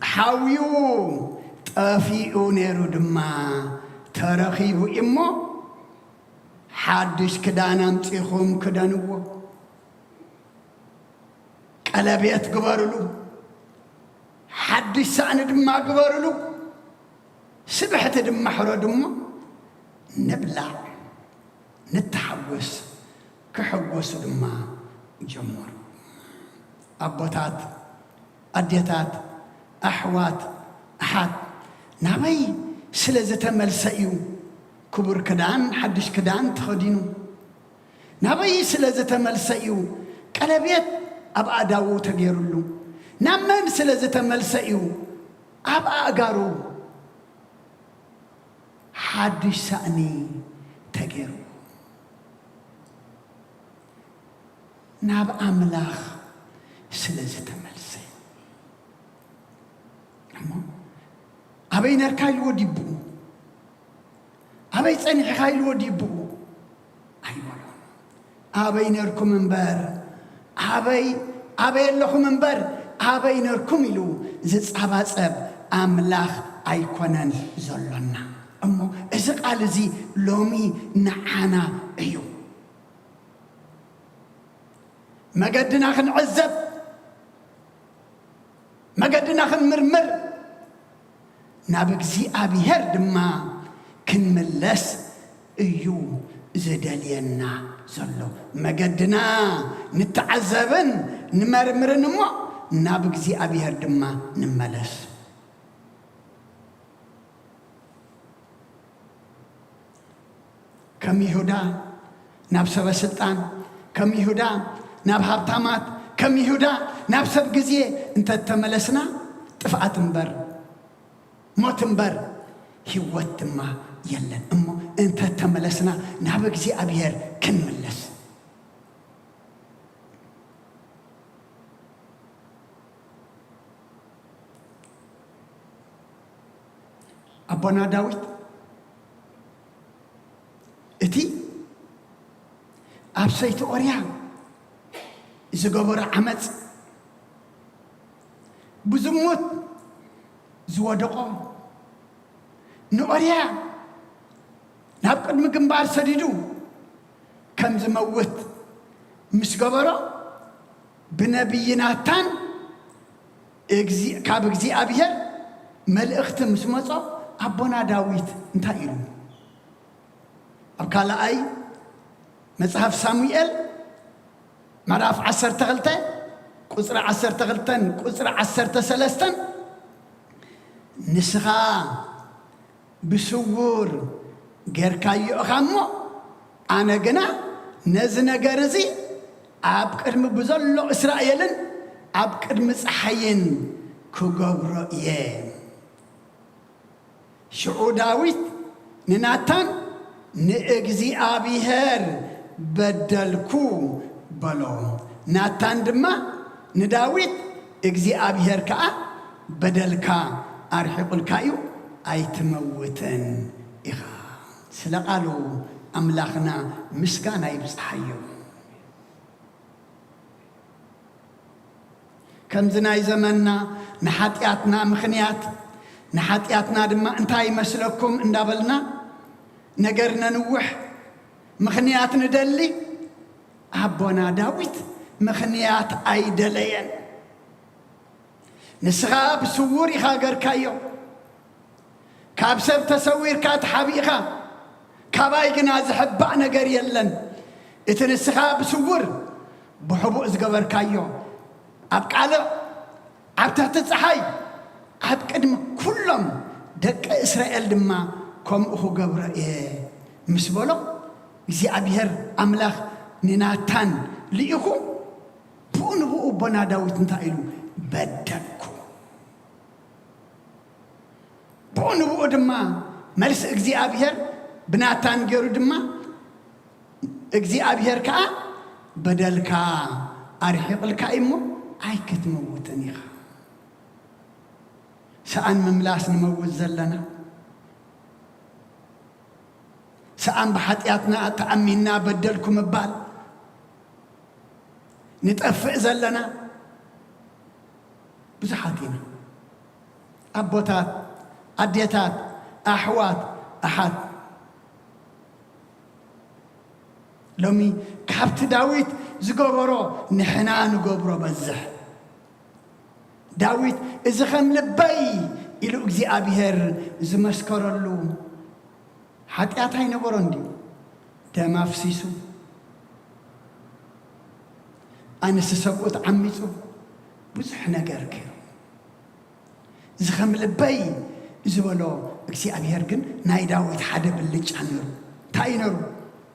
حاويو طافيو نيرو دما ترخيبو إمو حادش كدانا متيخوم كدانو قلبيت قبارلو حادش سان دما قبارلو سبحت دما حرو دما نبلع نتحوس كحوس دما جمر أبوتات أديتات أحوات أحد نبي سلزة ملسئيو كبر كدان حدش كدان تخدينو نبي سلزة ملسئيو قلبيت أبقى داو تغيرلو نمن سلزة ملسئيو أبقى أقارو حدش سأني تغيرو ناب أملاخ سلزة ملسئ أبي نركايل وديبو أبي تسنح خايل وديبو أيوة أبي نركم منبر أبي لكم منبر أبي نركم يلو زت أباسب أملاخ أيقونن زلنا أمو إذا قال زي لومي نعانا أيو ما قدنا خن عزب ما قدنا خن مرمر نابك زي أبي هرد ما كن ملس أيو زدالينا زلو ما قدنا نتعذبن نمرمر نمو نابك زي أبي هرد ما نملس كم يهودا ناب سبا سلطان كم يهودا ناب هابتامات كم يهودا ناب سب قزيه انت تملسنا ጥፍኣት እምበር ሞት እምበር ህይወት ድማ የለን እሞ እንተ ተመለስና ናብ እግዚአብሔር ክንመለስ አቦና ዳዊት እቲ ኣብ ሰይቲ ኦርያ ዝገበረ ዓመፅ ብዝሙት ዝወደቆ ንኦርያ ናብ ቅድሚ ግንባር ሰዲዱ ከም ዝመውት ምስ ገበሮ ብነቢይ ናታን ካብ እግዚአብሔር መልእኽቲ ምስ መጾ አቦና ዳዊት እንታይ ኢሉ ኣብ ካልኣይ መጽሐፍ ሳሙኤል ምዕራፍ 12 ቁጽሪ 12 ቁጽሪ 13 ንስኻ ብስውር ጌርካዮ ኢኻ እሞ ኣነ ግና ነዚ ነገር እዚ ኣብ ቅድሚ ብዘሎ እስራኤልን ኣብ ቅድሚ ፀሓይን ክገብሮ እየ ሽዑ ዳዊት ንናታን ንእግዚአብሔር በደልኩ በሎ ናታን ድማ ንዳዊት እግዚአብሔር ከዓ በደልካ ኣርሒቁልካ እዩ ኣይትመውትን ኢኻ ስለቃሉ ኣምላኽና ምስጋና ይብፅሓዮ ከምዚ ናይ ዘመንና ንሓጢኣትና ምኽንያት ንሓጢኣትና ድማ እንታይ ይመስለኩም እንዳበልና ነገር ነንውሕ ምኽንያት ንደሊ ኣቦና ዳዊት ምኽንያት ኣይደለየን ንስኻ ብስውር ኢኻ ገርካዮ ካብ ሰብ ተሰዊርካ ተሓቢእኻ ካባይ ግና ዝሕባእ ነገር የለን እቲ ንስኻ ብስውር ብሕቡእ ዝገበርካዮ ኣብ ቃልዕ ኣብ ትሕቲ ፀሓይ ኣብ ቅድሚ ኩሎም ደቂ እስራኤል ድማ ከምኡ ክገብሮ እየ ምስ በሎ እግዚአብሔር ኣምላኽ ንናታን ልኢኹ ብኡ ንብኡ ኣቦና ዳዊት እንታይ ኢሉ በደልኩ ብኡ ንብኡ ድማ መልሲ እግዚአብሔር ብናታን ገይሩ ድማ እግዚአብሔር ከዓ በደልካ ኣርሒቕልካ እሞ ኣይክትመውትን ኢኻ ሰኣን ምምላስ ንመውት ዘለና ሰኣን ብሓጢኣትና ተኣሚንና በደልኩ ምባል ንጠፍእ ዘለና ብዙሓት ኢና ኣቦታት ኣዴታት ኣሕዋት ኣሓት ሎሚ ካብቲ ዳዊት ዝገበሮ ንሕና ንገብሮ በዝሕ ዳዊት እዚ ከም ልበይ ኢሉ እግዚአብሔር ዝመስከረሉ ሓጢኣት ኣይነበሮ እንድዩ ደም ኣፍሲሱ ኣንስቲ ሰብኡት ዓሚፁ ብዙሕ ነገር ገይሩ እዚ ከም ልበይ ዝበሎ እግዚአብሔር ግን ናይ ዳዊት ሓደ ብልጫ ነይሩ እንታይ ነይሩ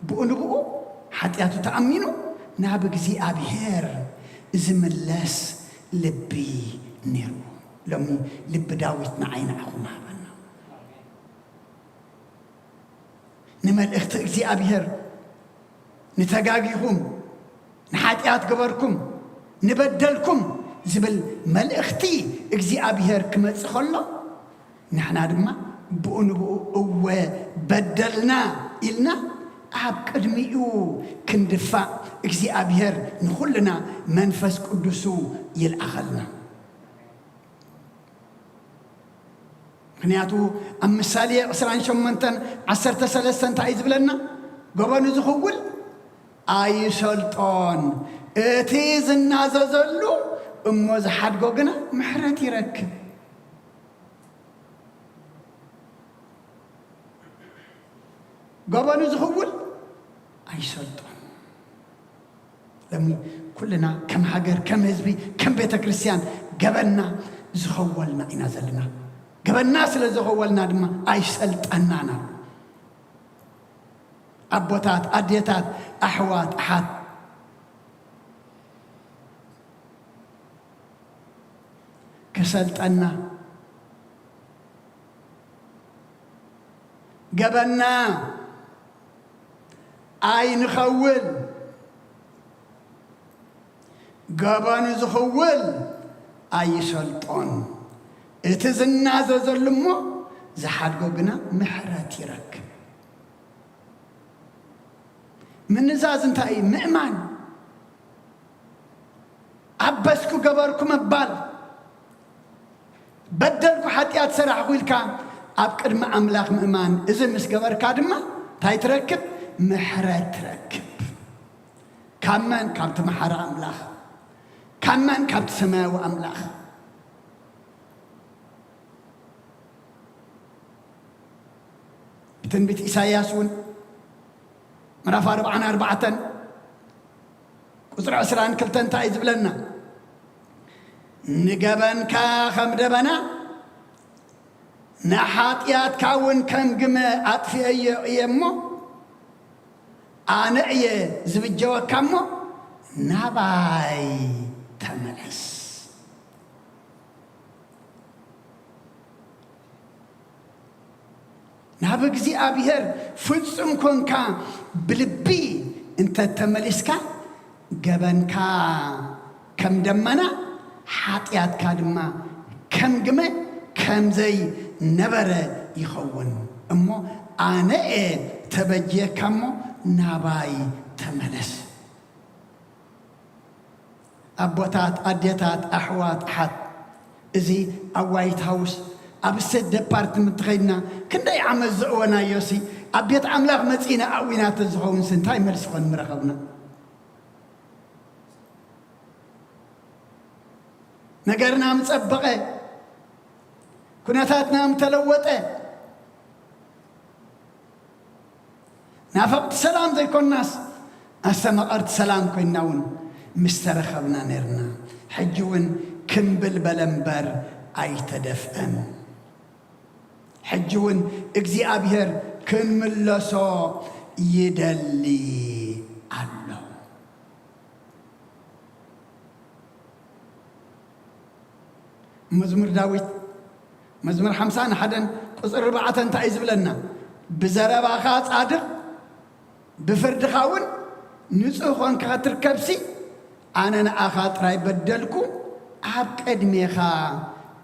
ብኡ ንብኡ ሓጢኣቱ ተኣሚኑ ናብ እግዚአብሔር ዝምለስ ልቢ ነይሩ ሎሚ ልቢ ዳዊት ንዓይናዕኹም ሃበና ንመልእኽቲ እግዚአብሔር ንተጋጊኹም ንሓጢኣት ገበርኩም ንበደልኩም ዝብል መልእኽቲ እግዚአብሔር ክመጽእ ከሎ ንሕና ድማ ብኡ ንብኡ እወ በደልና ኢልና ኣብ ቅድሚኡ ክንድፋእ እግዚአብሔር ንኹልና መንፈስ ቅዱሱ ይልኣኸልና ምክንያቱ ኣብ ምሳሌ 28:13 እንታይ እዩ ዝብለና ገበኑ ዝኽውል ኣይሰልጦን እቲ ዝናዘዘሉ እሞ ዝሓድጎ ግና ምሕረት ይረክብ ገበኑ ዝኽውል ኣይሰልጦን ሎሚ ኩልና ከም ሃገር ከም ህዝቢ ከም ቤተ ክርስቲያን ገበና ዝኸወልና ኢና ዘለና ገበና ስለ ዝኸወልና ድማ ኣይሰልጠናና ኣቦታት ኣዴታት ኣሕዋት ኣሓት كسلتنا قبلنا أي نخول قبان زخول أي سلطان اتزنا زلمو زحد قبنا محرات يركب من نزاز انتاي مئمان عبسكو قبركو مبال بدلكو حتيات سرع قويلكا أبقر ما أملاك مئمان إذن مس قبر كادما تاي تركب محرات تركب كمان كابت محرا أملاك كمان كابت سماو أملاك بتنبت إساياسون مرافا 4 قصر عسران كلتن تايز بلنا نقبن كا خمدبنا نحاتيات كاون كم قمة أطفي أيامو أنا زبجوا كمو نباي تملس نابك زي أبيهر فلسم كونكا بلبي انت تملسكا قبنكا كم دمنا حاتيات كادما كم قمة كم زي نبرة يخون أمو أنا تبجي كمو ناباي تملس أبوتات أديتات أحوات حد إزي أوايت هاوس أبسد ديبارتمنت غينا كندا يعمل زقونا يوسي أبيت عملاق متسينا أوينا تزخون سنتاي ملسخون مرخبنا نقرنا متصبقه كناتاتنا متلوطه نافقت سلام زي كون ناس أسمقرت سلام كويناون مسترخبنا نيرنا حجون كمبل بلنبر أي تدفئن حجون اجزي أبيهر كن ملسو يدلي الله مزمور داويت مزمور 50 حدن قصر 4 تعيز بلنا بزربا خاص عادق بفرد خاون نصخون كتركبسي أنا أخاطر يبدلكو عب قدميخا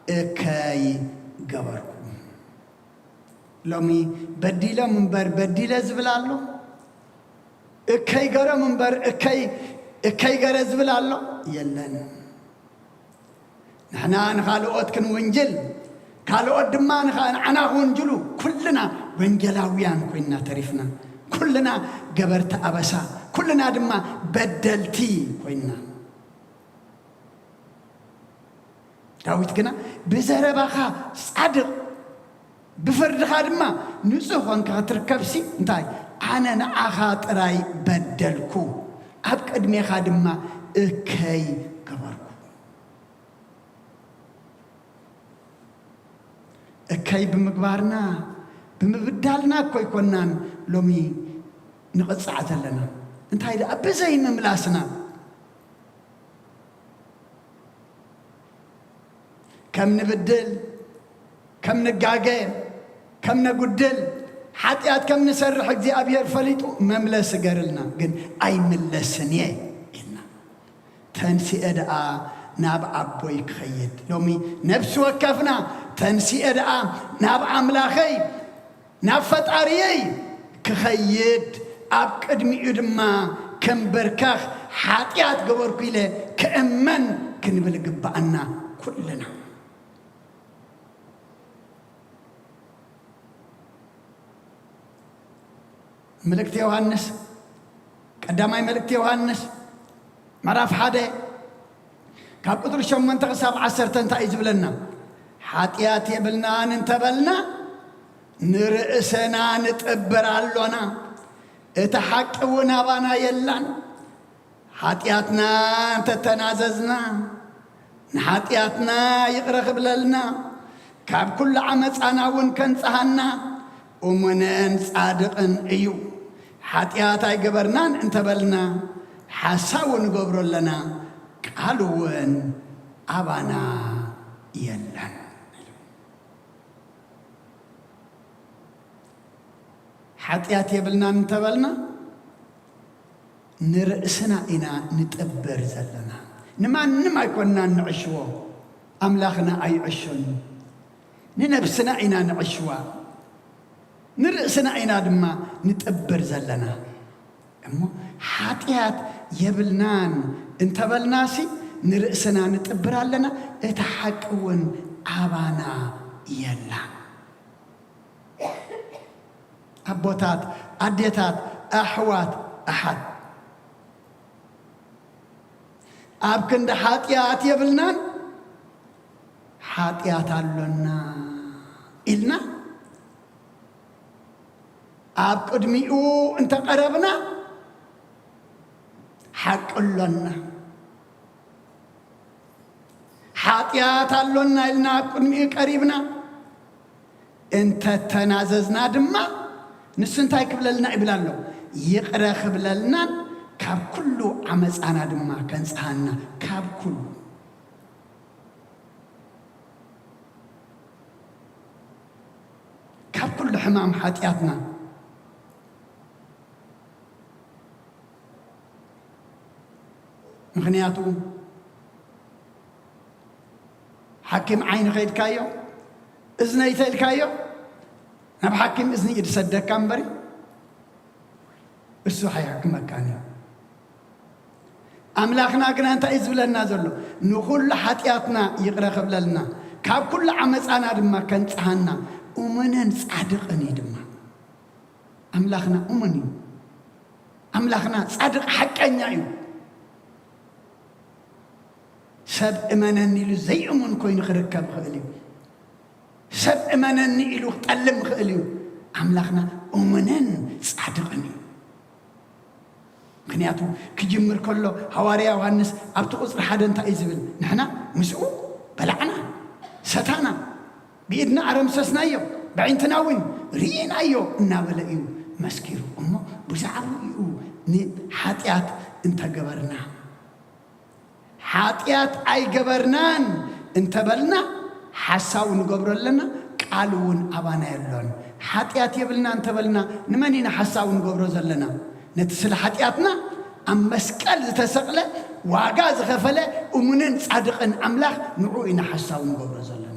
اكاي قبركو لومي بديلا منبر بديلا زبلالو اكاي قرا منبر اكاي قرا زبلالو يلن نحنا نخالقوت كن ونجل خالقوت دما نحنا ونجلو كلنا ونجلاويان كوينا تريفنا كلنا قبرت أبسا كلنا دما بدلتي كوينا داويت كنا بزرباخا صادق بفرد خادما نصوخون كتركبسي انتاي أنا نأخاطراي بدلكو أبك أدمي خادما اكاي قبركو اكاي بمقبارنا بمبدالنا كوي كونان لومي نقصعت لنا انتاي دا أبزي مملاسنا كم نبدل كم نقاقي كم نقدل حتيات كم نسرح زي أبير فليتو مملس قرلنا قل أي ملسنيه قلنا تنسي أدعى ناب عبوي خيد لومي نفس وكفنا تنسي أدعى ناب عملاخي ناب فتعريي كخيد أب قدمي إدما كم بركاخ حتيات قبر كيلة كأمن كنبلق بأنا كلنا ملكت يوحنس قدامي ملكت يوحنس مراف حدا كاب قدر شو من تغسب 10 تنتايز بلنا حاتيات يبلنا ننتبلنا نرئسنا نتقبر علونا اتحقونا بانا يلان حاتياتنا انت تناززنا نحاتياتنا يقرخ بللنا كاب كل عمص انا ونكن صحنا ومنن صادقن ايو حاتيات اي جبرنان انت بلنا حساو نغبر لنا قالون ابانا የለን። ኃጢአት የብልናን እንተበልና ንርእስና ኢና ንጥበር ዘለና ንማንም ኣይኮንና ንዕሽዎ ኣምላኽና ኣይዕሾን ንነብስና ኢና ንዕሽዋ ንርእስና ኢና ድማ ንጥበር ዘለና እሞ ኃጢአት የብልናን እንተበልናሲ ንርእስና ንጥብር ኣለና እቲ ሓቂ እውን ኣባና የላ ኣቦታት ኣዴታት ኣሕዋት ኣሓት ኣብ ክንዲ ኃጢአት የብልናን ኃጢአት ኣሎና ኢልና ኣብ ቅድሚኡ እንተቀረብና ሓቂ ኣሎና ኃጢአት ኣሎና ኢልና ኣብ ቅድሚኡ ቀሪብና እንተተናዘዝና ድማ ንሱ እንታይ ክብለልና ይብል ኣሎ ይቅረ ክብለልናን ካብ ኩሉ ዓመፃና ድማ ከንጽሐና ካብ ኩሉ ሕማም ኃጢአትና ምክንያቱ حكيم عين خيد كايو إذن يتل كايو نب حكيم إذن يتصدق كامبري بس حيحكم مكاني أملاكنا كنا أنت إزبلنا زلوا نقول حتياتنا يقرأ قبلنا كاب كل عمس أنا دم كنت هنا أمنا صادقني دم أملاكنا أمني أملاكنا صادق حكينا يو سب إمانني له زي أمون كوين خركب خاليو سب إمانني له تعلم خاليو أملاكنا أمنن صادقني مخنياتو كجمر كله حواريا وهنس أبتقص حدا أنت إزبل نحنا مسؤول بلعنا ستانا بإذن عرمسسنا يو بعين تناوين رينا يو نابل يو مسكيرو أمه بزعلو يو حاتيات انت قبرنا حاتيات أي قبرنان انت بلنا حساو نقبر لنا قالون أبانا يلون حاتيات يبلنا انت بلنا نمانينا حساو نقبر زلنا نتسل حاتياتنا أم مسكال تسقله واقاز غفله ومنن صادقا أملاخ نعوئنا حساو نقبر زلنا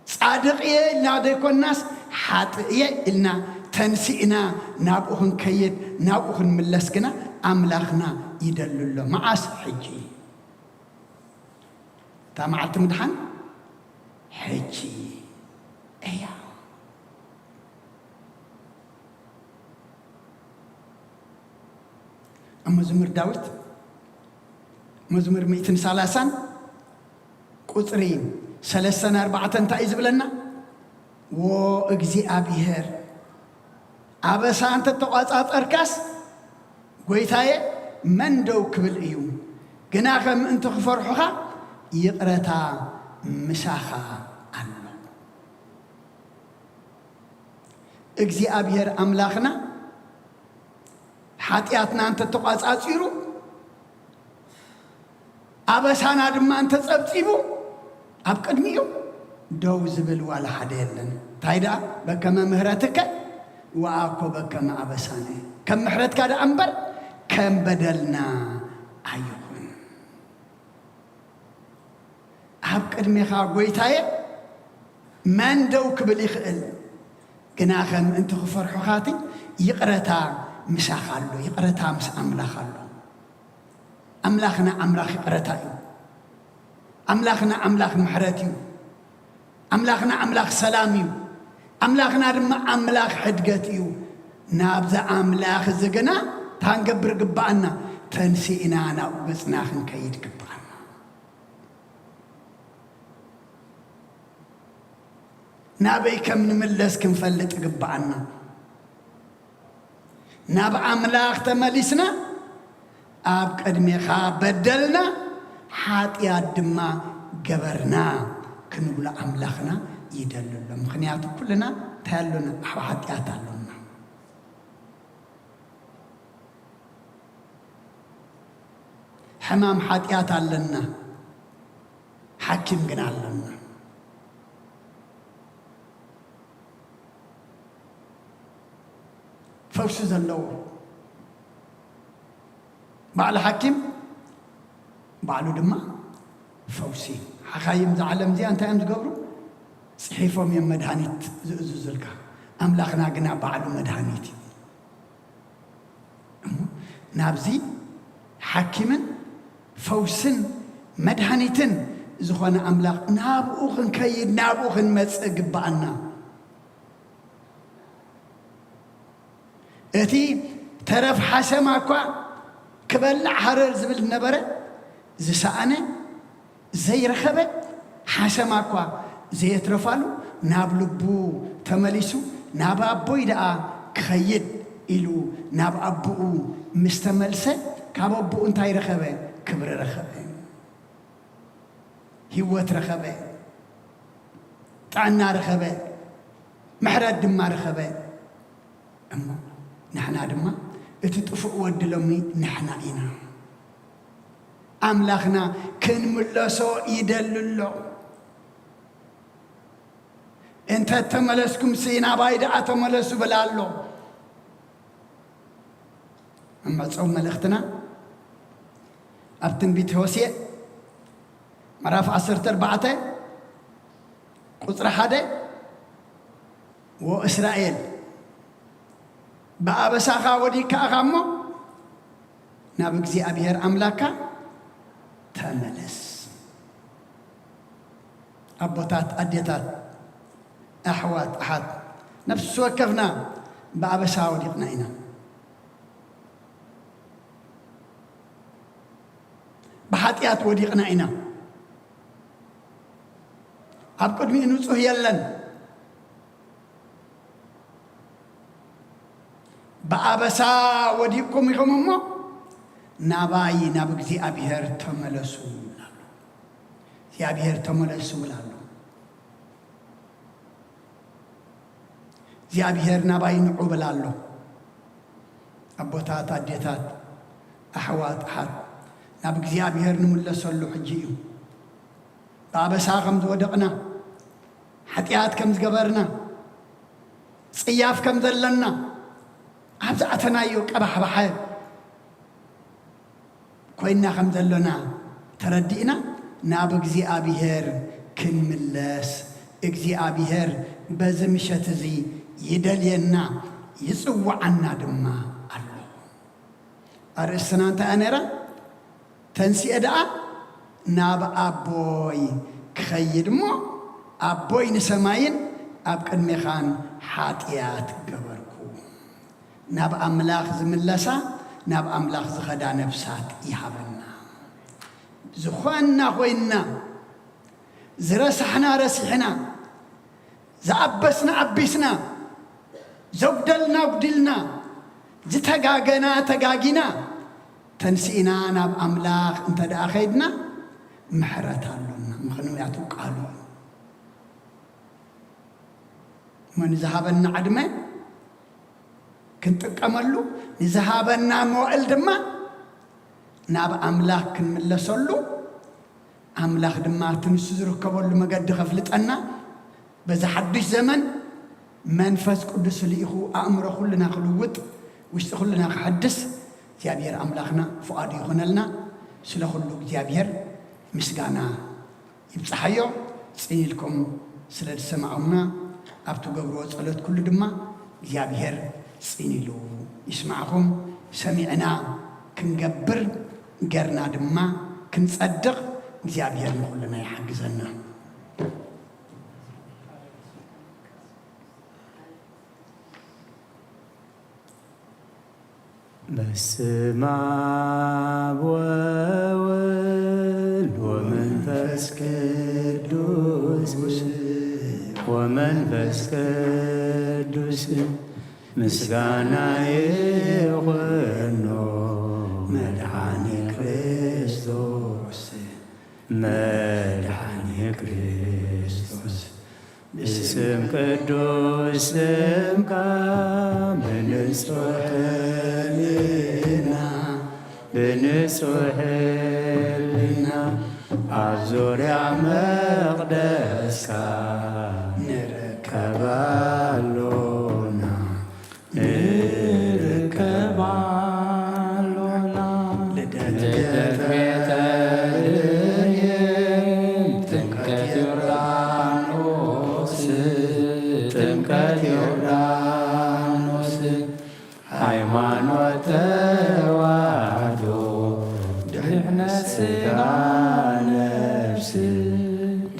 صادق إيه لا ديكون الناس حاتية إلنا تنسينا نابوهن كيد نابوهن ملسكنا أملاخنا يدلل له معاس حجي تامعت مدحن حجي ايا أما زمر داود مزمر 130 قطرين 3-4 تايز بلنا وإجزي أبيهر أبسا أنت تقاطعت أركاس قويتاي من دو كبل إيوم جناخم أنت خفرحها يقرتا مساخا عنه إجزي أبيهر أملاخنا حاتياتنا أنت تقاس أصيرو أبسانا دم أنت تبتيبو أبقدميو دو زبل ولا حديلن تايدا بكما مهرتك وأكو بكما أبساني كم محرتك هذا أنبر كم بدلنا أيون أبقدمي خاقويتاي من دو كبلي خئل جناخم أنت خفر حخاتي يقرتا مساخالو يقرتا مس أملاخالو أملاخنا أملاخ يقرتايو أملاخنا أملاخ محرتيو أملاخنا أملاخ سلاميو أملاخنا رما أملاخ حدقتيو نابذا أملاخ زقنا تانقبر قبعنا تنسينا أنا وبسناخن كيد قبعنا نابي كم نملس كم فلت قبعنا ناب أملاخ تملسنا أب قدمي خا بدلنا حاتيات دما قبرنا كنقول أملاخنا يدلل مخنيات كلنا تهلنا حاتيات لنا حمام حاتيات لنا حكيم جنا لنا فوس زلوا بعد حكيم بعلو دما فوسي حكايم زعلم زي أنت أم تقبرو صحيفهم يم مدهانيت زلك أملاخنا جنا بعلو مدهانيت نابزي حكيما فوسن مدهانيتن زخوانا أملاخ نابوخن كيد نابوخن مسق بعنا أتي ترف حسماكوا كبلع حرر زبل النبرة زسانة زي رخبة حسماكوا زي ترفالو نابلبو تمليسو ناب أبو يدعى كخيد إلو ناب أبو مستملسة كاب أبو انتاي رخبة كبر رخبة هيوت رخبة تعنا رخبة محرد دما رخبة أما نحنا دما اتطفق ود لمي نحنا إنا أملاخنا كن ملسو يدللو انت تملسكم سينا بايدا اتملسو بلالو أما تصوم ملختنا أبتن بيت هوسية مراف 14 قصر حدا وإسرائيل بأبساخا وديك أغامو نابكزي أبيهر أملاكا تملس أبوتات أديتات أحوات أحد نفس وكفنا بأبسا وديقنا إنا بحاتيات وديقنا إنا أبقد من نصه يلن بأبسا وديقكم يخممو ناباي نابكزي أبيهر تملسو لالو زي أبيهر تملسو لالو زي أبيهر ناباي نعوب لالو أبوتات أديتات أحوات أحد نابكزي أبيهر نملسو له حجيو بأبسا خمز ودقنا حتيات كم زقبرنا صياف كم ذلنا أبزعتنا يوك أبح بحي كوينا خم ذلنا تردينا نابك زي أبيهر كن ملس إكزي أبيهر بزمشة زي يدلينا يسوع عنا دما الله أرسنا أنت أنيرا تنسي أدعى ناب أبوي خيد مو أبوي نسماين أبكن مخان حاتيات قبركو ناب أملاخ زملسا ناب أملاخ زخدا نفسات يحبنا زخوانا خوينا زرسحنا رسحنا زعبسنا عبسنا زودلنا بدلنا زتقاقنا تقاقنا تنسينا ناب أملاخ انت دا أخيدنا محرت لنا مخنو يعطو قالوا من ذهبنا عدمه كنت أملو ذهبنا موئل دما ناب أملاك كن ملسولو أملاك دما تنسزرو كبولو مقد خفلتنا بذا حدش زمن منفس قدس لإخو أمر خلنا خلوت وشت خلنا حدث جابير أملاكنا فؤادي خنلنا سلا خلو جابير مسقانا يبصحيو سعين لكم سلا سمعونا أبتو قبرو صلوت كل دما جابير سعين له يسمعكم سمعنا كنقبر قرنا دما كنصدق جابير نقولنا يحجزنا بسم الله وولد ومنفس قدوس ومنفس قدوس مسغانا يغنو مدحاني كريستوس مدحاني كريستوس باسم قدوس سمك بنصح لنا አብዙሪያ መቅደስካ ንርከባሎና ንርከባሎና ልደት ቤተልሔም ጥምቀት ዮርዳኖስ ጥምቀት ዮርዳኖስ ሃይማኖት ተዋህዶ ድህነት ሥጋ ነፍስ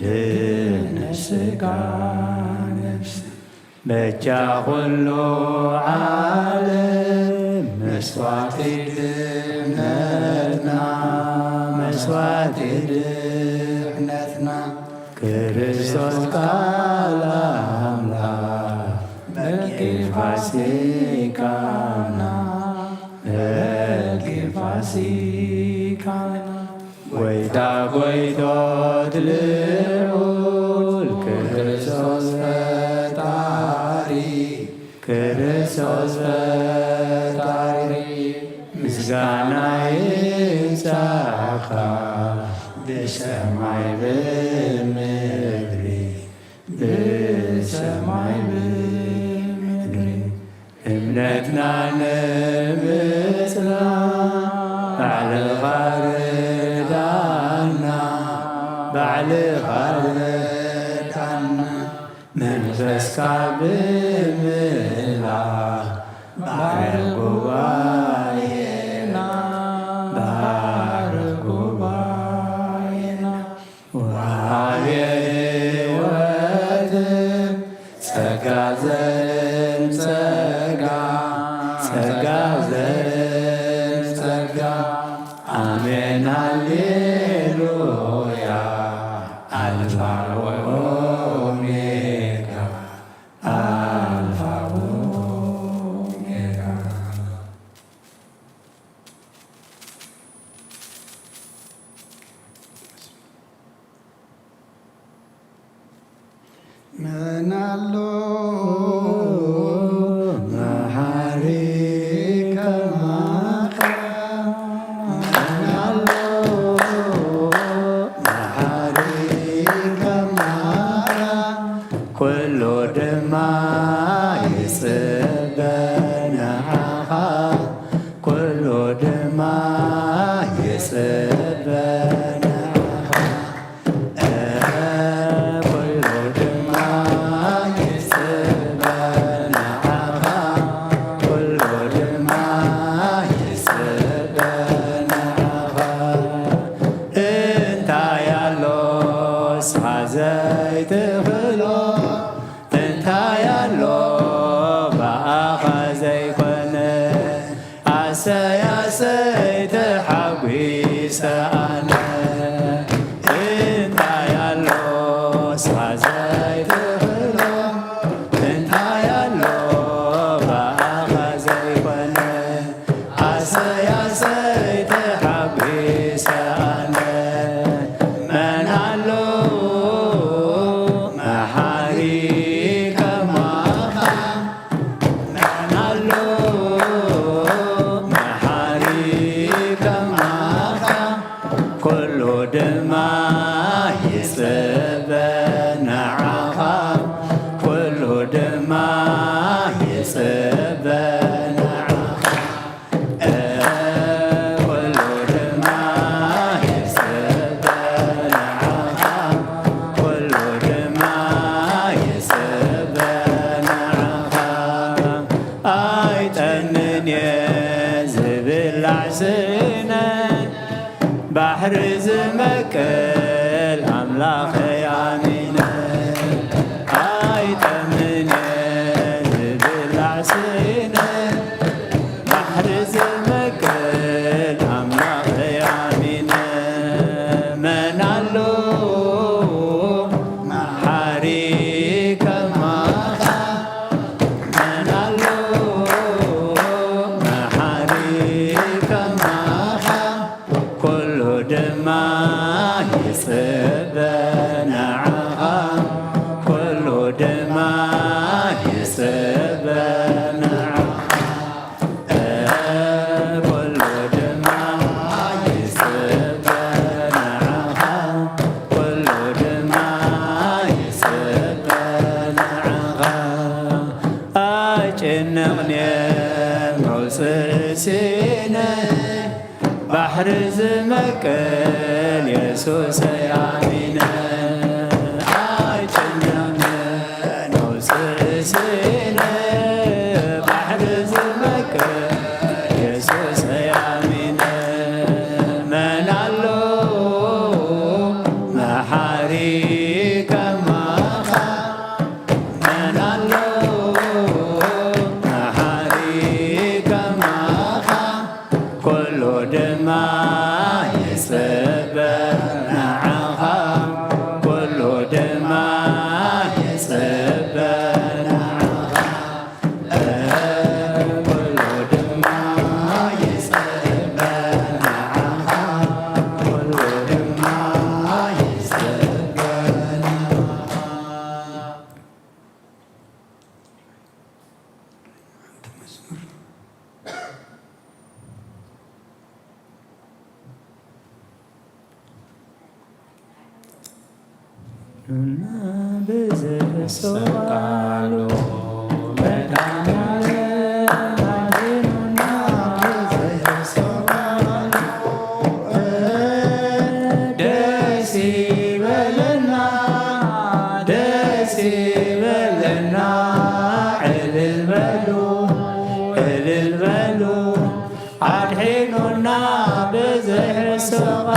ድህነት ሥጋ ነፍስ ብቻ ኩሉ ዓለም መስዋዕት ድህነትና መስዋዕት ድህነትና ክርስቶስ ቃል አምላክ በጌ ፋሲካና በጌ ፋሲካና ጎይታ ጎይቶት ልዑል ክርስቶስ ፈጣሪ ክርስቶስ ፈጣሪ ምስጋና ይብዛኻ ብሰማይ ብምድሪ ብሰማይ ብምድሪ እምነትና ንምጽና ባዕልኻ ርዳና ባዕልኻ ርዳና መንፈስካ ብምልኣኽ ባርክ ጉባኤና ባርክ ጉባኤና ወሃቤ ሕይወት ጸጋ ዘንጸጋ ጸጋ ዘንጸጋ አሜን ሃሌሉያ አልፋ ወኦሜጋ አልፋ ወኦሜጋ መናሎ መሐሪ ከማኸ መናሎ መሐሪ ከማኸ ኩሉ ድማ ይጽበናኻ ኩሉ ድማ ይጽበናኻ ኩሉ ድማ ይጽበናኻ ኩሉ ድማ ይጽበናኻ እንታይ ኣሎ ስኻ ዘይትኽእሎ እንታይ ኣሎ በኣኻ ዘይኮነ ኣሰይ ኣሰይ ተሓጒሰ ኣነ እንታይ ኣሎ ስኻ ዘይትኽእሎ እንታይ ኣሎ በኣኻ ዘይኮነ ኣሰይ ኣሰይ ተሓጒሰ ኣነ መን ኣሎ መሐሪ ከማኻ መን ኣሎ መሐሪ ከማኻ ኩሉ ድማ ይጽበናኻ ኩሉ ድማ ይጽበናኻ ኩሉ ድማ ይጽበናኻ ኩሉ ድማ ይጽበናኻ ኣይጠንን እየ ዝብላዕ ስእነ ባሕሪ ዝመቅል ኣምላኽ ያሚነ ኣይጠምን እየ ዝብላዕ ስእነ ባሕሪ ዝመቅል ኣምላኽ ያሚነ መን ኣሎ መሐሪ ከማኻ መን ኣሎ መሐሪ ከማኻ ኩሉ ድማ ይጽበ نغني موسسينا بحر زمكن يسوس يعينا عايشنا موسسينا بحر زمكن يسوس يعينا من علو محاري كما من علو محاري كما كل دماء يسبح معها كل دماء يسبح معها كل دماء يسبح معها كل دماء يسبح معها Sekalu medana madinuna sekalu desi belena ilil belu adhinuna bezeh sekalu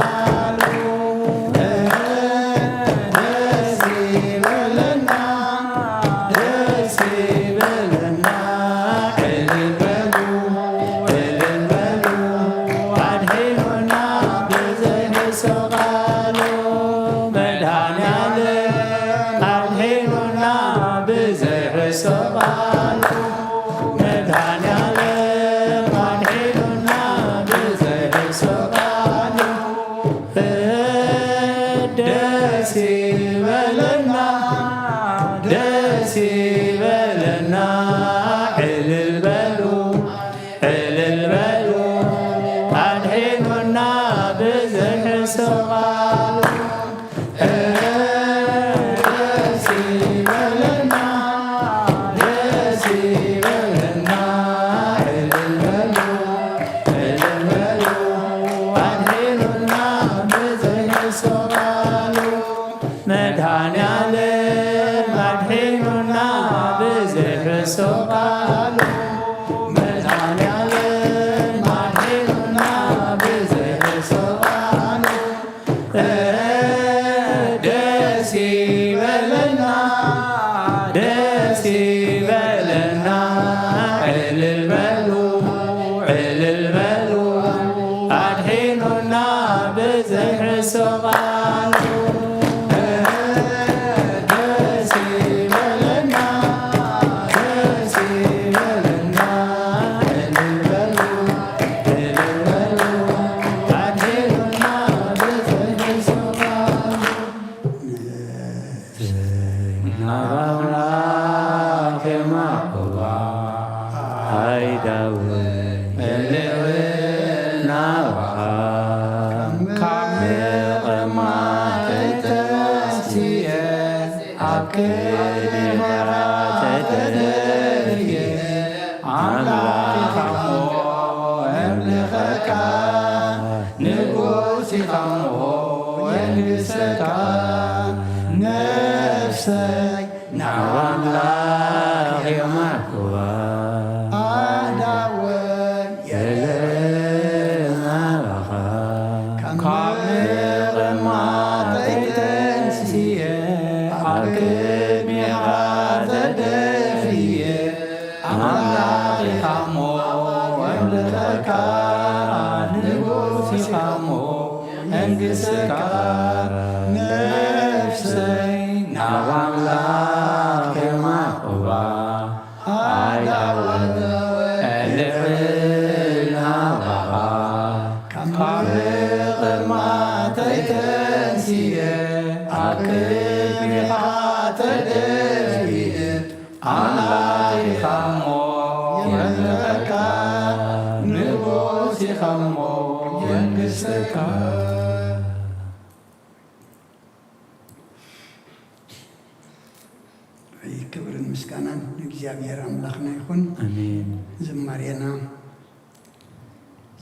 كبر المسكانان እግዚአብሔር አምላክና ይሁን አሜን። ዝማሬና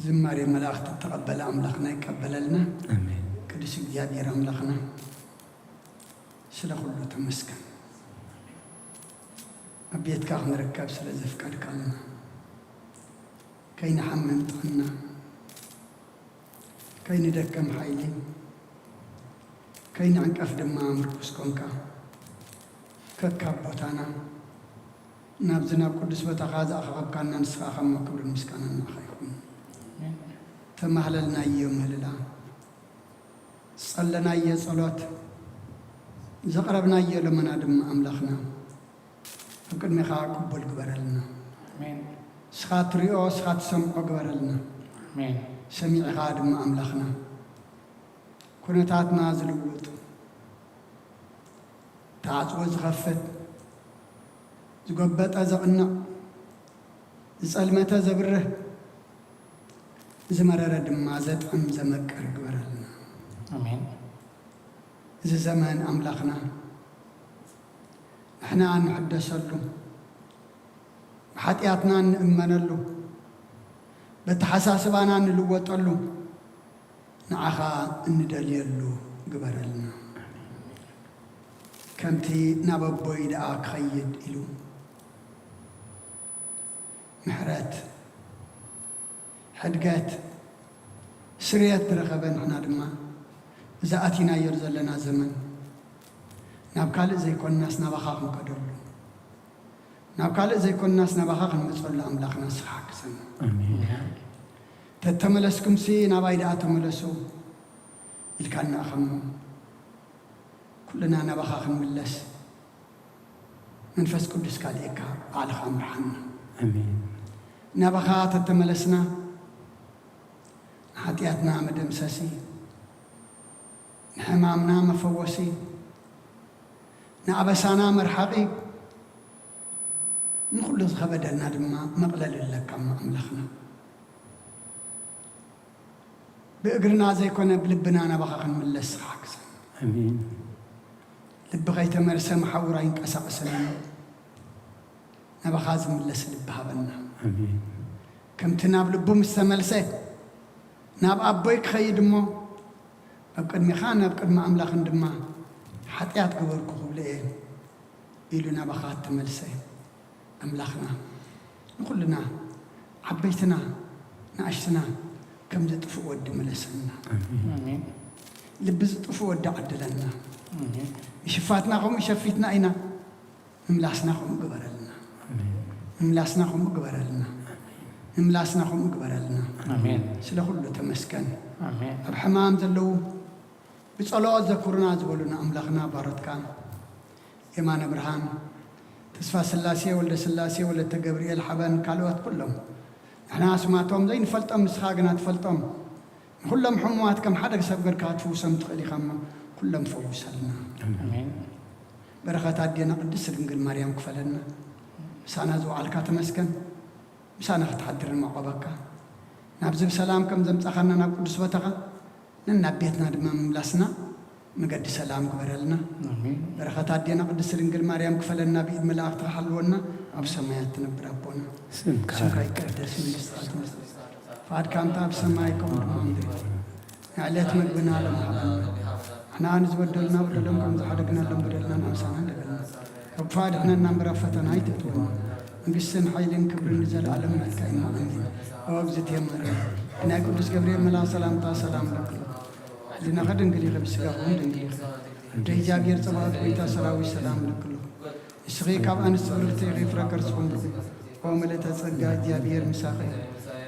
ዝማሬ መላእክት ተቀበለ አምላክና ይቀበለልና አሜን። ቅዱስ እግዚአብሔር አምላክና ስለ ሁሉ ተመስገን። አቤትካ ክንርከብ ስለ ዘፍቀድካልና ከይንሐመምጥና ከይንደከም ሓይሊ ከይንዕንቀፍ ድማ ምርኩስ ኮንካ ከካብ ቦታና ናብ ዝናብ ቅዱስ ቦታኻ ዝኣኸኸብካና ንስኻ ኸሞ ክብርን ምስጋናን ናኻ ይኹን። ተማህለልናዮ ምህልላ ጸለናዮ ጸሎት ዘቕረብናዮ ለመና ድማ ኣምላኽና ኣብ ቅድሚኻ ቅቡል ግበረልና። ስኻ ትሪኦ ስኻ ትሰምዖ ግበረልና። ሰሚዕኻ ድማ ኣምላኽና ኩነታትና ዝልውጥ ተዓጽቦ ዝኸፍት ዝጎበጠ ዘቕንዕ ዝጸልመተ ዘብርህ ዝመረረ ድማ ዘጥዕም ዘመቀር ግበረልና። እዚ ዘመን ኣምላኽና ንሕና ንሕደሰሉ ብሓጢኣትና ንእመነሉ በተሓሳስባና ንልወጠሉ ንዓኻ እንደልየሉ ግበረልና። ከምቲ ናብ ኣቦይ ደኣ ክኸይድ ኢሉ ምሕረት ሕድገት ስርየት ዝረኸበ ንሕና ድማ እዛ ኣቲናዮ ዘለና ዘመን ናብ ካልእ ዘይኮንናስ ናባኻ ክንከደሉ ናብ ካልእ ዘይኮንናስ ናባኻ ክንመፀሉ ኣምላኽና ስኻ ሓግዘና። ተተመለስኩምሲ ናባይ ደኣ ተመለሱ ኢልካ ንኣኸሞ ኩልና ናባኻ ክንምለስ መንፈስ ቅዱስ ካልእካ ባዕልኻ ምርሓና። ናባኻ ተተመለስና ንሓጢኣትና መደምሰሲ ንሕማምና መፈወሲ ንኣበሳና መርሓቂ ንኩሉ ዝኸበደልና ድማ መቕለል ኣለካማ ኣምላኽና ብእግርና ዘይኮነ ብልብና ናባኻ ክንምለስ ስኻ ሓግዘና። ልቢ ከይተመርሰ መሓውራ ይንቀሳቀሰና ናባኻ ዝምለስ ልቢ ሃበና። ከምቲ ናብ ልቡ ምስ ተመልሰ ናብ ኣቦይ ክኸይድ እሞ ኣብ ቅድሚኻ ናብ ቅድሚ ኣምላኽን ድማ ሓጢኣት ገበርኩ ክብለ እየ ኢሉ ናባኻ ተመልሰ ኣምላኽና ንኩልና ዓበይትና ንኣሽትና ከም ዝጥፍእ ወዲ መለሰና። ልቢ ዝጥፍእ ወዲ ዓድለና። ይሽፋትና ከምኡ ሸፊትና ኢና ምምላስና ከምኡ ግበረልና። ምምላስና ከምኡ ግበረልና። ምምላስና ከምኡ ግበረልና። ስለ ኩሉ ተመስገን። ኣብ ሕማም ዘለዉ ብጸሎት ዘኩርና ዝበሉና ኣምላኽና ባረትካ የማነ ብርሃን ተስፋ ስላሴ ወልደ ስላሴ ወለተ ገብርኤል ሓበን ካልኦት ኩሎም ንሕና ስማቶም ዘይንፈልጦም ንስኻ ግና ትፈልጦም ንኩሎም ሕሙማት ከም ሓደ ሰብ ጌርካ ትፍውሶም ትኽእል ኢኻ እሞ ኩሎም ፈውሰልና። በረኸት ኣዴና ቅድስት ድንግል ማርያም ክፈለና። ምሳና ዝወዓልካ ተመስገን። ምሳና ክትሓድር ማዕቆበካ ናብዚ ብሰላም ከም ዘምፃኻና ናብ ቅዱስ ቦታኻ ነናብ ቤትና ድማ ምምላስና መገዲ ሰላም ግበረልና። በረኸት ኣዴና ቅድስት ድንግል ማርያም ክፈለና። ብኢድ መላእኽቲ ክሓልወና ኣብ ሰማያት ትነብር ኣቦና ስምካ ይቀደስ መንግሥትካ ትምጻእ ፈቃድካ እንተ ኣብ ሰማይ ከምኡ ድማ ምድሪ ንዕለት ምግብና ሎም ሃበና ንሕና ንዝበደሉና በደሎም ከም ዝሓደግናሎም በደልና ንኣምሳና እንደገና ካብ ክፉ ኣድሕነና እምበር ኣብ ፈተና ኣይተእትወና መንግሥትን ሓይልን ክብርን ንዘለኣለም ናትካ ኢና ኣሜን። ኦ እግዝእትየ ማርያም ናይ ቅዱስ ገብርኤል መልኣክ ሰላምታ ሰላም ለክሉ ሕሊናኸ ድንግል ኢኸ ብስጋኹም ድንግል ኢኸ እንደ እግዚኣብሔር ፀባኦት ጎይታ ሰራዊት ሰላም ለክሉ ንስኺ ካብ ኣንስቲ ብርክቲ ኢኺ ፍረ ከርስኹም ርኹ ኦ መለተ ጸጋ እግዚኣብሔር ምሳኺ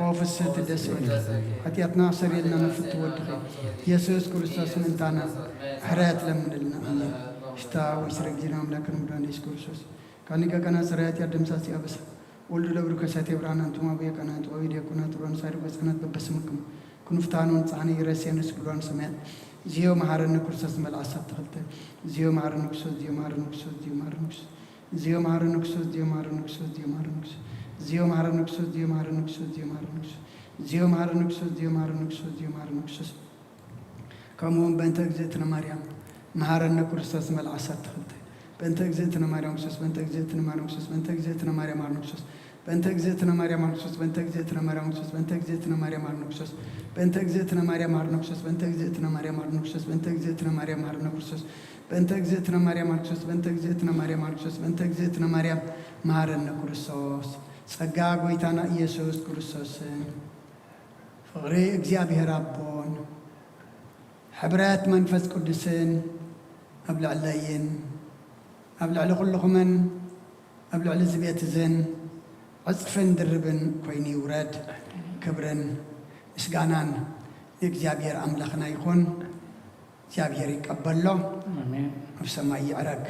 ኦ ፍስሕቲ ደስ ኢሉኪ ኃጢአትና ሰሪየልና ነፍቲ ወድኺ ኢየሱስ ክርስቶስ ምእንታና ሕረት ለምንልና ኣሜን። ሽታ ወይስረ ጊዜና ኣምላክን መድኃኒነ ኢየሱስ ክርስቶስ ካኒቀ ቀና ሰራያት ያደምሳት ያበሳ ወልዱ ለብሩ ከሳቴ ብርሃን አንቱማ በየቀና ጥዋዊ ዲያቆና ጥሮን ሳይር በጸናት በበስምክም ክንፍታኑን ጻሕኒ ይረስየንስ ግሏን ሰማያት ዚዮ መሐረነ ክርስቶስ መልአሳት ተኸልተ ዚዮ መሐረነ ክርስቶስ ዚዮ መሐረነ ክርስቶስ ዚዮ መሐረነ ክርስቶስ ዚዮ መሐረነ ክርስቶስ ዚዮ መሐረነ ክርስቶስ ዚዮ መሐረነ ክርስቶስ ዚዮ መሐረነ ክርስቶስ ዚዮ መሐረነ ክርስቶስ ዚዮ መሐረነ ክርስቶስ ዚዮ መሐረነ ክርስቶስ ዚዮ መሐረነ ክርስቶስ ዚዮ መሐረነ ክርስቶስ ከምኡውን በእንተ እግዝእትነ ማርያም መሐረነ ክርስቶስ መልአሳት ተኸልተ በእንተ እግዝእትነ ማርያም ክርስቶስ በእንተ እግዝእትነ ማርያም ክርስቶስ በእንተ እግዝእትነ ማርያም አርኖ ክርስቶስ በእንተ እግዝእትነ ማርያም አርኖ ክርስቶስ በእንተ እግዝእትነ ማርያም ክርስቶስ በእንተ እግዝእትነ ማርያም አርኖ ክርስቶስ በእንተ እግዝእትነ ማርያም አርኖ ክርስቶስ በእንተ እግዝእትነ ማርያም አርኖ ክርስቶስ በእንተ እግዝእትነ ማርያም አርኖ ክርስቶስ በእንተ እግዝእትነ ማርያም አርኖ ክርስቶስ በእንተ እግዝእትነ ማርያም አርኖ ክርስቶስ በእንተ እግዝእትነ ማርያም መሐረነ ክርስቶስ ጸጋ ጎይታና ኢየሱስ ክርስቶስን ፍቅሪ እግዚአብሔር አቦን ሕብረት መንፈስ ቅዱስን ኣብ ልዕለይን ኣብ ልዕሊ ኩልኹምን ኣብ ልዕሊ ዝቤት እዝን ዕፅፍን ድርብን ኮይኑ ይውረድ። ክብርን ምስጋናን የእግዚአብሔር አምላክና ይኹን። እግዚአብሔር ይቀበሎ ኣብ ሰማይ ይዕረግ።